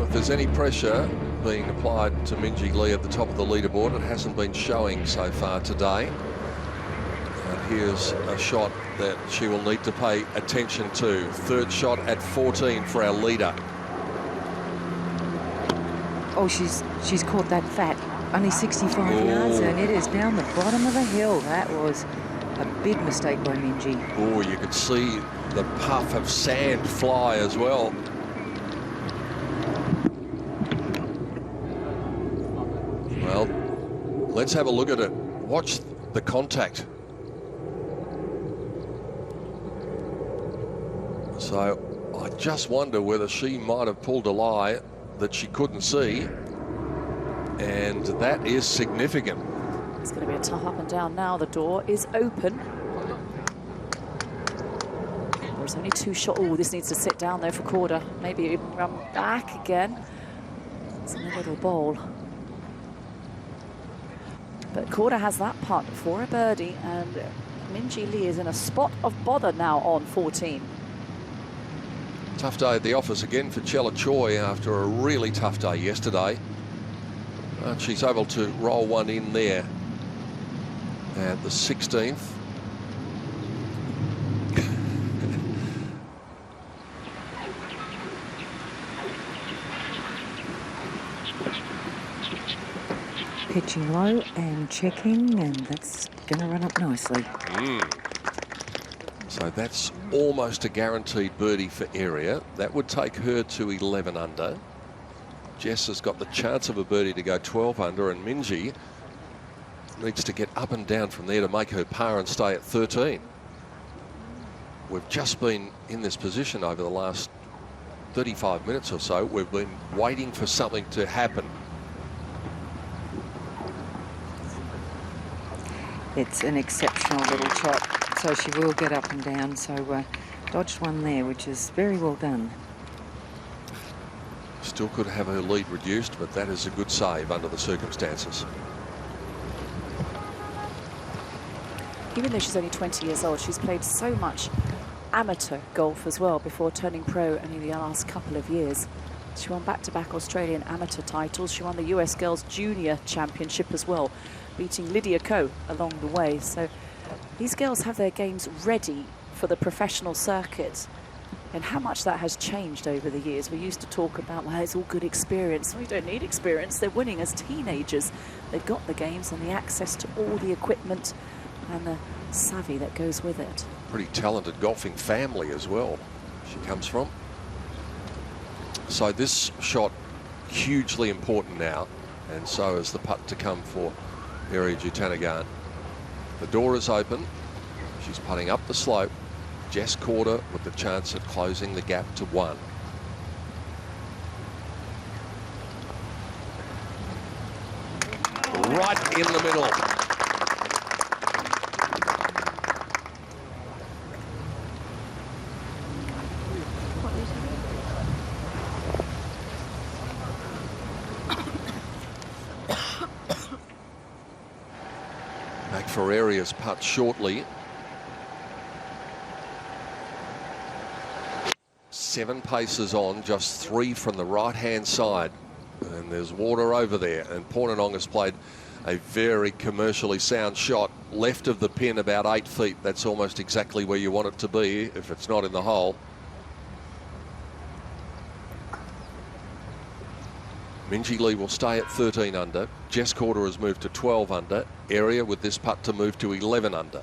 If there's any pressure being applied to Minjee Lee at the top of the leaderboard, it hasn't been showing so far today. And here's a shot that she will need to pay attention to. Third shot at 14 for our leader. Oh, she's caught that fat. Only 65 yards, and it is down the bottom of the hill. That was a big mistake by Minjee. Oh, you could see the puff of sand fly as well. Well, let's have a look at it. Watch the contact. So I just wonder whether she might have pulled a lie that she couldn't see, and that is significant. It's going to be a tough up and down now. The door is open. There's only 2 shots. Oh, this needs to sit down there for Korda. Maybe run back again. It's in a little bowl. But Korda has that putt for a birdie, and Minjee Lee is in a spot of bother now on 14. Tough day at the office again for Chella Choi after a really tough day yesterday. But she's able to roll one in there at the 16th. Pitching low and checking, and that's going to run up nicely. So that's almost a guaranteed birdie for Area. That would take her to 11 under. Jess has got the chance of a birdie to go 12 under, and Minjee needs to get up and down from there to make her par and stay at 13. We've just been in this position over the last 35 minutes or so. We've been waiting for something to happen. It's an exceptional little shot, so she will get up and down. So dodged one there, which is very well done. Still could have her lead reduced, but that is a good save under the circumstances. Even though she's only 20 years old, she's played so much amateur golf as well before turning pro only the last couple of years. She won back-to-back Australian amateur titles. She won the US Girls Junior Championship as well, beating Lydia Ko along the way. So these girls have their games ready for the professional circuit. And how much that has changed over the years. We used to talk about, well, it's all good experience. We don't need experience. They're winning as teenagers. They've got the games and the access to all the equipment and the savvy that goes with it. Pretty talented golfing family as well she comes from. So this shot hugely important now, and so is the putt to come for Area Jutanagan. The door is open. She's putting up the slope. Jess Korda with the chance of closing the gap to 1. Right in the middle. Back for Area's putt shortly. 7 paces on, just 3 from the right-hand side. And there's water over there. And Pornanong has played a very commercially sound shot left of the pin about 8 feet. That's almost exactly where you want it to be if it's not in the hole. Minjee Lee will stay at 13 under. Jess Korda has moved to 12 under. Area with this putt to move to 11 under.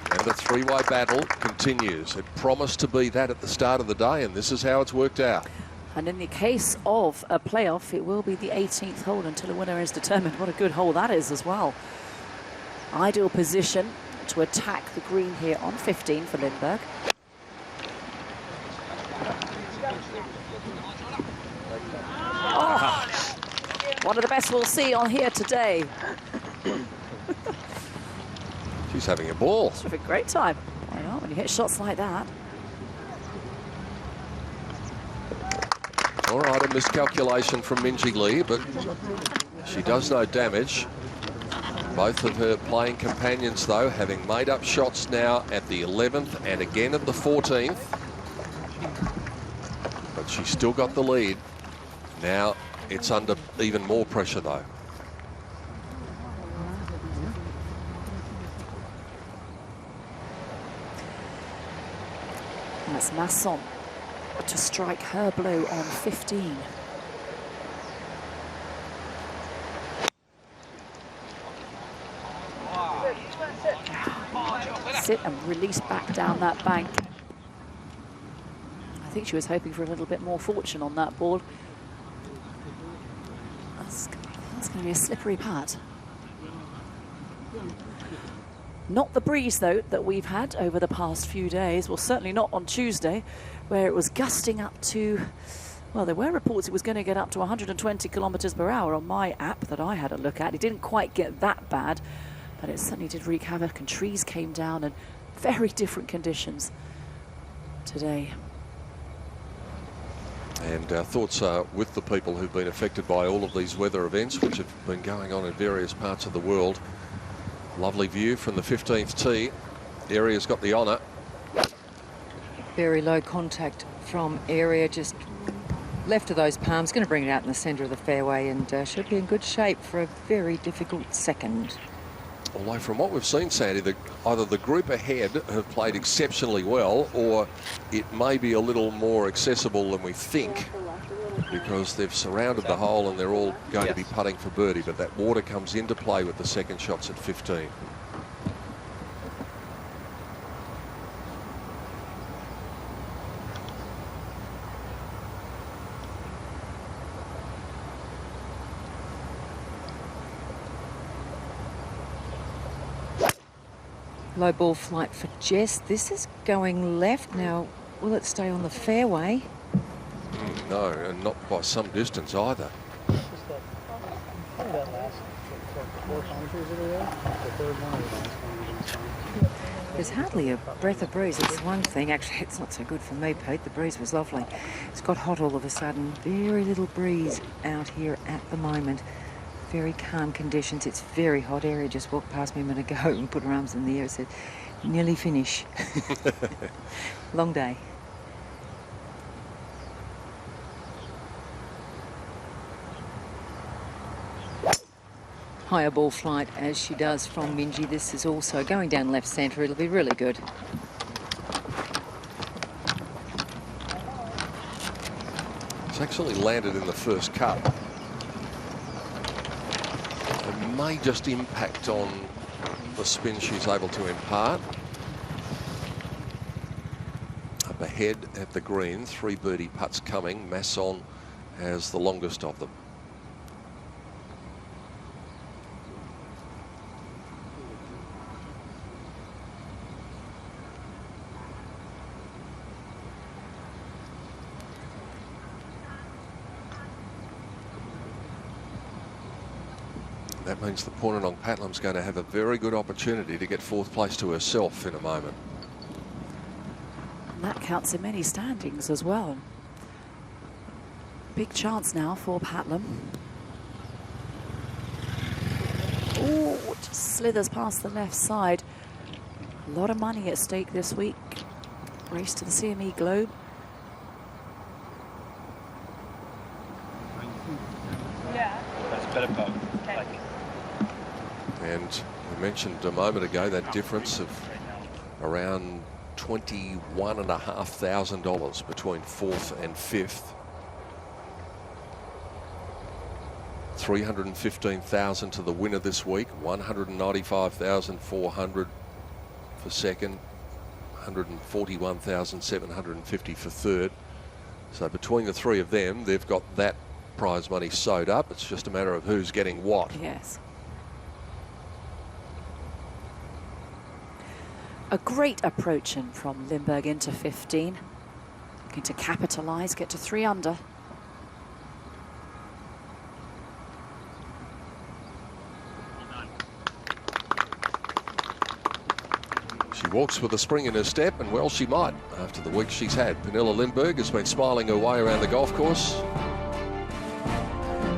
And the three-way battle continues. It promised to be that at the start of the day, and this is how it's worked out. And in the case of a playoff, it will be the 18th hole until a winner is determined. What a good hole that is as well. Ideal position to attack the green here on 15 for Lindberg. Oh, one of the best we'll see on here today. She's having a ball. It's a great time. Why not, when you hit shots like that? All right, a miscalculation from Minjee Lee, but she does no damage. Both of her playing companions, though, having made up shots now at the 11th and again at the 14th. But she's still got the lead. Now it's under even more pressure, though. That's Masson to strike her blow on 15. Sit and release back down that bank. I think she was hoping for a little bit more fortune on that ball. That's going to be a slippery putt. Not the breeze, though, that we've had over the past few days. Well, certainly not on Tuesday, where it was gusting up to, well, there were reports it was going to get up to 120 kilometres per hour on my app that I had a look at. It didn't quite get that bad, but it certainly did wreak havoc, and trees came down, and very different conditions today. And our thoughts are with the people who've been affected by all of these weather events, which have been going on in various parts of the world. Lovely view from the 15th tee. Area's got the honour. Very low contact from Area, just left of those palms. Going to bring it out in the centre of the fairway, and should be in good shape for a very difficult second. Although from what we've seen, Sandy, either the group ahead have played exceptionally well, or it may be a little more accessible than we think, because they've surrounded the hole and they're all going to be putting for birdie. But that water comes into play with the second shots at 15. Low ball flight for Jess. This is going left now. Will it stay on the fairway? No, and not by some distance either. There's hardly a breath of breeze. It's one thing. Actually, it's not so good for me, Pete. The breeze was lovely. It's got hot all of a sudden. Very little breeze out here at the moment. Very calm conditions. It's very hot. Area just walked past me a minute ago and put her arms in the air and said, nearly finish. Long day. Higher ball flight as she does from Minjee. This is also going down left centre. It'll be really good. It's actually landed in the first cut. It may just impact on the spin she's able to impart. Up ahead at the green, 3 birdie putts coming. Masson has the longest of them. That means the Pornanong Patlam's going to have a very good opportunity to get 4th place to herself in a moment. And that counts in many standings as well. Big chance now for Patlam. Oh, just slithers past the left side. A lot of money at stake this week. Race to the CME Globe. Yeah. That's better boat. And we mentioned a moment ago that difference of around $21,500 between 4th and 5th. 315,000 to the winner this week. 195,400 for second. 141,750 for third. So between the three of them, they've got that prize money sewed up. It's just a matter of who's getting what. Yes. A great approaching from Lindbergh into 15. Looking to capitalise, get to 3 under. She walks with a spring in her step, and well she might after the week she's had. Pernilla Lindbergh has been smiling her way around the golf course.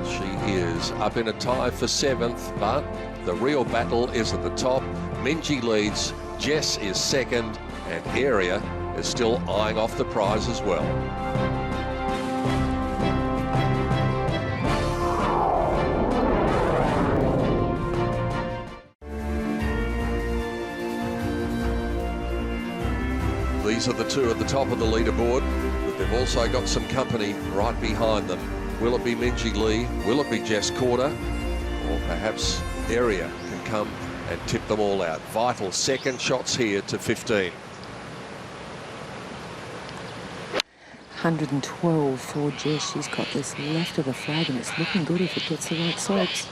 She is up in a tie for 7th, but the real battle is at the top. Minjee leads, Jess is 2nd, and Area is still eyeing off the prize as well. These are the two at the top of the leaderboard, but they've also got some company right behind them. Will it be Minjee Lee? Will it be Jess Corder? Or perhaps Area can come and tip them all out. Vital second shots here to 15. 112 for Jess. She's got this left of the flag, and it's looking good if it gets the right slopes.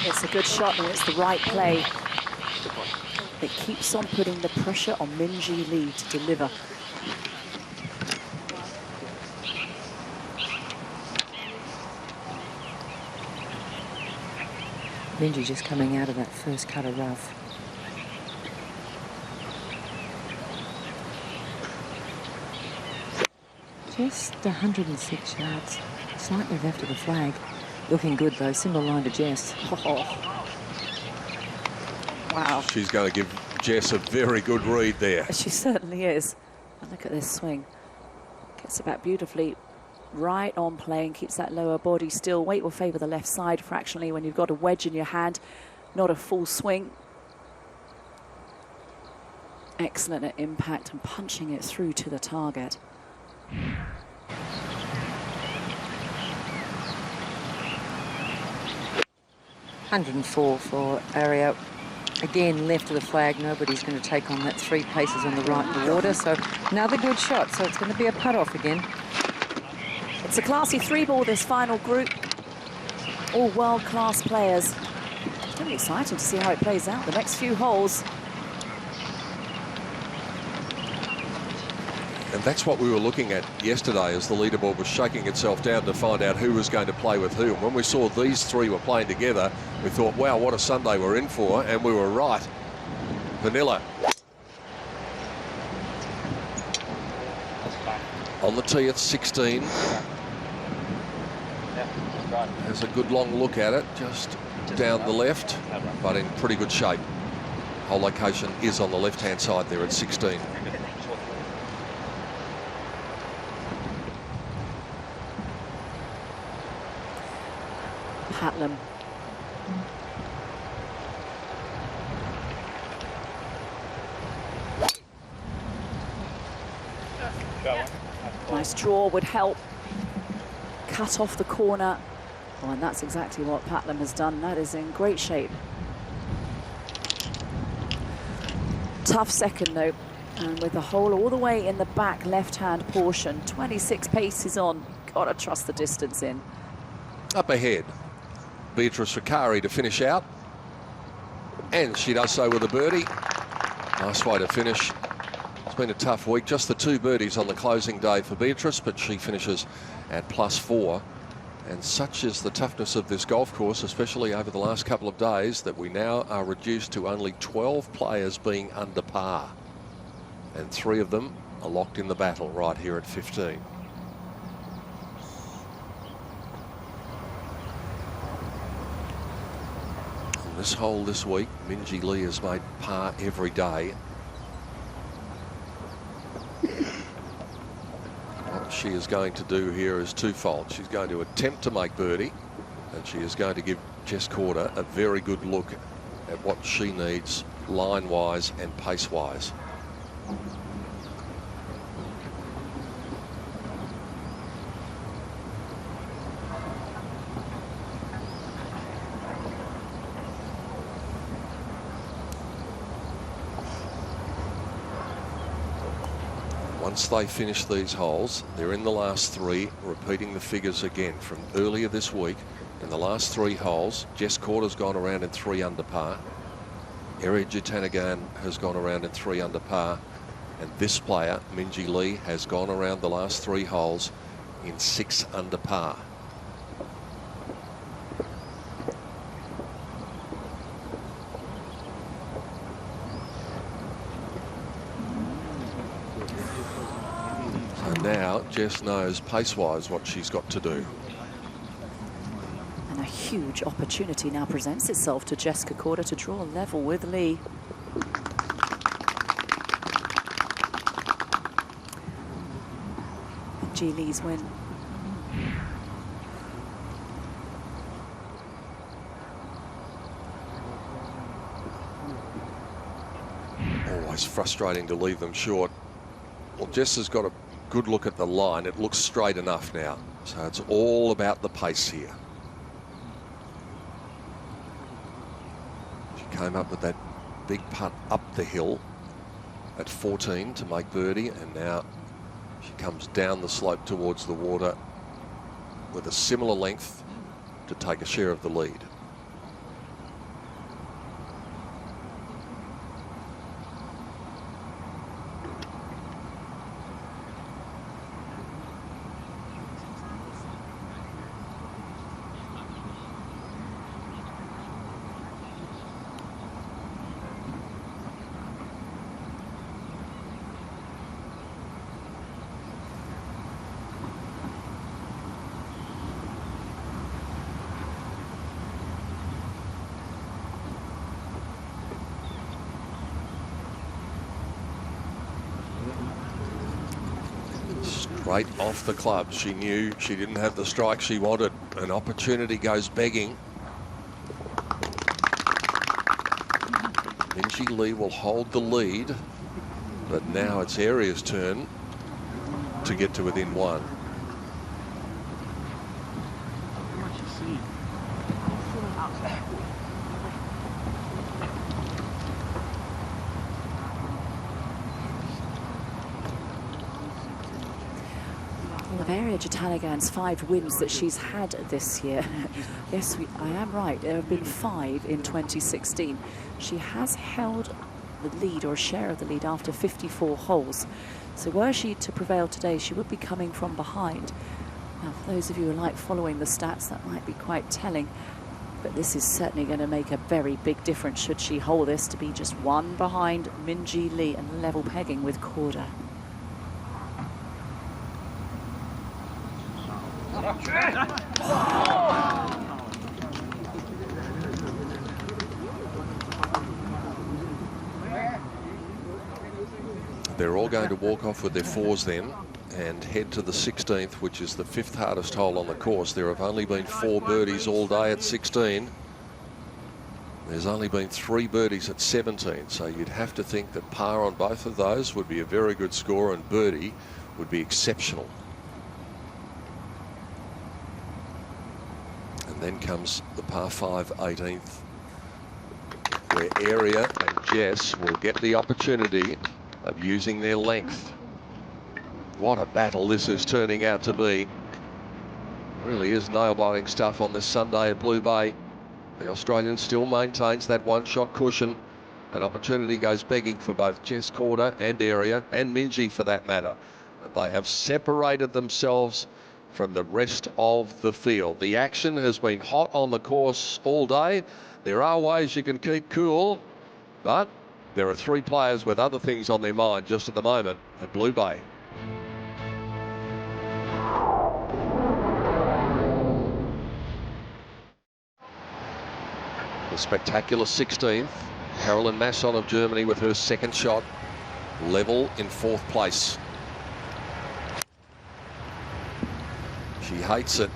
It's a good shot and it's the right play. It keeps on putting the pressure on Minjee Lee to deliver. Minjee just coming out of that first cut of rough. Just 106 yards, slightly left of the flag. Looking good though, single line to Jess. Oh. Wow. She's going to give Jess a very good read there. She certainly is. And look at this swing. Gets it back beautifully. Right on play and keeps that lower body still. Weight will favour the left side fractionally when you've got a wedge in your hand, not a full swing. Excellent at impact and punching it through to the target. $104 for Area. Again, left of the flag. Nobody's going to take on that 3 paces on the right in the water. So another good shot. So it's going to be a putt-off again. It's a classy 3-ball, this final group. All world-class players. It's going to be exciting to see how it plays out the next few holes. And that's what we were looking at yesterday as the leaderboard was shaking itself down to find out who was going to play with who. And when we saw these 3 were playing together, we thought, wow, what a Sunday we're in for. And we were right. Pernilla on the tee at 16. Has a good long look at it, just down the left, but in pretty good shape. Hole location is on the left-hand side there at 16. Patlam. Nice draw would help. Cut off the corner. Oh, and that's exactly what Patlam has done. That is in great shape. Tough second though. And with the hole all the way in the back left-hand portion, 26 paces on. Gotta trust the distance in. Up ahead, Beatrice Riccari to finish out. And she does so with a birdie. Nice way to finish. It's been a tough week. Just the 2 birdies on the closing day for Beatrice, but she finishes at +4. And such is the toughness of this golf course, especially over the last couple of days, that we now are reduced to only 12 players being under par. And 3 of them are locked in the battle right here at 15. On this hole this week, Minjee Lee has made par every day. What she is going to do here is twofold. She's going to attempt to make birdie, and she is going to give Jess Corder a very good look at what she needs line-wise and pace-wise. Once they finish these holes, they're in the last three, repeating the figures again from earlier this week. In the last three holes, Jess Corder's gone around in 3 under par. Eri Jutanagan has gone around in 3 under par. And this player, Minjee Lee, has gone around the last 3 holes in 6 under par. So now Jess knows pace-wise what she's got to do. And a huge opportunity now presents itself to Jessica Corder to draw level with Lee. G. Lee's win. Always frustrating to leave them short. Well, Jess has got a good look at the line. It looks straight enough now. So it's all about the pace here. She came up with that big putt up the hill at 14 to make birdie, and now she comes down the slope towards the water with a similar length to take a share of the lead. Straight off the club, she knew she didn't have the strike she wanted. An opportunity goes begging. Minjee Lee will hold the lead, but now it's Eri's turn to get to within 1. Eri Jutanagan's 5 wins that she's had this year. Yes, I am right. There have been 5 in 2016. She has held the lead, or a share of the lead, after 54 holes. So were she to prevail today, she would be coming from behind. Now, for those of you who like following the stats, that might be quite telling. But this is certainly going to make a very big difference should she hold this to be just 1 behind Minjee Lee and level pegging with Corder. They're all going to walk off with their 4s then and head to the 16th, which is the 5th hardest hole on the course. There have only been 4 birdies all day at 16. There's only been 3 birdies at 17, so you'd have to think that par on both of those would be a very good score and birdie would be exceptional. And then comes the par 5 18th, where Eri and Jess will get the opportunity of using their length. What a battle this is turning out to be. Really is nail-biting stuff on this Sunday at Blue Bay. The Australian still maintains that 1-shot cushion. An opportunity goes begging for both Jess Corder and Eri, and Minjee for that matter. But they have separated themselves from the rest of the field. The action has been hot on the course all day. There are ways you can keep cool, but there are 3 players with other things on their mind just at the moment at Blue Bay. The spectacular 16th, Caroline Masson of Germany with her 2nd shot, level in 4th place. She hates it.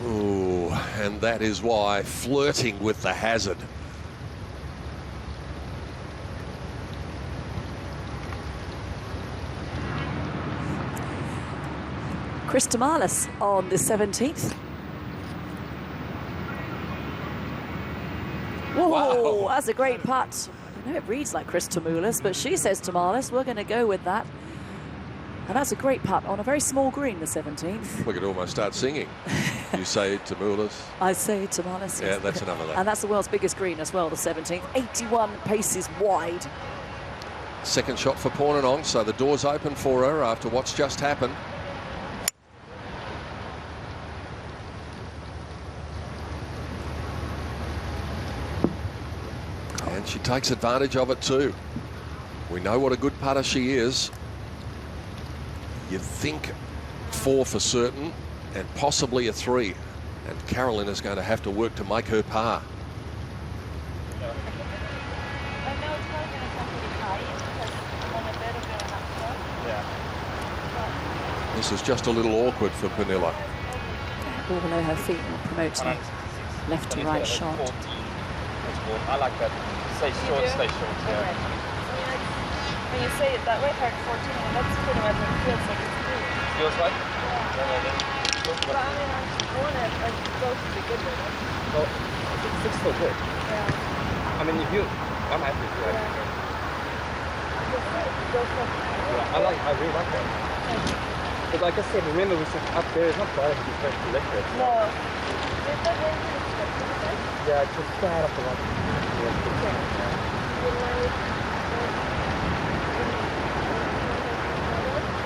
Ooh, and that is why flirting with the hazard. Chris Tamalis on the 17th. Whoa, Wow. That's a great putt. I know it reads like Chris Tamoulis, but she says Tamales. We're going to go with that. And that's a great putt on a very small green, the 17th. We could almost start singing. You say Tamoulis. I say Tamales. Yeah, that's enough of that. And that's the world's biggest green as well, the 17th. 81 paces wide. Second shot for Pornanong, so the door's open for her after what's just happened. And she takes advantage of it too. We know what a good putter she is. You think 4 for certain and possibly a 3. And Carolyn is going to have to work to make her par. This is just a little awkward for Pernilla. Ball below her feet and promoting left to right shot. I like that. Stay short, stay short. Yeah. When you say it that way, part 14, and that's pretty much what it feels like it's good. Feels like? But I mean, I want it like close to be good with it. Well, it's still good. Yeah. I mean, if you, I'm happy with it. Yeah. I really like that. But like I said, remember we said up there is not bad if it's very electric. No. Yeah, it's just bad up the right.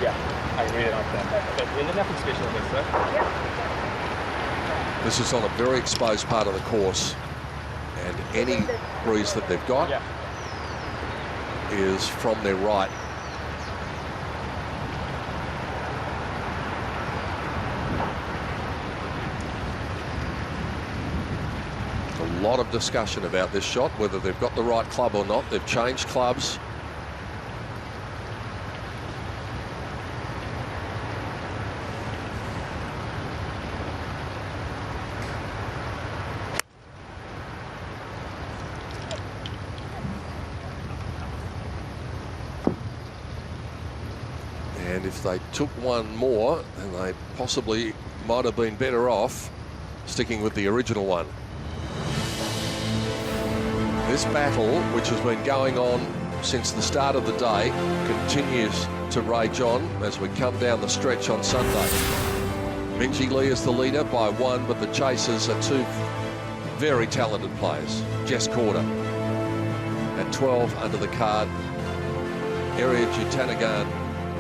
Yeah, I really like that. But there's nothing special with this, though. Yeah. This is on a very exposed part of the course, and any breeze that they've got is from their right. A lot of discussion about this shot, whether they've got the right club or not. They've changed clubs. And if they took one more, then they possibly might have been better off sticking with the original one. This battle, which has been going on since the start of the day, continues to rage on as we come down the stretch on Sunday. Minjee Lee is the leader by 1, but the chasers are 2 very talented players. Jess Corder at 12 under the card. Area Jutanagan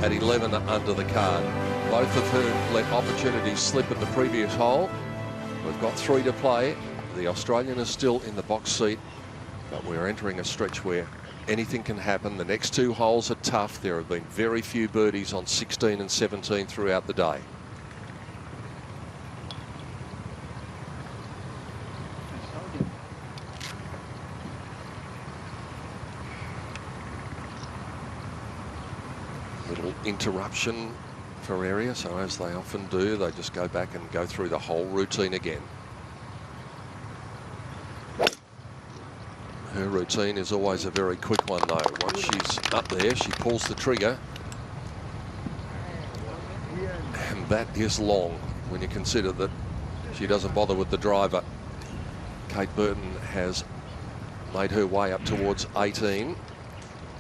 at 11 under the card. Both of whom let opportunities slip at the previous hole. We've got 3 to play. The Australian is still in the box seat, but we're entering a stretch where anything can happen. The next 2 holes are tough. There have been very few birdies on 16 and 17 throughout the day. Little interruption for area, so as they often do, they just go back and go through the whole routine again. Her routine is always a very quick one, though. Once she's up there, she pulls the trigger. And that is long when you consider that she doesn't bother with the driver. Kate Burton has made her way up towards 18.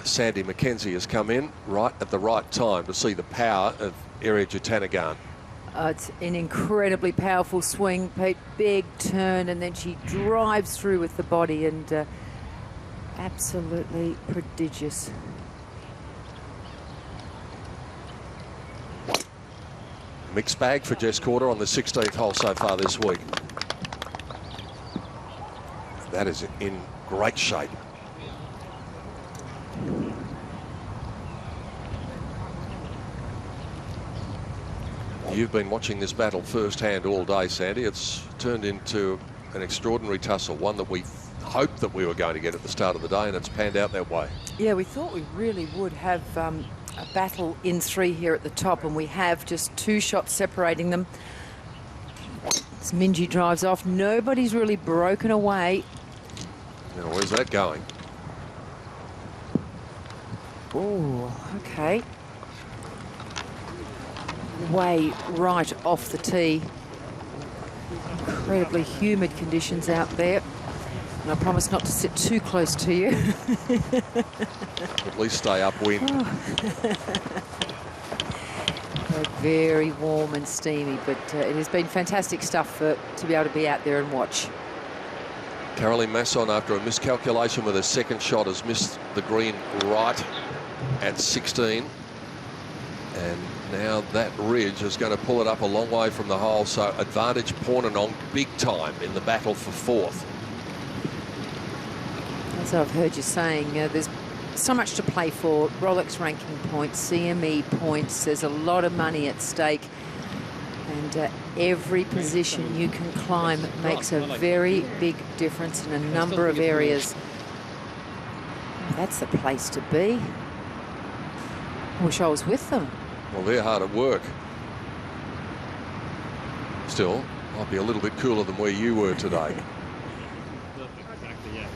Sandy McKenzie has come in right at the right time to see the power of Area Jutanagan. It's an incredibly powerful swing, Pete. Big turn, and then she drives through with the body, and absolutely prodigious. Mixed bag for Jess Corder on the 16th hole so far this week. That is in great shape. You've been watching this battle firsthand all day, Sandy. It's turned into an extraordinary tussle, one that we hoped that we were going to get at the start of the day, and it's panned out that way. Yeah, we thought we really would have a battle in 3 here at the top, and we have just 2 shots separating them. As Minjee drives off, nobody's really broken away. Now, where's that going? Oh, okay. Way right off the tee. Incredibly humid conditions out there. And I promise not to sit too close to you. At least stay upwind. Very warm and steamy, but it has been fantastic stuff to be able to be out there and watch. Caroline Masson, after a miscalculation with her second shot, has missed the green right at 16. And now that ridge is going to pull it up a long way from the hole, so advantage Pornenong big time in the battle for fourth. As I've heard you saying, there's so much to play for. Rolex ranking points, CME points, there's a lot of money at stake. And every position you can climb makes a very big difference in a number of areas. That's the place to be. I wish I was with them. Well, they're hard at work. Still, might be a little bit cooler than where you were today. Exactly, yeah.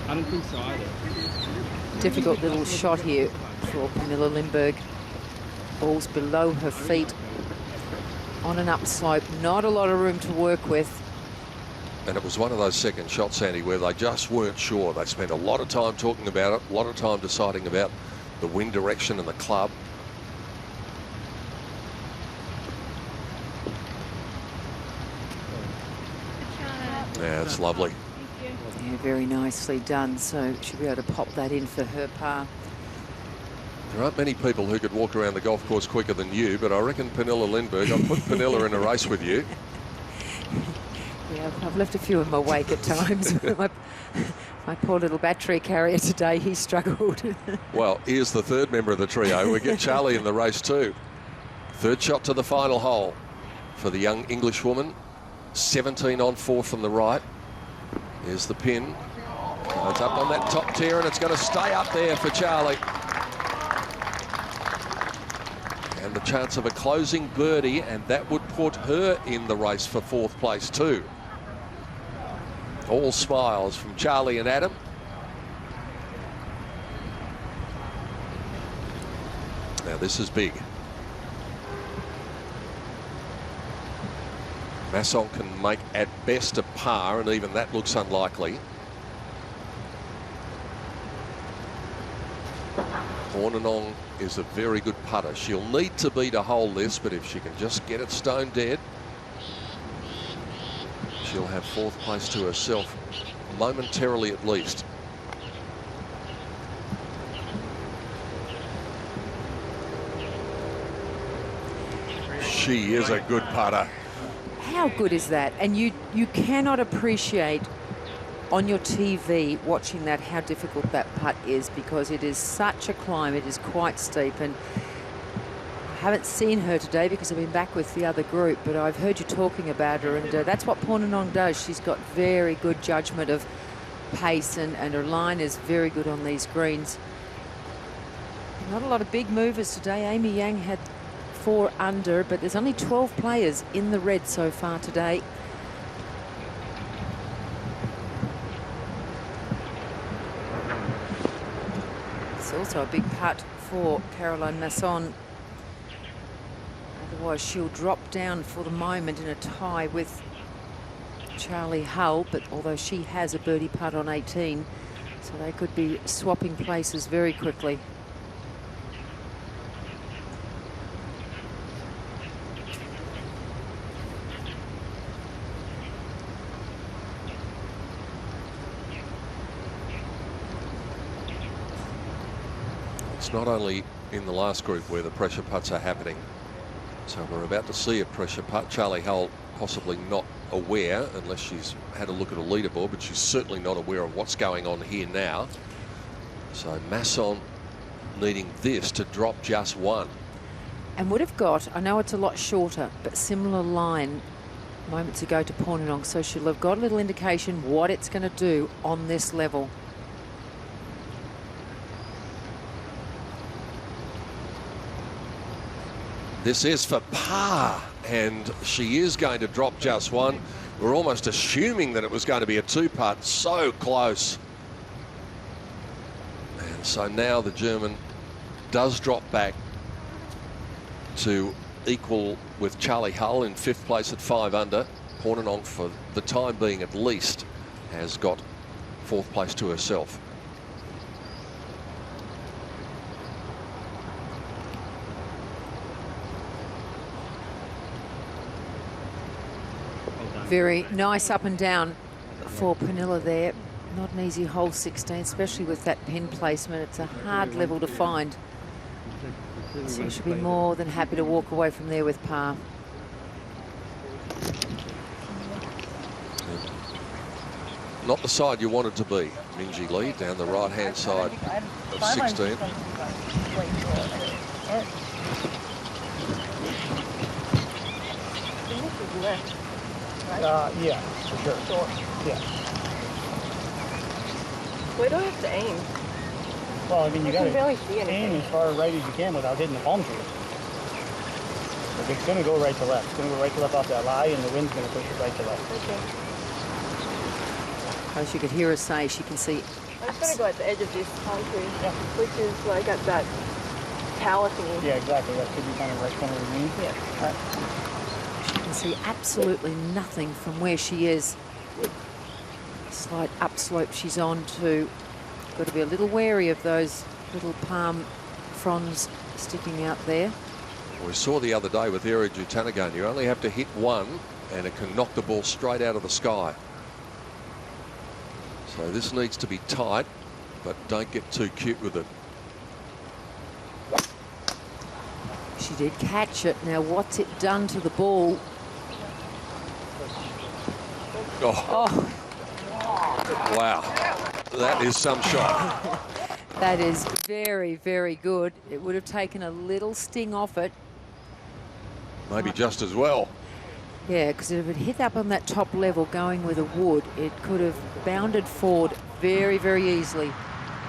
I don't think so either. Difficult little shot here for Pernilla Lindberg. Ball's below her feet on an upslope. Not a lot of room to work with. And it was one of those second shots, Andy, where they just weren't sure. They spent a lot of time talking about it, a lot of time deciding about the wind direction and the club. Yeah, it's lovely. Yeah, very nicely done. So she'll be able to pop that in for her par. There aren't many people who could walk around the golf course quicker than you, but I reckon Pernilla Lindberg, I'll put Pernilla in a race with you. Yeah, I've left a few in my wake at times. My poor little battery carrier today, he struggled. Well, here's the third member of the trio. We get Charlie in the race too. Third shot to the final hole for the young Englishwoman. 17 on fourth from the right. There's the pin. It's up on that top tier and it's going to stay up there for Charlie. And the chance of a closing birdie, and that would put her in the race for fourth place too. All smiles from Charlie and Adam. Now this is big. Masson can make at best a par, and even that looks unlikely. Pornenong is a very good putter. She'll need to beat a hole this, but if she can just get it stone dead, she'll have fourth place to herself, momentarily at least. She is a good putter. How good is that? And you cannot appreciate on your TV watching that how difficult that putt is, because it is such a climb. It is quite steep, and I haven't seen her today because I've been back with the other group, but I've heard you talking about her, and that's what Pornenong does. She's got very good judgment of pace, and her line is very good on these greens. Not a lot of big movers today. Amy Yang had 4 under, but there's only 12 players in the red so far today. It's also a big putt for Caroline Masson. Otherwise she'll drop down for the moment in a tie with Charlie Hull, but although she has a birdie putt on 18, so they could be swapping places very quickly. It's not only in the last group where the pressure putts are happening. So we're about to see a pressure putt. Charlie Hull possibly not aware, unless she's had a look at a leaderboard, but she's certainly not aware of what's going on here now. So Masson needing this to drop just 1. And would have got, I know it's a lot shorter, but similar line moments ago to Pornenong, so she'll have got a little indication what it's going to do on this level. This is for par, and she is going to drop just 1. We're almost assuming that it was going to be a 2-putt. So close. And so now the German does drop back to equal with Charlie Hull in 5th place at 5 under. Pornenong, for the time being at least, has got 4th place to herself. Very nice up and down for Pernilla there. Not an easy hole 16, especially with that pin placement. It's a hard level to find. So she'll be more than happy to walk away from there with par. Not the side you wanted to be. Minjee Lee down the right-hand side of 16. Yeah, for sure. Yeah. Where do I have to aim? Well, I mean, you I got can barely to see anything. aim as far right as you can without hitting the palm tree. If it's going to go right to left. It's going to go right to left off that lie, and the wind's going to push it right to left. Okay. As you could hear her say, she can see. I'm just going to go at the edge of this palm tree, Yeah. which is like at that tower thingy. Yeah, exactly. That should be kind of right center of the knee. Yeah. All right. She can see absolutely nothing from where she is. Slight upslope she's on to. Got to be a little wary of those little palm fronds sticking out there. We saw the other day with Eri Jutanagan, you only have to hit one and it can knock the ball straight out of the sky. So this needs to be tight, but don't get too cute with it. She did catch it. Now what's it done to the ball? Oh. Wow, that is some shot. That is very, very good. It would have taken a little sting off it. Maybe just as well. Yeah, because if it hit up on that top level going with a wood, it could have bounded forward very, very easily.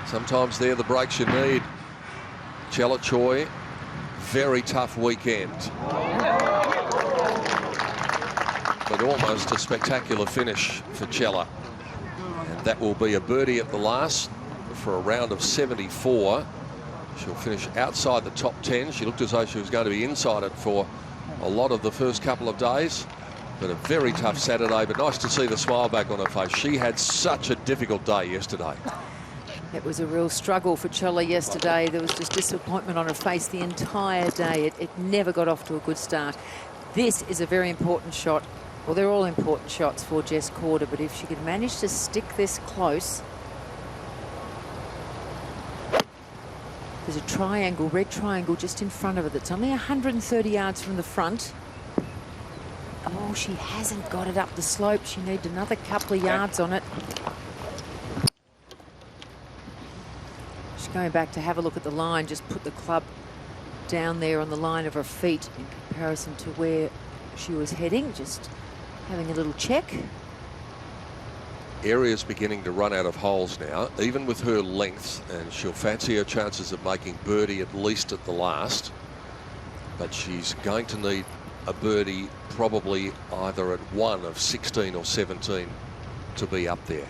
Sometimes they're the breaks you need. Chella Choi, very tough weekend. But almost a spectacular finish for Chella. And that will be a birdie at the last for a round of 74. She'll finish outside the top 10. She looked as though she was going to be inside it for a lot of the first couple of days. But a very tough Saturday, but nice to see the smile back on her face. She had such a difficult day yesterday. It was a real struggle for Chella yesterday. There was just disappointment on her face the entire day. It never got off to a good start. This is a very important shot. Well, they're all important shots for Jess Corder, but if she could manage to stick this close. There's a triangle, red triangle, just in front of her that's only 130 yards from the front. Oh, she hasn't got it up the slope. She needs another couple of yards on it. She's going back to have a look at the line, just put the club down there on the line of her feet in comparison to where she was heading, just having a little check. Area's beginning to run out of holes now, even with her length, and she'll fancy her chances of making birdie at least at the last. But she's going to need a birdie probably either at 1 of 16 or 17 to be up there.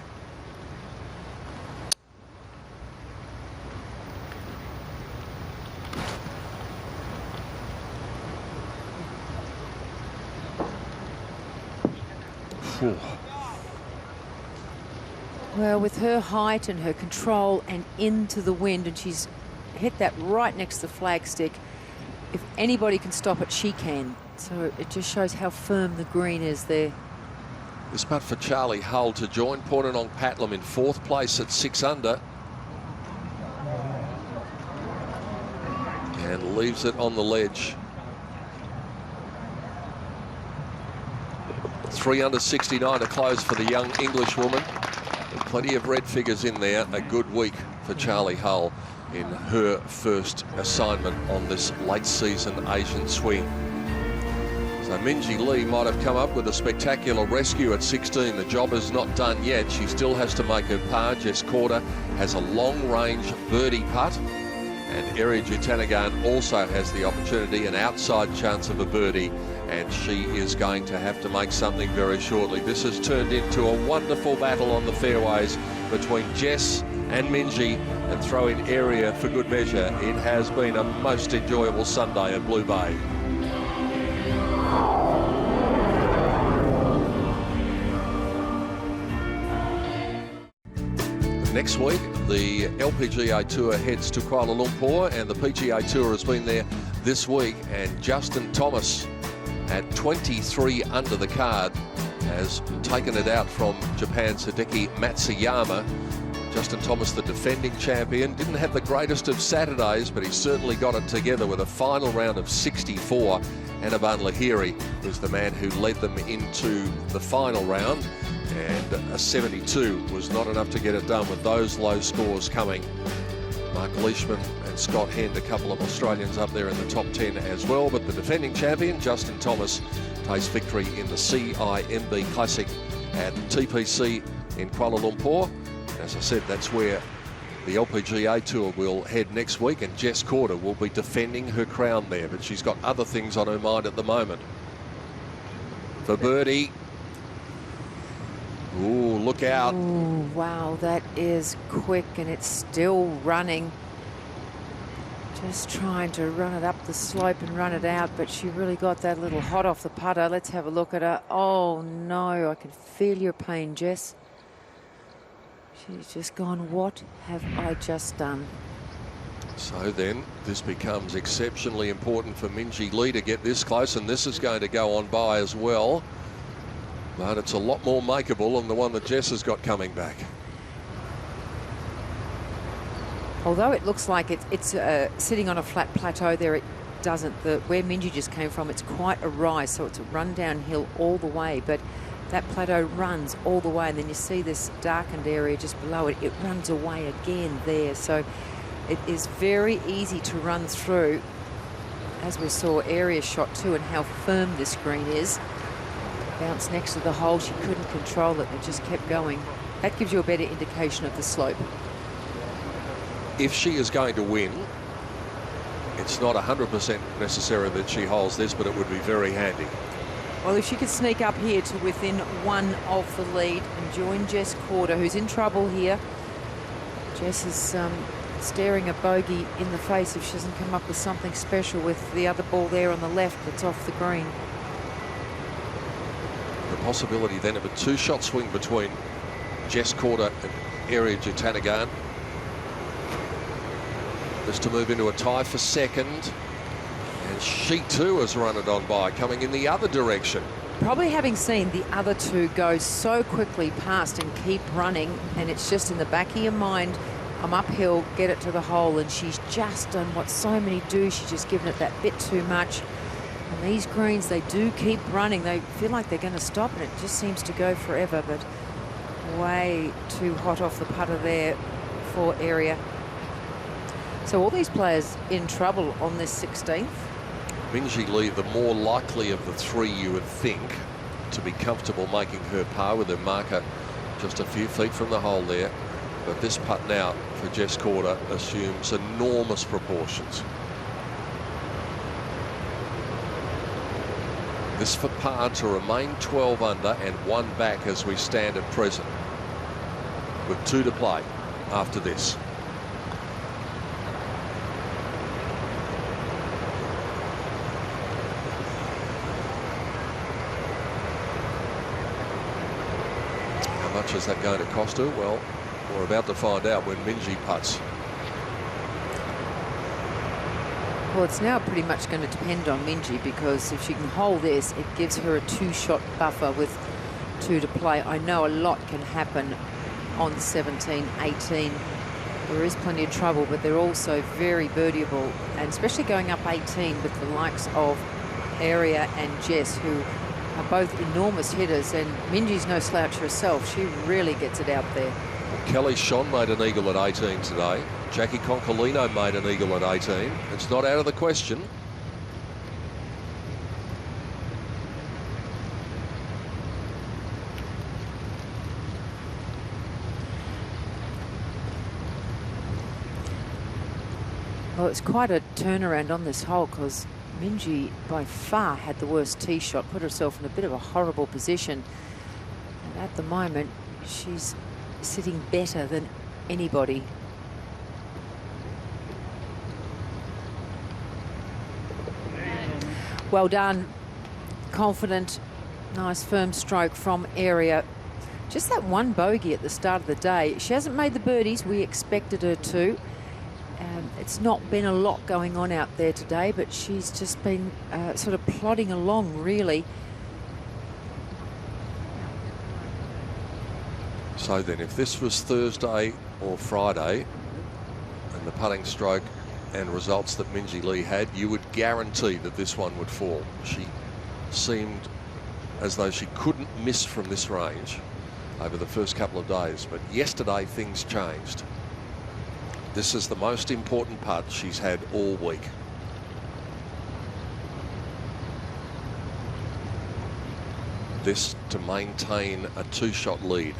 Whew. Well, with her height and her control and into the wind, and she's hit that right next to the flagstick, if anybody can stop it, she can. So it just shows how firm the green is there. This putt for Charlie Hull to join Pornenong Patlam in 4th place at 6 under. And leaves it on the ledge. 3 under 69 to close for the young Englishwoman. And plenty of red figures in there. A good week for Charlie Hull in her first assignment on this late season Asian swing. So Minjee Lee might have come up with a spectacular rescue at 16. The job is not done yet. She still has to make her par. Jess Corder has a long-range birdie putt. And Eri Jutanagan also has the opportunity, an outside chance of a birdie. And she is going to have to make something very shortly. This has turned into a wonderful battle on the fairways between Jess and Minjee, and throw in Area for good measure. It has been a most enjoyable Sunday at Blue Bay. Next week, the LPGA Tour heads to Kuala Lumpur, and the PGA Tour has been there this week, and Justin Thomas at 23 under the card has taken it out from Japan's Hideki Matsuyama. Justin Thomas, the defending champion, didn't have the greatest of Saturdays, but he certainly got it together with a final round of 64. Anaban Lahiri was the man who led them into the final round, and a 72 was not enough to get it done with those low scores coming. Mark Leishman and Scott Hend, a couple of Australians up there in the top 10 as well, but the defending champion, Justin Thomas, takes victory in the CIMB Classic at TPC in Kuala Lumpur. As I said, that's where the LPGA Tour will head next week, and Jess Corder will be defending her crown there, but she's got other things on her mind at the moment. For birdie. Ooh, look out. Ooh, wow, that is quick, and it's still running. Just trying to run it up the slope and run it out, but she really got that little hot off the putter. Let's have a look at her. Oh, no, I can feel your pain, Jess. She's just gone, what have I just done? So then this becomes exceptionally important for Minjee Lee to get this close, and this is going to go on by as well. But it's a lot more makeable than the one that Jess has got coming back. Although it looks like it's sitting on a flat plateau there, it doesn't. Where Minjee just came from, it's quite a rise, so it's a run downhill all the way, but that plateau runs all the way, and then you see this darkened area just below it. It runs away again there, so it is very easy to run through, as we saw Area shot too, and how firm this green is. Bounce next to the hole, she couldn't control it, it just kept going. That gives you a better indication of the slope. If she is going to win, it's not 100% necessary that she holds this, but it would be very handy. Well, if she could sneak up here to within one of the lead and join Jess Corder, who's in trouble here. Jess is staring a bogey in the face if she doesn't come up with something special with the other ball there on the left that's off the green. The possibility then of a two-shot swing between Jess Corder and Area Jutanagan. Just to move into a tie for second. And she too has run it on by, coming in the other direction. Probably having seen the other two go so quickly past and keep running, and it's just in the back of your mind, I'm uphill, get it to the hole, and she's just done what so many do. She's just given it that bit too much. And these greens, they do keep running. They feel like they're going to stop, and it just seems to go forever, but way too hot off the putter there for Area. So all these players in trouble on this 16th. Minjee Lee, the more likely of the three, you would think, to be comfortable making her par with her marker just a few feet from the hole there. But this putt now for Jess Corder assumes enormous proportions. This for par to remain 12 under and one back as we stand at present, with two to play after this. How much is that going to cost her? Well, we're about to find out when Minjee putts. Well, it's now pretty much going to depend on Minjee, because if she can hold this, it gives her a two-shot buffer with two to play. I know a lot can happen on 17, 18. There is plenty of trouble, but they're also very birdieable, and especially going up 18 with the likes of Area and Jess, who are both enormous hitters, and Minjee's no slouch herself. She really gets it out there. Kelly Shon made an eagle at 18 today. Jackie Concolino made an eagle at 18. It's not out of the question. Well, it's quite a turnaround on this hole, because Minjee by far had the worst tee shot, put herself in a bit of a horrible position. And at the moment, she's sitting better than anybody. Well done. Confident, nice firm stroke from Area. just that one bogey at the start of the day. She hasn't made the birdies we expected her to. It's not been a lot going on out there today, but she's just been sort of plodding along, really. So then, if this was Thursday or Friday, and the putting stroke and results that Minjee Lee had, you would guarantee that this one would fall. She seemed as though she couldn't miss from this range over the first couple of days, but yesterday things changed. This is the most important putt she's had all week. This to maintain a 2-shot lead.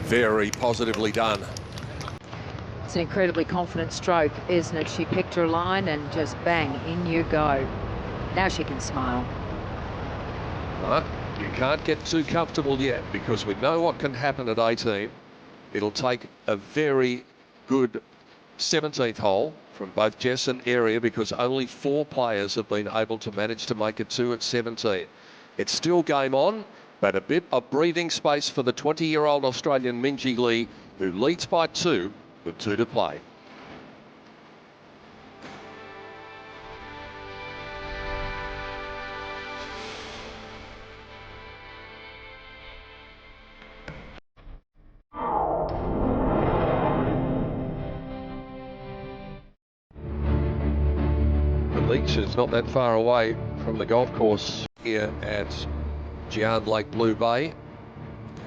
Very positively done. It's an incredibly confident stroke, isn't it? She picked her line and just bang, in you go. Now she can smile. No, you can't get too comfortable yet, because we know what can happen at 18. It'll take a very good 17th hole from both Jess and Area, because only 4 players have been able to manage to make it 2 at 17. It's still game on, but a bit of breathing space for the 20-year-old Australian Minjee Lee, who leads by 2 with 2 to play. The beach is not that far away from the golf course here at Giant Lake Blue Bay,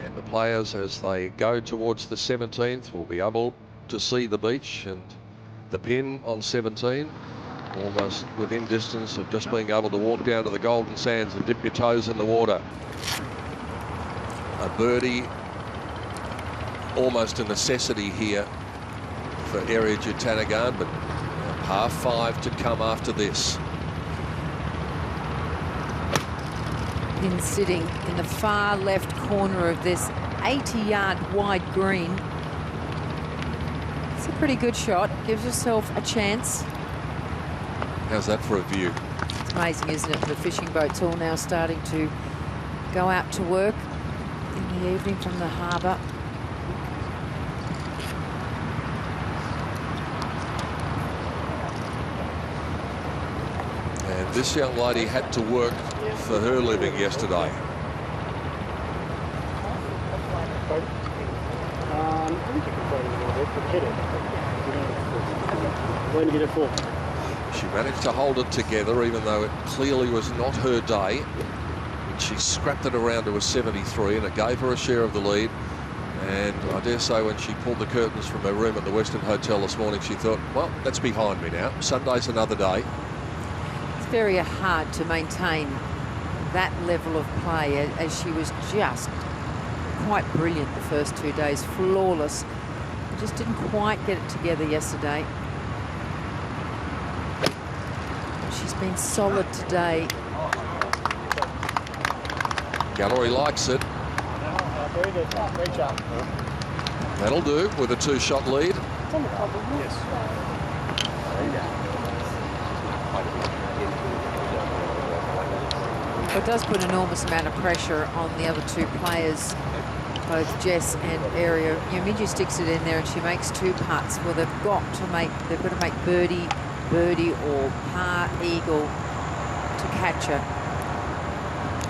and the players, as they go towards the 17th, will be able to see the beach and the pin on 17, almost within distance of just being able to walk down to the Golden Sands and dip your toes in the water. A birdie, almost a necessity here for Area Jutanagan, but a par 5 to come after this. Pin sitting in the far left corner of this 80-yard wide green. It's a pretty good shot. Gives herself a chance. How's that for a view? It's amazing, isn't it? The fishing boats all now starting to go out to work in the evening from the harbour. And this young lady had to work for her living yesterday. When did it fall? She managed to hold it together, even though it clearly was not her day. She scrapped it around to a 73, and it gave her a share of the lead. And I dare say when she pulled the curtains from her room at the Western Hotel this morning, she thought, well, that's behind me now. Sunday's another day. It's very hard to maintain that level of play, as she was just quite brilliant the first 2 days, flawless. Just didn't quite get it together yesterday. She's been solid today. Gallery likes it. Very good. Great job. That'll do with a 2-shot lead. Yes. It does put an enormous amount of pressure on the other 2 players, both Jess and Area. You know, Minjee sticks it in there and she makes 2 putts. Well, they've got to make birdie, or par, eagle to catch her.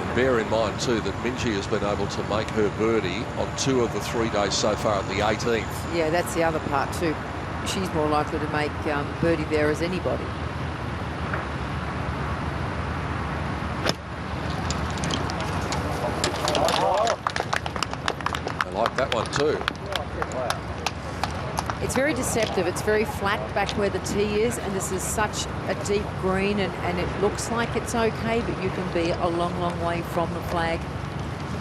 And bear in mind too that Minjee has been able to make her birdie on 2 of the 3 days so far at the 18th. Yeah, that's the other part too. She's more likely to make birdie there as anybody. I like that one too. It's very deceptive. It's very flat back where the tee is, and this is such a deep green, and it looks like it's okay, but you can be a long, long way from the flag.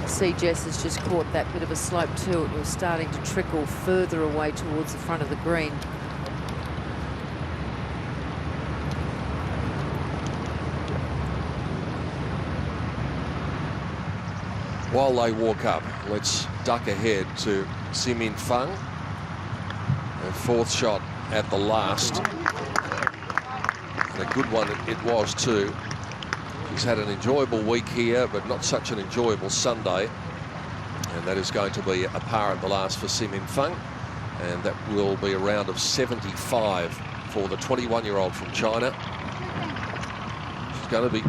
See, Jess has just caught that bit of a slope too. It was starting to trickle further away towards the front of the green. While they walk up, let's duck ahead to Simin Fang. Her 4th shot at the last. And a good one it was too. She She's had an enjoyable week here, but not such an enjoyable Sunday. And that is going to be a par at the last for Sim In Feng. And that will be a round of 75 for the 21-year-old from China. She's going to be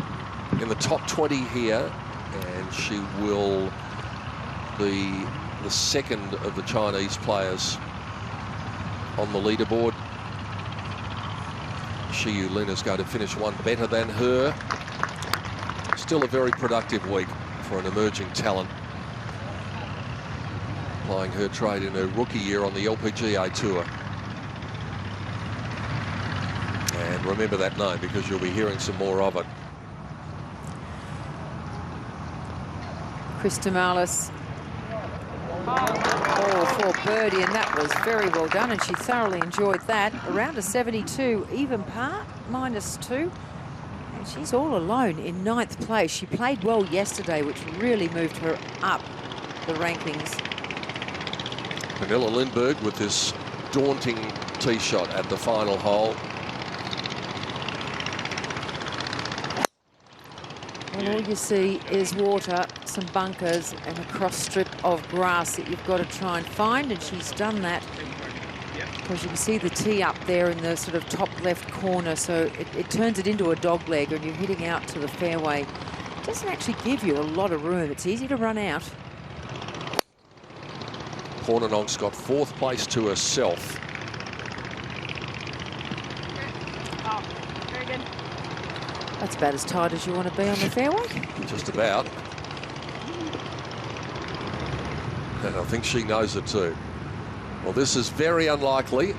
in the top 20 here, and she will be the second of the Chinese players on the leaderboard. Shi Yulin is going to finish one better than her. Still a very productive week for an emerging talent, playing her trade in her rookie year on the LPGA Tour. And remember that name, because you'll be hearing some more of it. Chris Damalis. Oh, for birdie, and that was very well done, and she thoroughly enjoyed that. Around a 72, even par, -2. And she's all alone in 9th place. She played well yesterday, which really moved her up the rankings. Pernilla Lindberg with this daunting tee shot at the final hole. And all you see is water, some bunkers, and a cross strip of grass that you've got to try and find, and she's done that. Because you can see the tee up there in the sort of top left corner, so it turns it into a dog leg, and you're hitting out to the fairway. It doesn't actually give you a lot of room. It's easy to run out. Hornanong's got 4th place to herself. Oh, very good. That's about as tight as you want to be on the fairway. Just about. And I think she knows it too. Well, this is very unlikely,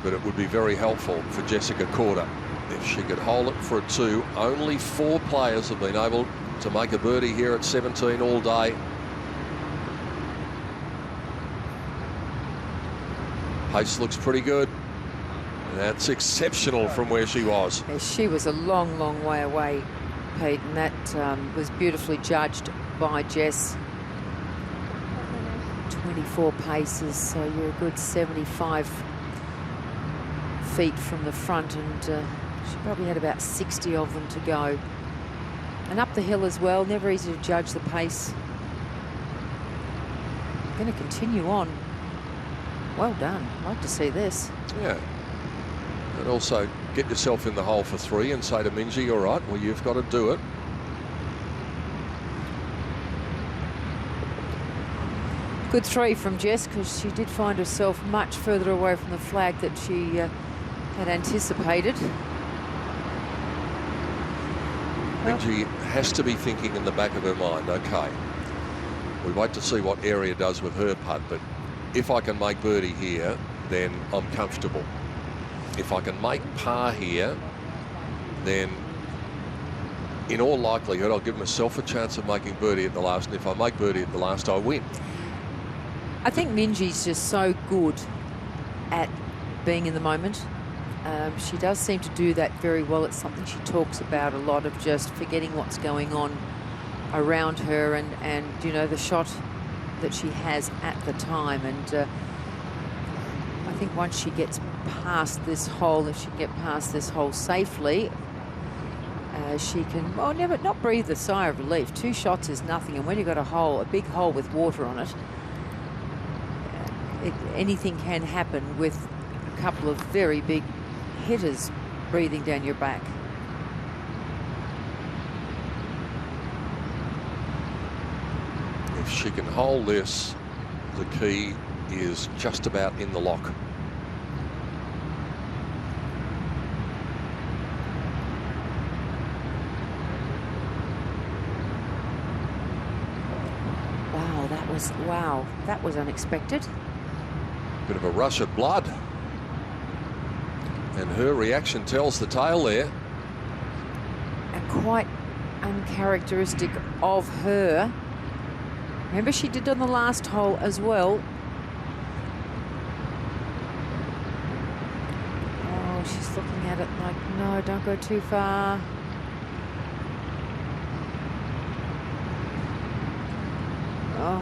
but it would be very helpful for Jessica Korda if she could hold it for a 2. Only 4 players have been able to make a birdie here at 17 all day. Pace looks pretty good. That's exceptional from where she was. Yeah, she was a long, long way away, Pete, and that was beautifully judged by Jess. 24 paces, so you're a good 75 feet from the front, and she probably had about 60 of them to go. And up the hill as well, never easy to judge the pace. Going to continue on. Well done. I'd like to see this. Yeah. And also get yourself in the hole for 3 and say to Minjee, all right, well, you've got to do it. Good 3 from Jess, because she did find herself much further away from the flag that she had anticipated. Minjee has to be thinking in the back of her mind, okay, we wait to see what Area does with her putt, but if I can make birdie here, then I'm comfortable. If I can make par here, then in all likelihood I'll give myself a chance of making birdie at the last, and if I make birdie at the last, I win. I think Minjee's just so good at being in the moment. She does seem to do that very well. It's something she talks about a lot, of just forgetting what's going on around her and you know, the shot that she has at the time. And I think once she gets past this hole, if she can get past this hole safely, she can, well, never not breathe a sigh of relief. 2 shots is nothing, and when you've got a hole, a big hole with water on it, anything can happen with a couple of very big hitters breathing down your back. If she can hold this, the key is just about in the lock. Wow, that was unexpected. Bit of a rush of blood. And her reaction tells the tale there. And quite uncharacteristic of her. Remember, she did on the last hole as well. Oh, she's looking at it like, no, don't go too far. Oh.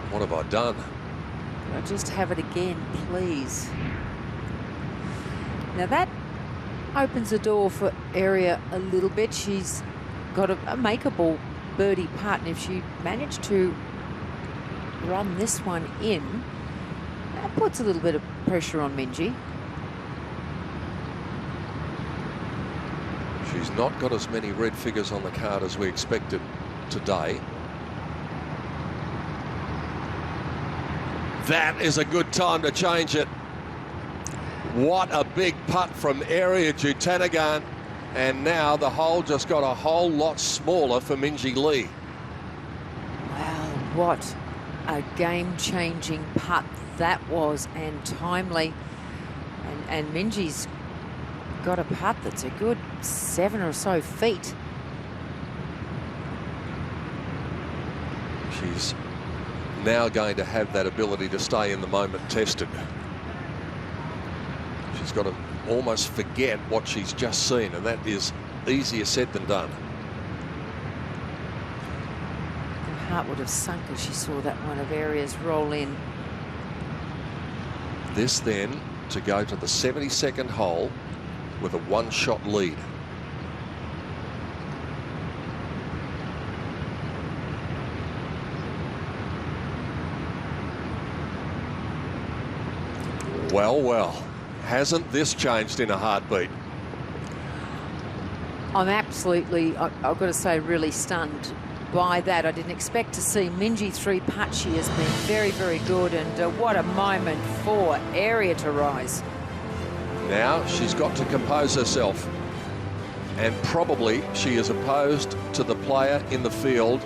What have I done? Can I just have it again, please? Now that opens the door for Area a little bit. She's got a makeable birdie putt, and if she managed to run this one in, that puts a little bit of pressure on Minjee. She's not got as many red figures on the card as we expected today. That is a good time to change it. What a big putt from Area Jutanagan. And now the hole just got a whole lot smaller for Minjee Lee. Wow, what a game-changing putt that was, and timely. And Minjee's got a putt that's a good 7 or so feet. She's now going to have that ability to stay in the moment tested. She's got to almost forget what she's just seen, and that is easier said than done. Her heart would have sunk as she saw that one of Area's roll in. This then to go to the 72nd hole with a 1-shot lead. Well, well, hasn't this changed in a heartbeat? I'm absolutely, I've got to say, really stunned by that. I didn't expect to see Minjee 3-putt. She has been very, very good, and what a moment for Area to rise. Now she's got to compose herself, and probably she is opposed to the player in the field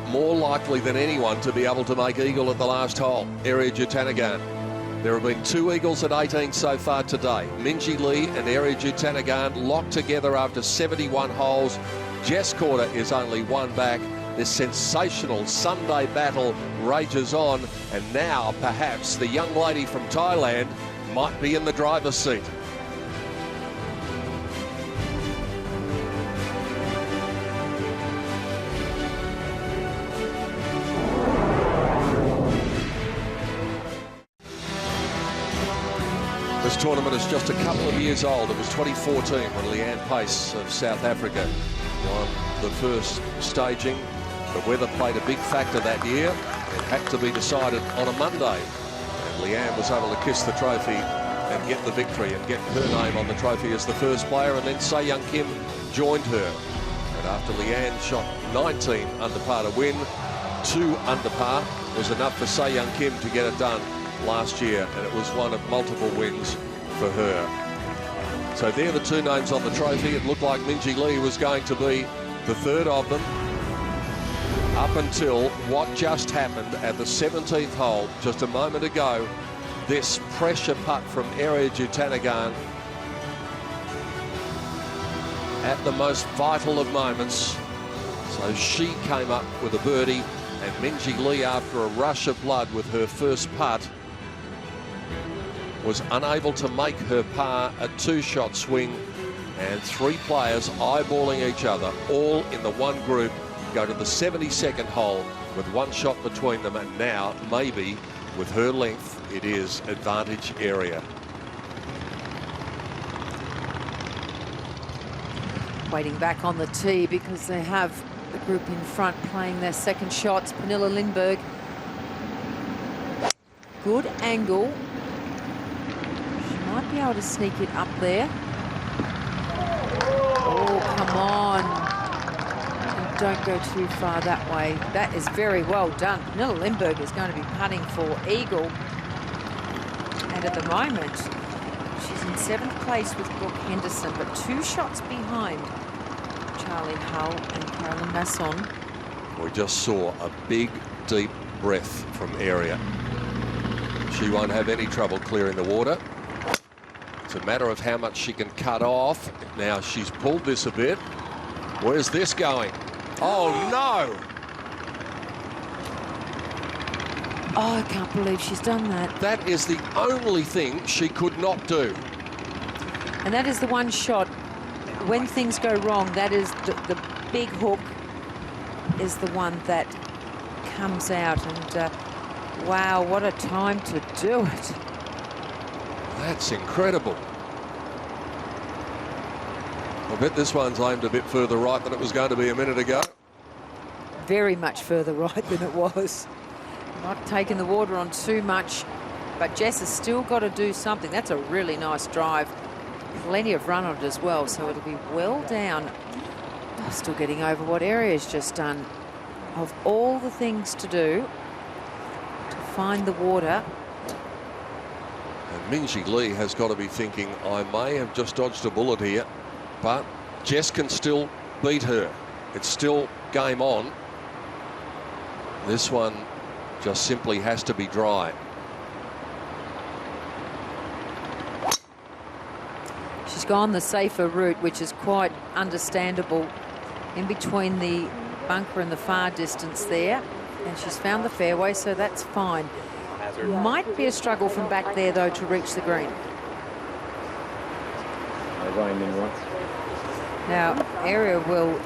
more likely than anyone to be able to make eagle at the last hole, Area Jutanagan. There have been 2 eagles at 18 so far today. Minjee Lee and Area Jutanagan locked together after 71 holes. Jess Corder is only 1 back. This sensational Sunday battle rages on, and now perhaps the young lady from Thailand might be in the driver's seat. This tournament is just a couple of years old. It was 2014 when Leanne Pace of South Africa won the first staging. The weather played a big factor that year. It had to be decided on a Monday. And Leanne was able to kiss the trophy and get the victory and get her name on the trophy as the first player. And then Se Young Kim joined her. And after Leanne shot 19 under par to win, 2 under par was enough for Se Young Kim to get it done last year, and it was one of multiple wins for her. So they're the 2 names on the trophy. It looked like Minjee Lee was going to be the 3rd of them up until what just happened at the 17th hole just a moment ago. This pressure putt from Area Jutanagan at the most vital of moments. So she came up with a birdie, and Minjee Lee, after a rush of blood with her first putt, was unable to make her par a 2-shot swing, and 3 players eyeballing each other, all in the one group, go to the 72nd hole with 1 shot between them, and now maybe with her length it is advantage Area. Waiting back on the tee because they have the group in front playing their second shots. Pernilla Lindberg. Good angle. Might be able to sneak it up there. Oh, come on. And don't go too far that way. That is very well done. Pernilla Lindberg is going to be putting for eagle. And at the moment, she's in 7th place with Brooke Henderson, but 2 shots behind Charlie Hull and Carolyn Masson. We just saw a big, deep breath from Area. She won't have any trouble clearing the water. It's a matter of how much she can cut off. Now she's pulled this a bit. Where's this going? Oh, no! Oh, I can't believe she's done that. That is the only thing she could not do. And that is the one shot. When things go wrong, that is the big hook is the one that comes out. And wow, what a time to do it. That's incredible. I bet this one's aimed a bit further right than it was going to be a minute ago. Very much further right than it was. Not taking the water on too much, but Jess has still got to do something. That's a really nice drive. Plenty of run on it as well, so it'll be well down. Oh, still getting over what Aria's just done. Of all the things to do to find the water. And Minjee Lee has got to be thinking, I may have just dodged a bullet here, but Jess can still beat her. It's still game on. This one just simply has to be dry. She's gone the safer route, which is quite understandable, in between the bunker and the far distance there. And she's found the fairway, so that's fine. Might be a struggle from back there, though, to reach the green. Now, Aria will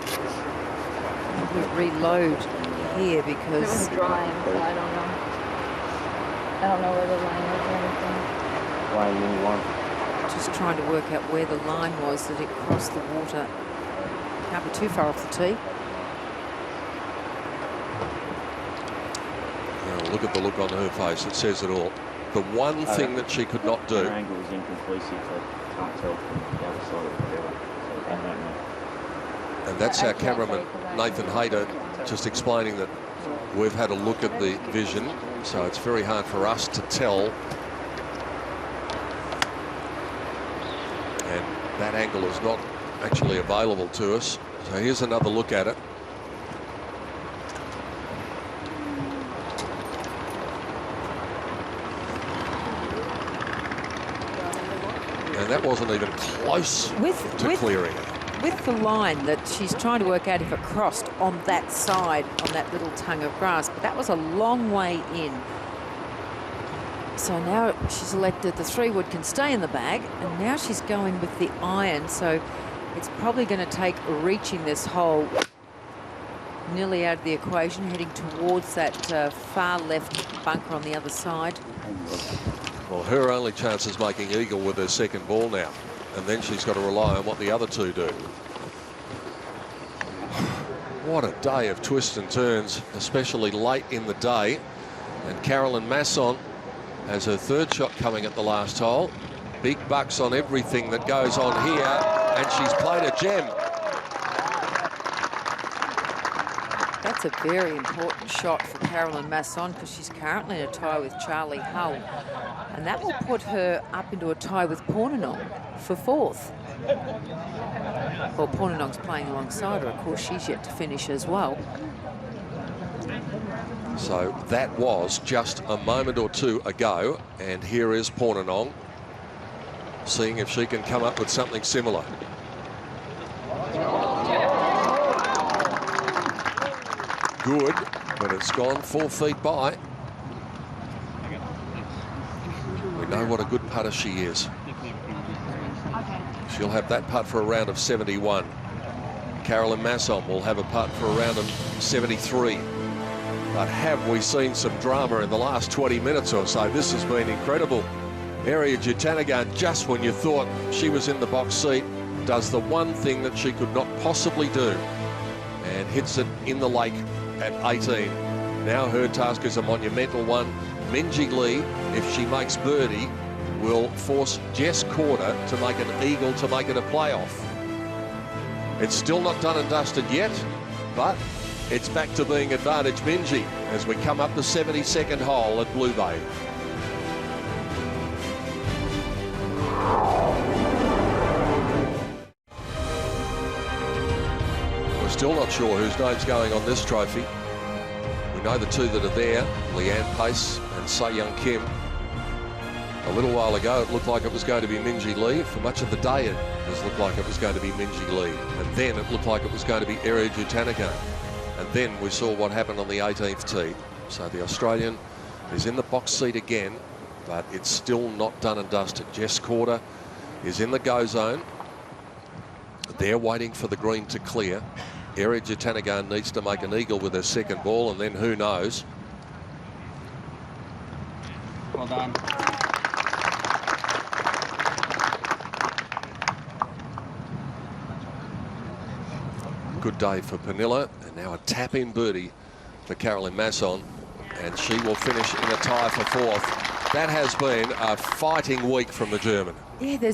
reload here because... It was drying, so I don't know. I don't know where the line is or anything. Just trying to work out where the line was that it crossed the water. Can't be too far off the tee. Now look at the look on her face. It says it all. The one thing that she could not do. Her angle is inconclusive, so I can't tell from the other side of the fairway. So I don't know. And that's our cameraman, Nathan Hayter, just explaining that we've had a look at the vision, so it's very hard for us to tell. And that angle is not actually available to us. So here's another look at it. And that wasn't even close to clearing it. With the line that she's trying to work out if it crossed on that side, on that little tongue of grass, but that was a long way in. So now she's elected the 3-wood can stay in the bag, and now she's going with the iron, so it's probably going to take reaching this hole nearly out of the equation, heading towards that far left bunker on the other side. Well, her only chance is making eagle with her second ball now, and then she's got to rely on what the other two do. What a day of twists and turns, especially late in the day. And Carolyn Masson has her third shot coming at the last hole. Big bucks on everything that goes on here, and she's played a gem. That's a very important shot for Carolyn Masson, because she's currently in a tie with Charlie Hull, and that will put her up into a tie with Pornenong for 4th. Well, Pornenong's playing alongside her. Of course, she's yet to finish as well. So that was just a moment or two ago, and here is Pornenong seeing if she can come up with something similar. Good, but it's gone 4 feet by. We know what a good putter she is. She'll have that putt for a round of 71. Carolyn Masson will have a putt for a round of 73. But have we seen some drama in the last 20 minutes or so? This has been incredible. Aria Jutanagan, just when you thought she was in the box seat, does the one thing that she could not possibly do and hits it in the lake at 18. Now her task is a monumental one. Minjee Lee, if she makes birdie, will force Jess Corder to make an eagle to make it a playoff. It's still not done and dusted yet, but it's back to being advantage Minjee as we come up the 72nd hole at Blue Bay. We're still not sure whose name's going on this trophy. We know the two that are there, Leanne Pace and Se-Young Kim. A little while ago, it looked like it was going to be Minjee Lee. For much of the day, it looked like it was going to be Minjee Lee. And then it looked like it was going to be Aria Jutanagan. And then we saw what happened on the 18th tee. So the Australian is in the box seat again, but it's still not done and dusted. Jess Corder is in the go zone. They're waiting for the green to clear. Aria Jutanagan needs to make an eagle with her second ball, and then who knows. Well done. Good day for Pernilla, and now a tap-in birdie for Caroline Masson, and she will finish in a tie for fourth. That has been a fighting week from the German. Yeah,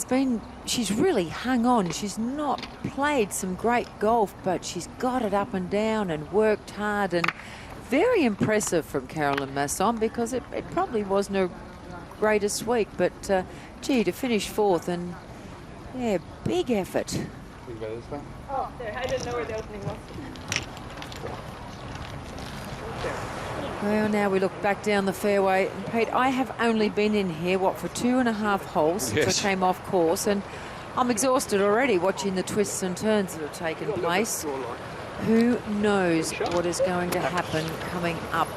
she's really hung on. She's not played some great golf, but she's got it up and down and worked hard, and very impressive from Caroline Masson, because it probably wasn't her greatest week, but gee, to finish fourth, and yeah, big effort. Oh, there. I didn't know where the opening was. Well, now we look back down the fairway. And Pete, I have only been in here, for 2.5 holes since I came off course, and I'm exhausted already watching the twists and turns that have taken place. Who knows what is going to happen coming up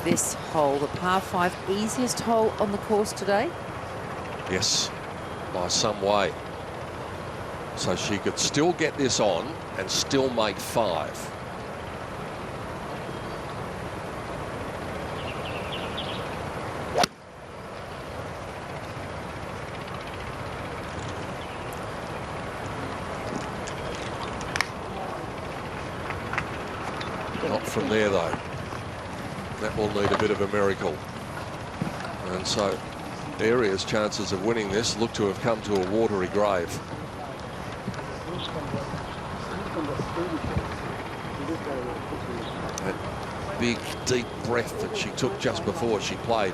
this hole, the par 5 easiest hole on the course today? Yes, by some way. So she could still get this on and still make 5. Not from there, though. That will need a bit of a miracle. And so Aria's chances of winning this look to have come to a watery grave. That big, deep breath that she took just before she played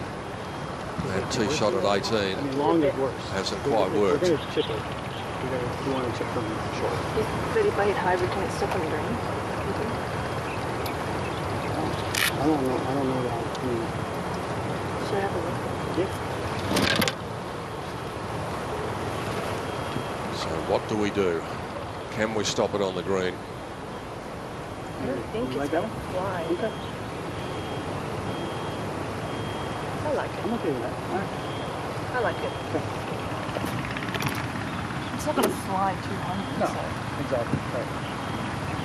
that tee shot at 18 hasn't quite worked. You want to chip from short. But if I hit high, we can't stuck on the green. I don't know that. Should I have a look? Yeah. So what do we do? Can we stop it on the green? I don't think it's like that one? fly. Okay. I like it. I'm okay with that. All right. I like it. Okay. It's not going to fly 200. No, So. exactly. Right.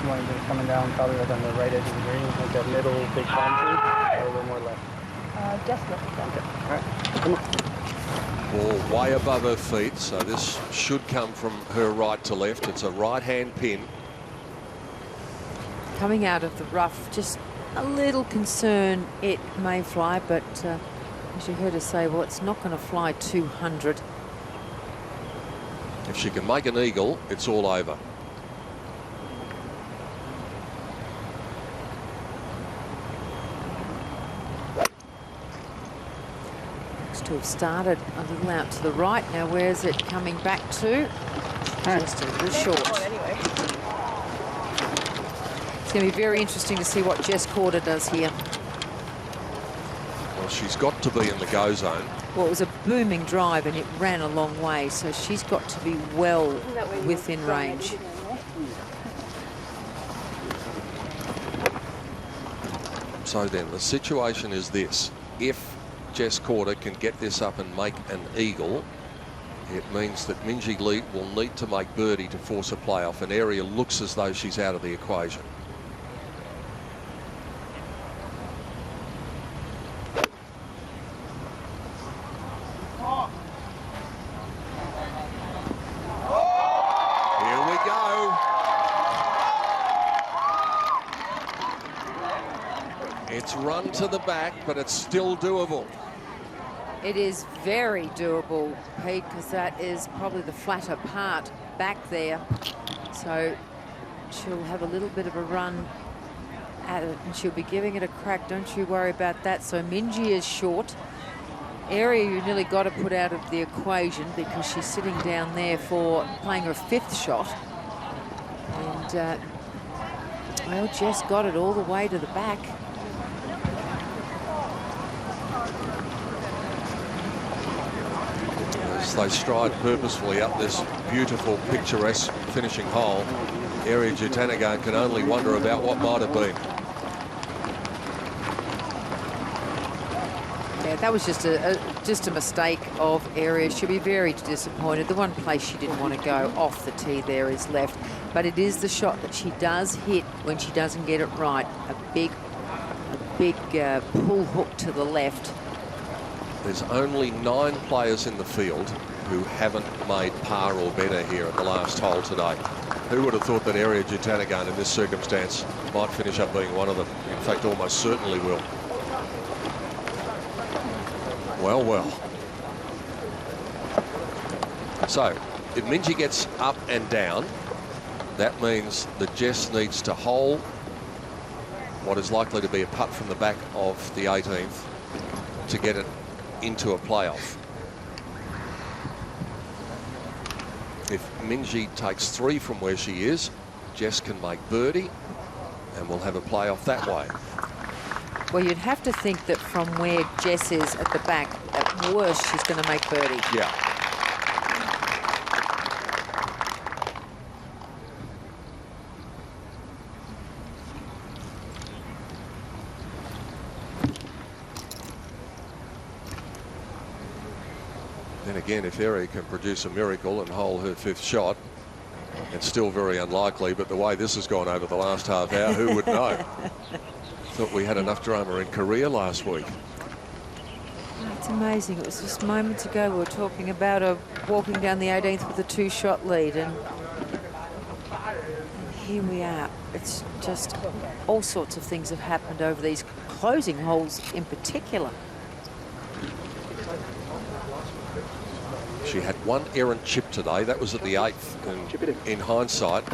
You want to do it coming down probably like on the right edge of the green, like that middle big palm tree, or a little more left? Just left. Okay. All right. Come on. Ball way above her feet, so this should come from her right to left. It's a right-hand pin. Coming out of the rough, just a little concern it may fly, but as you heard her say, well, it's not going to fly 200. If she can make an eagle, it's all over. Looks to have started a little out to the right. Now, where's it coming back to? Just a little short. Anyway. It's going to be very interesting to see what Jess Corder does here. Well, she's got to be in the go zone. Well, it was a booming drive and it ran a long way, so she's got to be well within range. So then the situation is this. If Jess Corder can get this up and make an eagle, it means that Minjee Lee will need to make birdie to force a playoff, and Aria looks as though she's out of the equation. Here we go. It's run to the back, but it's still doable. It is very doable, Pete, because that is probably the flatter part back there. So she'll have a little bit of a run at it, and she'll be giving it a crack. Don't you worry about that. So Minjee is short. Aria, you nearly got to put out of the equation because she's sitting down there for playing her 5th shot. And, well, Jess got it all the way to the back. As they stride purposefully up this beautiful, picturesque finishing hole, Aria Jutanagan can only wonder about what might have been. Yeah, that was just a mistake of Aria. She'll be very disappointed. The one place she didn't want to go off the tee there is left. But it is the shot that she does hit when she doesn't get it right. A big pull hook to the left. There's only 9 players in the field, who haven't made par or better here at the last hole today. Who would have thought that Area Jutanagan in this circumstance might finish up being one of them? In fact, almost certainly will. Well, well. So, if Minjee gets up and down, that means that Jess needs to hole what is likely to be a putt from the back of the 18th to get it into a playoff. If Minjee takes 3 from where she is, Jess can make birdie and we'll have a playoff that way. Well, you'd have to think that from where Jess is at the back, at worst, she's going to make birdie. Yeah. Then again, if Eri can produce a miracle and hole her 5th shot, it's still very unlikely, but the way this has gone over the last half hour, who would know? Thought we had enough drama in Korea last week. It's amazing. It was just moments ago we were talking about her walking down the 18th with a 2-shot lead, and here we are. It's just all sorts of things have happened over these closing holes in particular. She had 1 errant chip today. That was at the 8th. And in hindsight,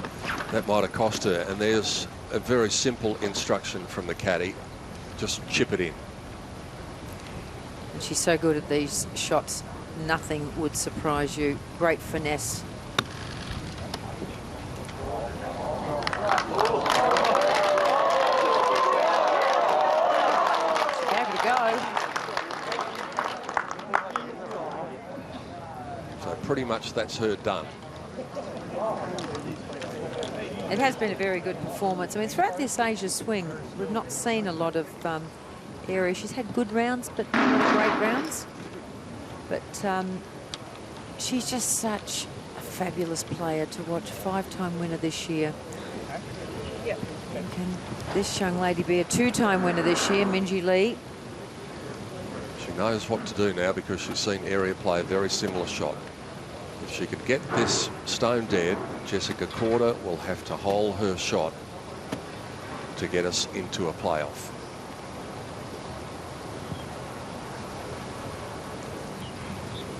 that might have cost her. And there's a very simple instruction from the caddy. Just chip it in. And she's so good at these shots, nothing would surprise you. Great finesse. Gave it a go. So pretty much that's her done. It has been a very good performance. I mean, throughout this Asia swing, we've not seen a lot of Eri. She's had good rounds, but not great rounds. But she's just such a fabulous player to watch. 5-time winner this year. And can this young lady be a 2-time winner this year, Minjee Lee? She knows what to do now because she's seen Eri play a very similar shot. If she can get this stone dead, Jessica Korda will have to hole her shot to get us into a playoff.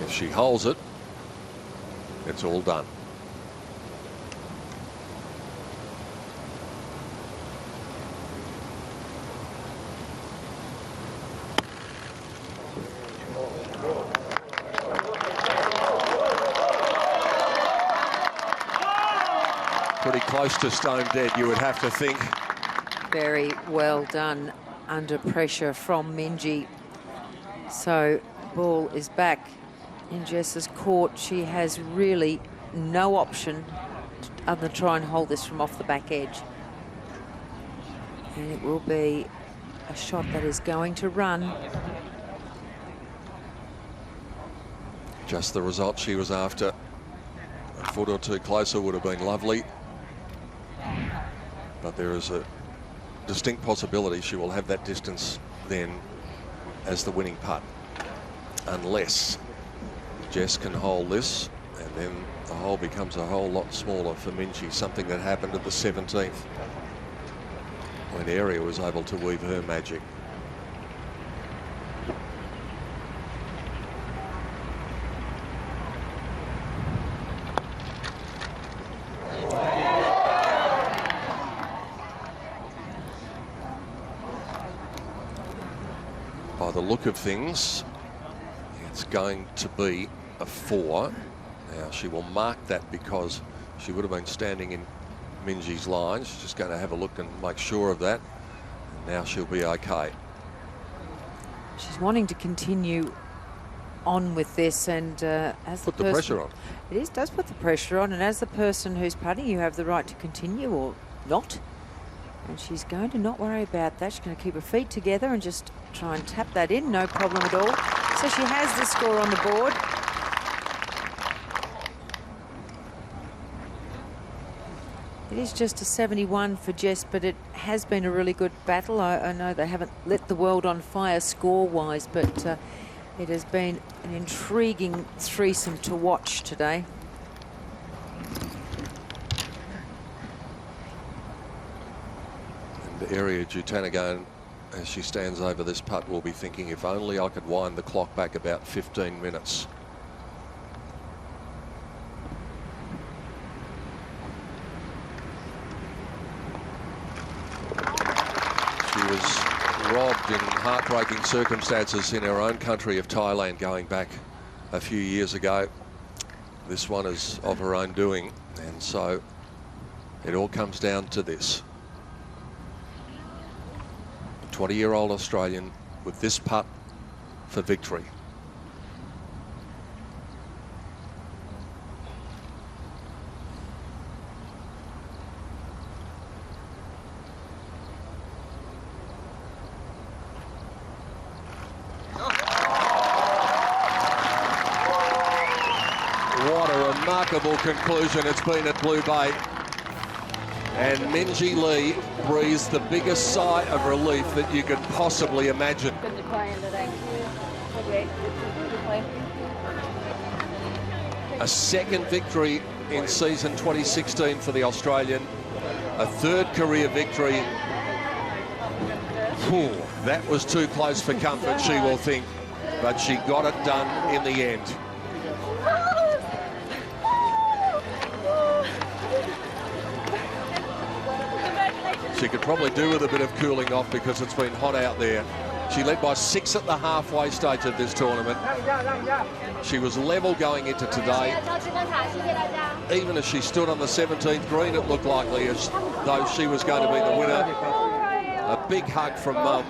If she holes it, it's all done. Pretty close to stone dead, you would have to think. Very well done under pressure from Minjee. So ball is back in Jess's court. She has really no option other than try and hold this from off the back edge. And it will be a shot that is going to run. Just the result she was after. A foot or two closer would have been lovely. But there is a distinct possibility she will have that distance then as the winning putt. Unless Jess can hold this, and then the hole becomes a whole lot smaller for Minjee, something that happened at the 17th when Eri was able to weave her magic. By the look of things, it's going to be a 4. Now, she will mark that because she would have been standing in Minjee's line. She's just going to have a look and make sure of that. And now she'll be okay. She's wanting to continue on with this, and as put the pressure on. It does put the pressure on, and as the person who's putting, you have the right to continue or not. And she's going to not worry about that. She's going to keep her feet together and just try and tap that in, no problem at all. So she has the score on the board. It is just a 71 for Jess, but it has been a really good battle. I know they haven't lit the world on fire score-wise, but It has been an intriguing threesome to watch today. And Area Jutanagan, as she stands over this putt, will be thinking, if only I could wind the clock back about 15 minutes. She was robbed in heartbreaking circumstances in her own country of Thailand going back a few years ago. This one is of her own doing, and so it all comes down to this. A 20-year-old Australian with this putt for victory. What a remarkable conclusion it's been at Blue Bay. And Minjee Lee breathes the biggest sigh of relief that you could possibly imagine. Good to play in today. Okay, good to play. A second victory in season 2016 for the Australian. A third career victory. Whew, that was too close for comfort, she will think. But she got it done in the end. She could probably do with a bit of cooling off because it's been hot out there. She led by 6 at the halfway stage of this tournament. She was level going into today. Even as she stood on the 17th green, it looked likely as though she was going to be the winner. A big hug from Mum.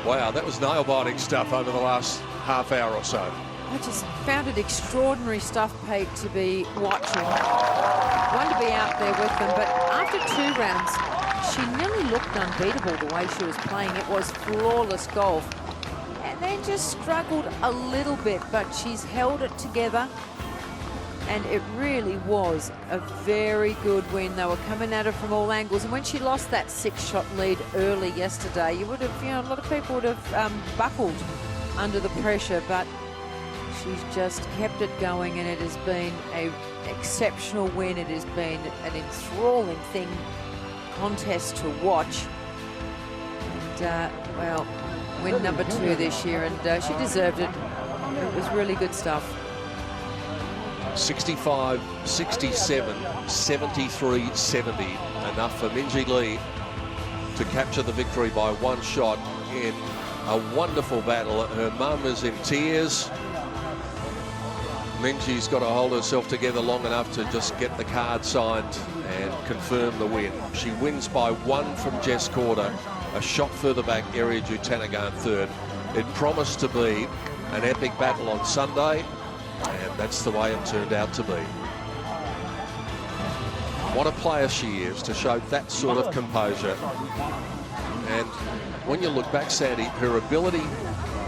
Wow, that was nail-biting stuff over the last half hour or so. I just found it extraordinary stuff, Pete, to be watching. One, to be out there with them, but after 2 rounds, she nearly looked unbeatable the way she was playing. It was flawless golf. And then just struggled a little bit, but she's held it together. And it really was a very good win. They were coming at her from all angles. And when she lost that 6-shot lead early yesterday, you would have, a lot of people would have buckled under the pressure, but she's just kept it going, and it has been an exceptional win. It has been an enthralling contest to watch. And, well, win number 2 this year, and she deserved it. It was really good stuff. 65, 67, 73, 70. Enough for Minjee Lee to capture the victory by 1 shot in a wonderful battle. Her mum is in tears. Minjee's got to hold herself together long enough to just get the card signed and confirm the win. She wins by 1 from Jess Corder, a shot further back, Area Jutanagan third. It promised to be an epic battle on Sunday, and that's the way it turned out to be. What a player she is to show that sort of composure. And when you look back, Sandy, her ability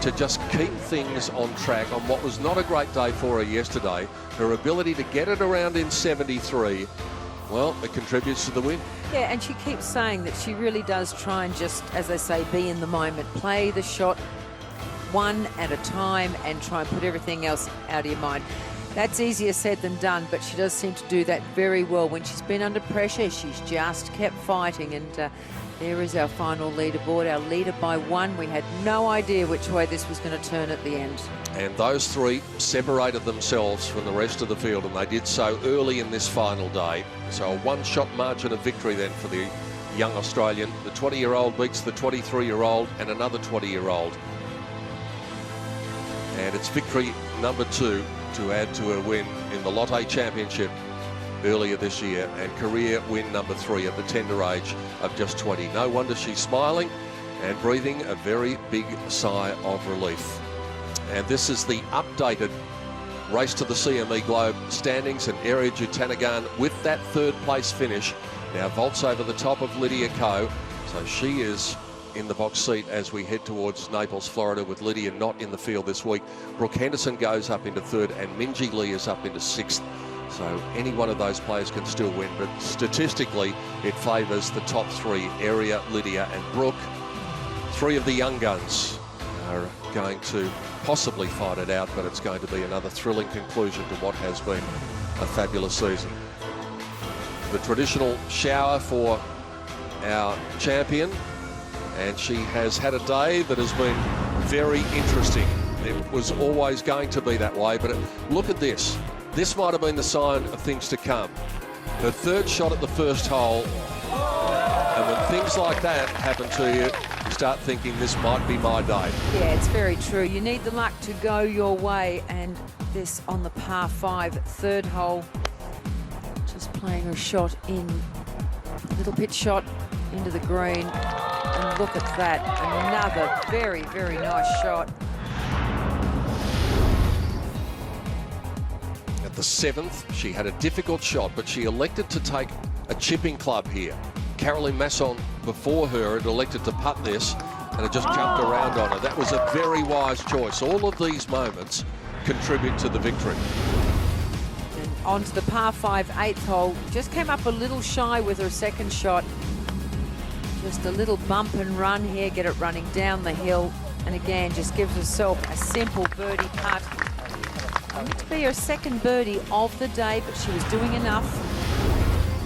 to just keep things on track on what was not a great day for her yesterday, her ability to get it around in 73, well, it contributes to the win. Yeah, and she keeps saying that she really does try and just, as they say, be in the moment, play the shot one at a time and try and put everything else out of your mind. That's easier said than done, but she does seem to do that very well. When she's been under pressure, she's just kept fighting, and there is our final leaderboard, our leader by 1. We had no idea which way this was going to turn at the end. And those 3 separated themselves from the rest of the field, and they did so early in this final day. So a 1-shot margin of victory then for the young Australian. The 20-year-old beats the 23-year-old and another 20-year-old. And it's victory number 2 to add to her win in the Lotte Championship earlier this year, and career win number 3 at the tender age of just 20. No wonder she's smiling and breathing a very big sigh of relief. And this is the updated Race to the CME Globe standings, and Area Jutanagan with that 3rd place finish now vaults over the top of Lydia Ko. So she is in the box seat as we head towards Naples, Florida, with Lydia not in the field this week. Brooke Henderson goes up into 3rd, and Minjee Lee is up into 6th So any one of those players can still win, but statistically it favours the top three, Aria, Lydia and Brooke. Three of the young guns are going to possibly fight it out, but it's going to be another thrilling conclusion to what has been a fabulous season. The traditional shower for our champion, and she has had a day that has been very interesting. It was always going to be that way, but look at this. This might have been the sign of things to come. Her third shot at the first hole, and when things like that happen to you, you start thinking this might be my day. Yeah, it's very true. You need the luck to go your way, and this on the par 5, third hole, just playing her shot in, little pitch shot into the green, and look at that, another very, very nice shot. At the 7th, she had a difficult shot, but she elected to take a chipping club here. Caroline Masson before her had elected to putt this, and it just jumped around on her. That was a very wise choice. All of these moments contribute to the victory. And on to the par 5, 8th hole. Just came up a little shy with her second shot. Just a little bump and run here, get it running down the hill. And again, just gives herself a simple birdie putt. To be her second birdie of the day, but she was doing enough.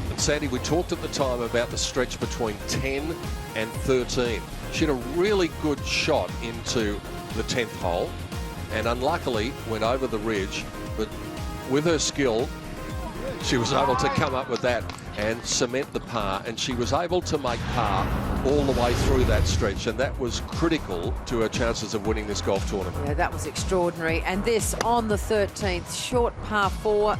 And Sandy, we talked at the time about the stretch between 10 and 13. She had a really good shot into the 10th hole, and unluckily went over the ridge, but with her skill, she was able to come up with that and cement the par, and she was able to make par all the way through that stretch, and that was critical to her chances of winning this golf tournament. Yeah, that was extraordinary. And this on the 13th, short par 4,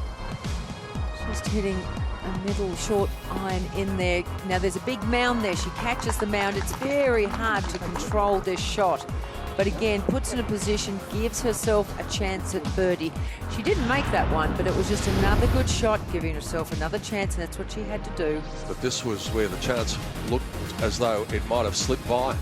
just hitting a middle short iron in there. Now there's a big mound there. She catches the mound. It's very hard to control this shot, but again, puts in a position, gives herself a chance at birdie. She didn't make that one, but it was just another good shot, giving herself another chance, and that's what she had to do. But this was where the chance looked as though it might have slipped by.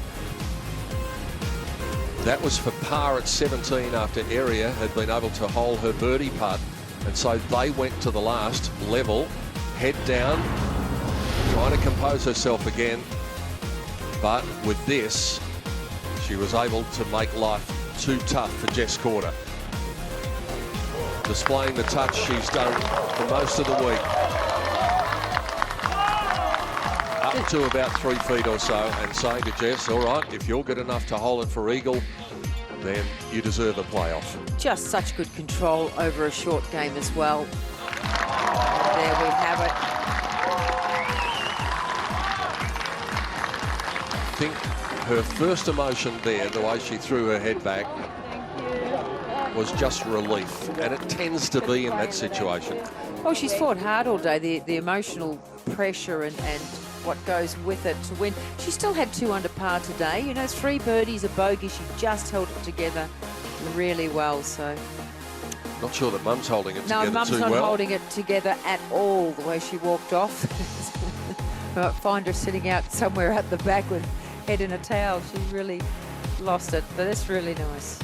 That was for par at 17 after Aria had been able to hole her birdie putt, and so they went to the last level, head down, trying to compose herself again, but with this, she was able to make life too tough for Jess Corder. Displaying the touch she's done for most of the week. Up to about 3 feet or so, and saying to Jess, all right, if you're good enough to hole it for eagle, then you deserve a playoff. Just such good control over a short game as well. And there we have it. I think her first emotion there, the way she threw her head back, was just relief, and it tends to be in that situation. Well, she's fought hard all day, the emotional pressure and what goes with it to win. She still had 2 under par today. You know, 3 birdies, a bogey. She just held it together really well. So Not sure that Mum's holding it together too well. No, Mum's not holding it together at all, the way she walked off. I might find her sitting out somewhere at the back with head in a towel. She really lost it, but it's really nice.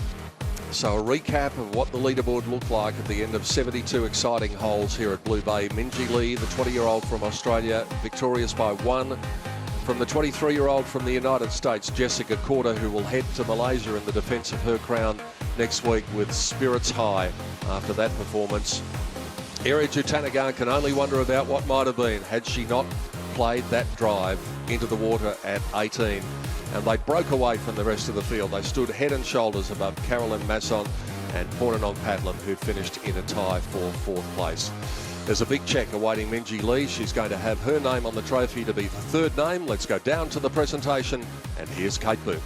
So a recap of what the leaderboard looked like at the end of 72 exciting holes here at Blue Bay. Minjee Lee, the 20-year-old from Australia, victorious by 1. From the 23-year-old from the United States, Jessica Corder, who will head to Malaysia in the defence of her crown next week with spirits high after that performance. Aria Jutanagarn can only wonder about what might have been had she not played that drive into the water at 18. And they broke away from the rest of the field. They stood head and shoulders above Caroline Masson and Pornanong Patlam, who finished in a tie for 4th place. There's a big check awaiting Minjee Lee. She's going to have her name on the trophy to be the 3rd name. Let's go down to the presentation, and here's Kate Burke.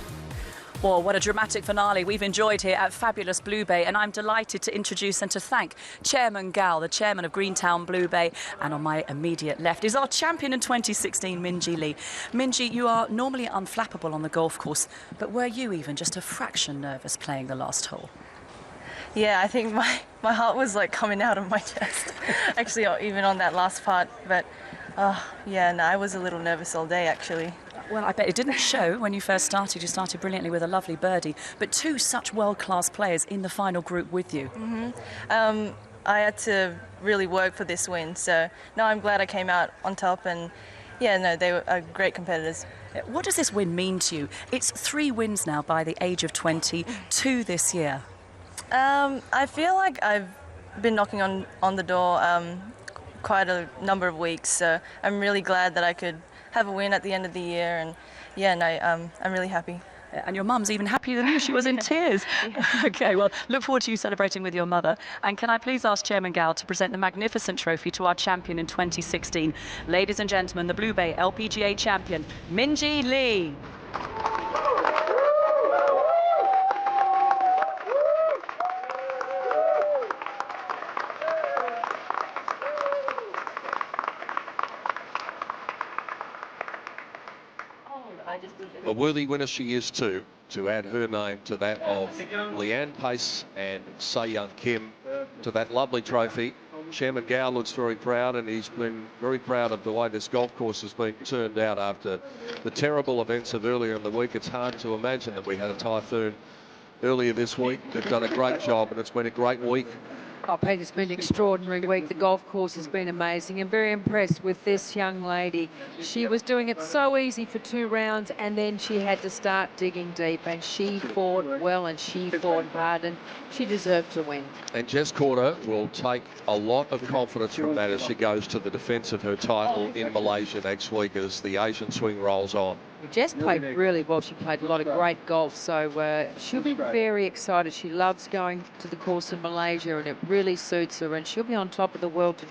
Well, what a dramatic finale we've enjoyed here at fabulous Blue Bay, and I'm delighted to introduce and to thank Chairman Gal, the chairman of Greentown Blue Bay, and on my immediate left is our champion in 2016, Minjee Lee. Minjee, you are normally unflappable on the golf course, but were you even just a fraction nervous playing the last hole? Yeah, I think my heart was like coming out of my chest, actually, even on that last part. But yeah, no, I was a little nervous all day, actually. Well, I bet it didn't show when you first started. You started brilliantly with a lovely birdie, but 2 such world-class players in the final group with you. Mm-hmm. I had to really work for this win. So no, I'm glad I came out on top, and yeah, no, they were great competitors. What does this win mean to you? It's 3 wins now by the age of 20, 2 this year. I feel like I've been knocking on the door quite a number of weeks, so I'm really glad that I could have a win at the end of the year, and yeah, no, I'm really happy. And your mum's even happier than you. She was in tears. Okay, well, look forward to you celebrating with your mother. And can I please ask Chairman Gal to present the magnificent trophy to our champion in 2016. Ladies and gentlemen, the Blue Bay LPGA champion, Minjee Lee. A worthy winner she is too, to add her name to that of Leanne Pace and Se-Young Kim to that lovely trophy. Chairman Gow looks very proud, and he's been very proud of the way this golf course has been turned out after the terrible events of earlier in the week. It's hard to imagine that we had a typhoon earlier this week. They've done a great job, and it's been a great week. Oh, Pete, it's been an extraordinary week. The golf course has been amazing. I'm very impressed with this young lady. She was doing it so easy for 2 rounds, and then she had to start digging deep, and she fought well and she fought hard, and she deserved to win. And Jess Corder will take a lot of confidence from that as she goes to the defence of her title in Malaysia next week as the Asian swing rolls on. Jess played really well. She played a lot of great golf, so she'll be very excited. She loves going to the course in Malaysia, and it really suits her, and she'll be on top of the world to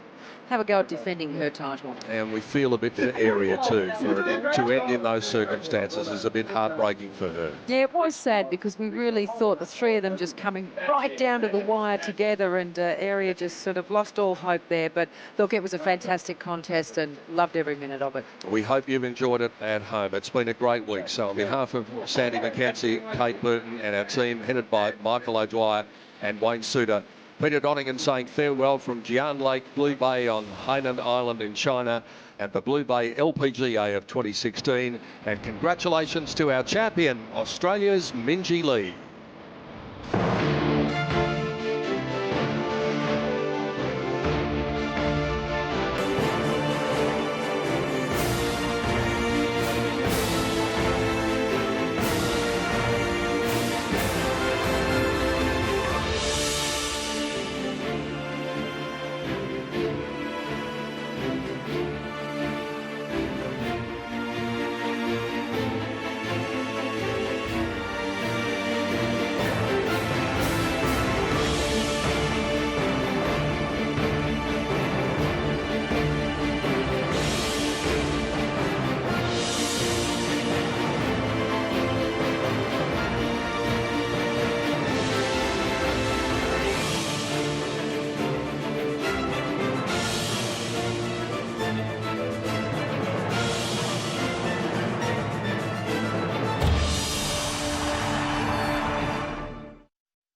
have a go at defending her title. And we feel a bit for Area too. For it to end in those circumstances is a bit heartbreaking for her. Yeah, it was sad because we really thought the 3 of them just coming right down to the wire together, and Area just sort of lost all hope there. But look, it was a fantastic contest and loved every minute of it. We hope you've enjoyed it at home. It's been a great week. So on behalf of Sandy McKenzie, Kate Burton and our team headed by Michael O'Dwyer and Wayne Suter, Peter Donegan saying farewell from Jian Lake, Blue Bay on Hainan Island in China at the Blue Bay LPGA of 2016. And congratulations to our champion, Australia's Minjee Lee.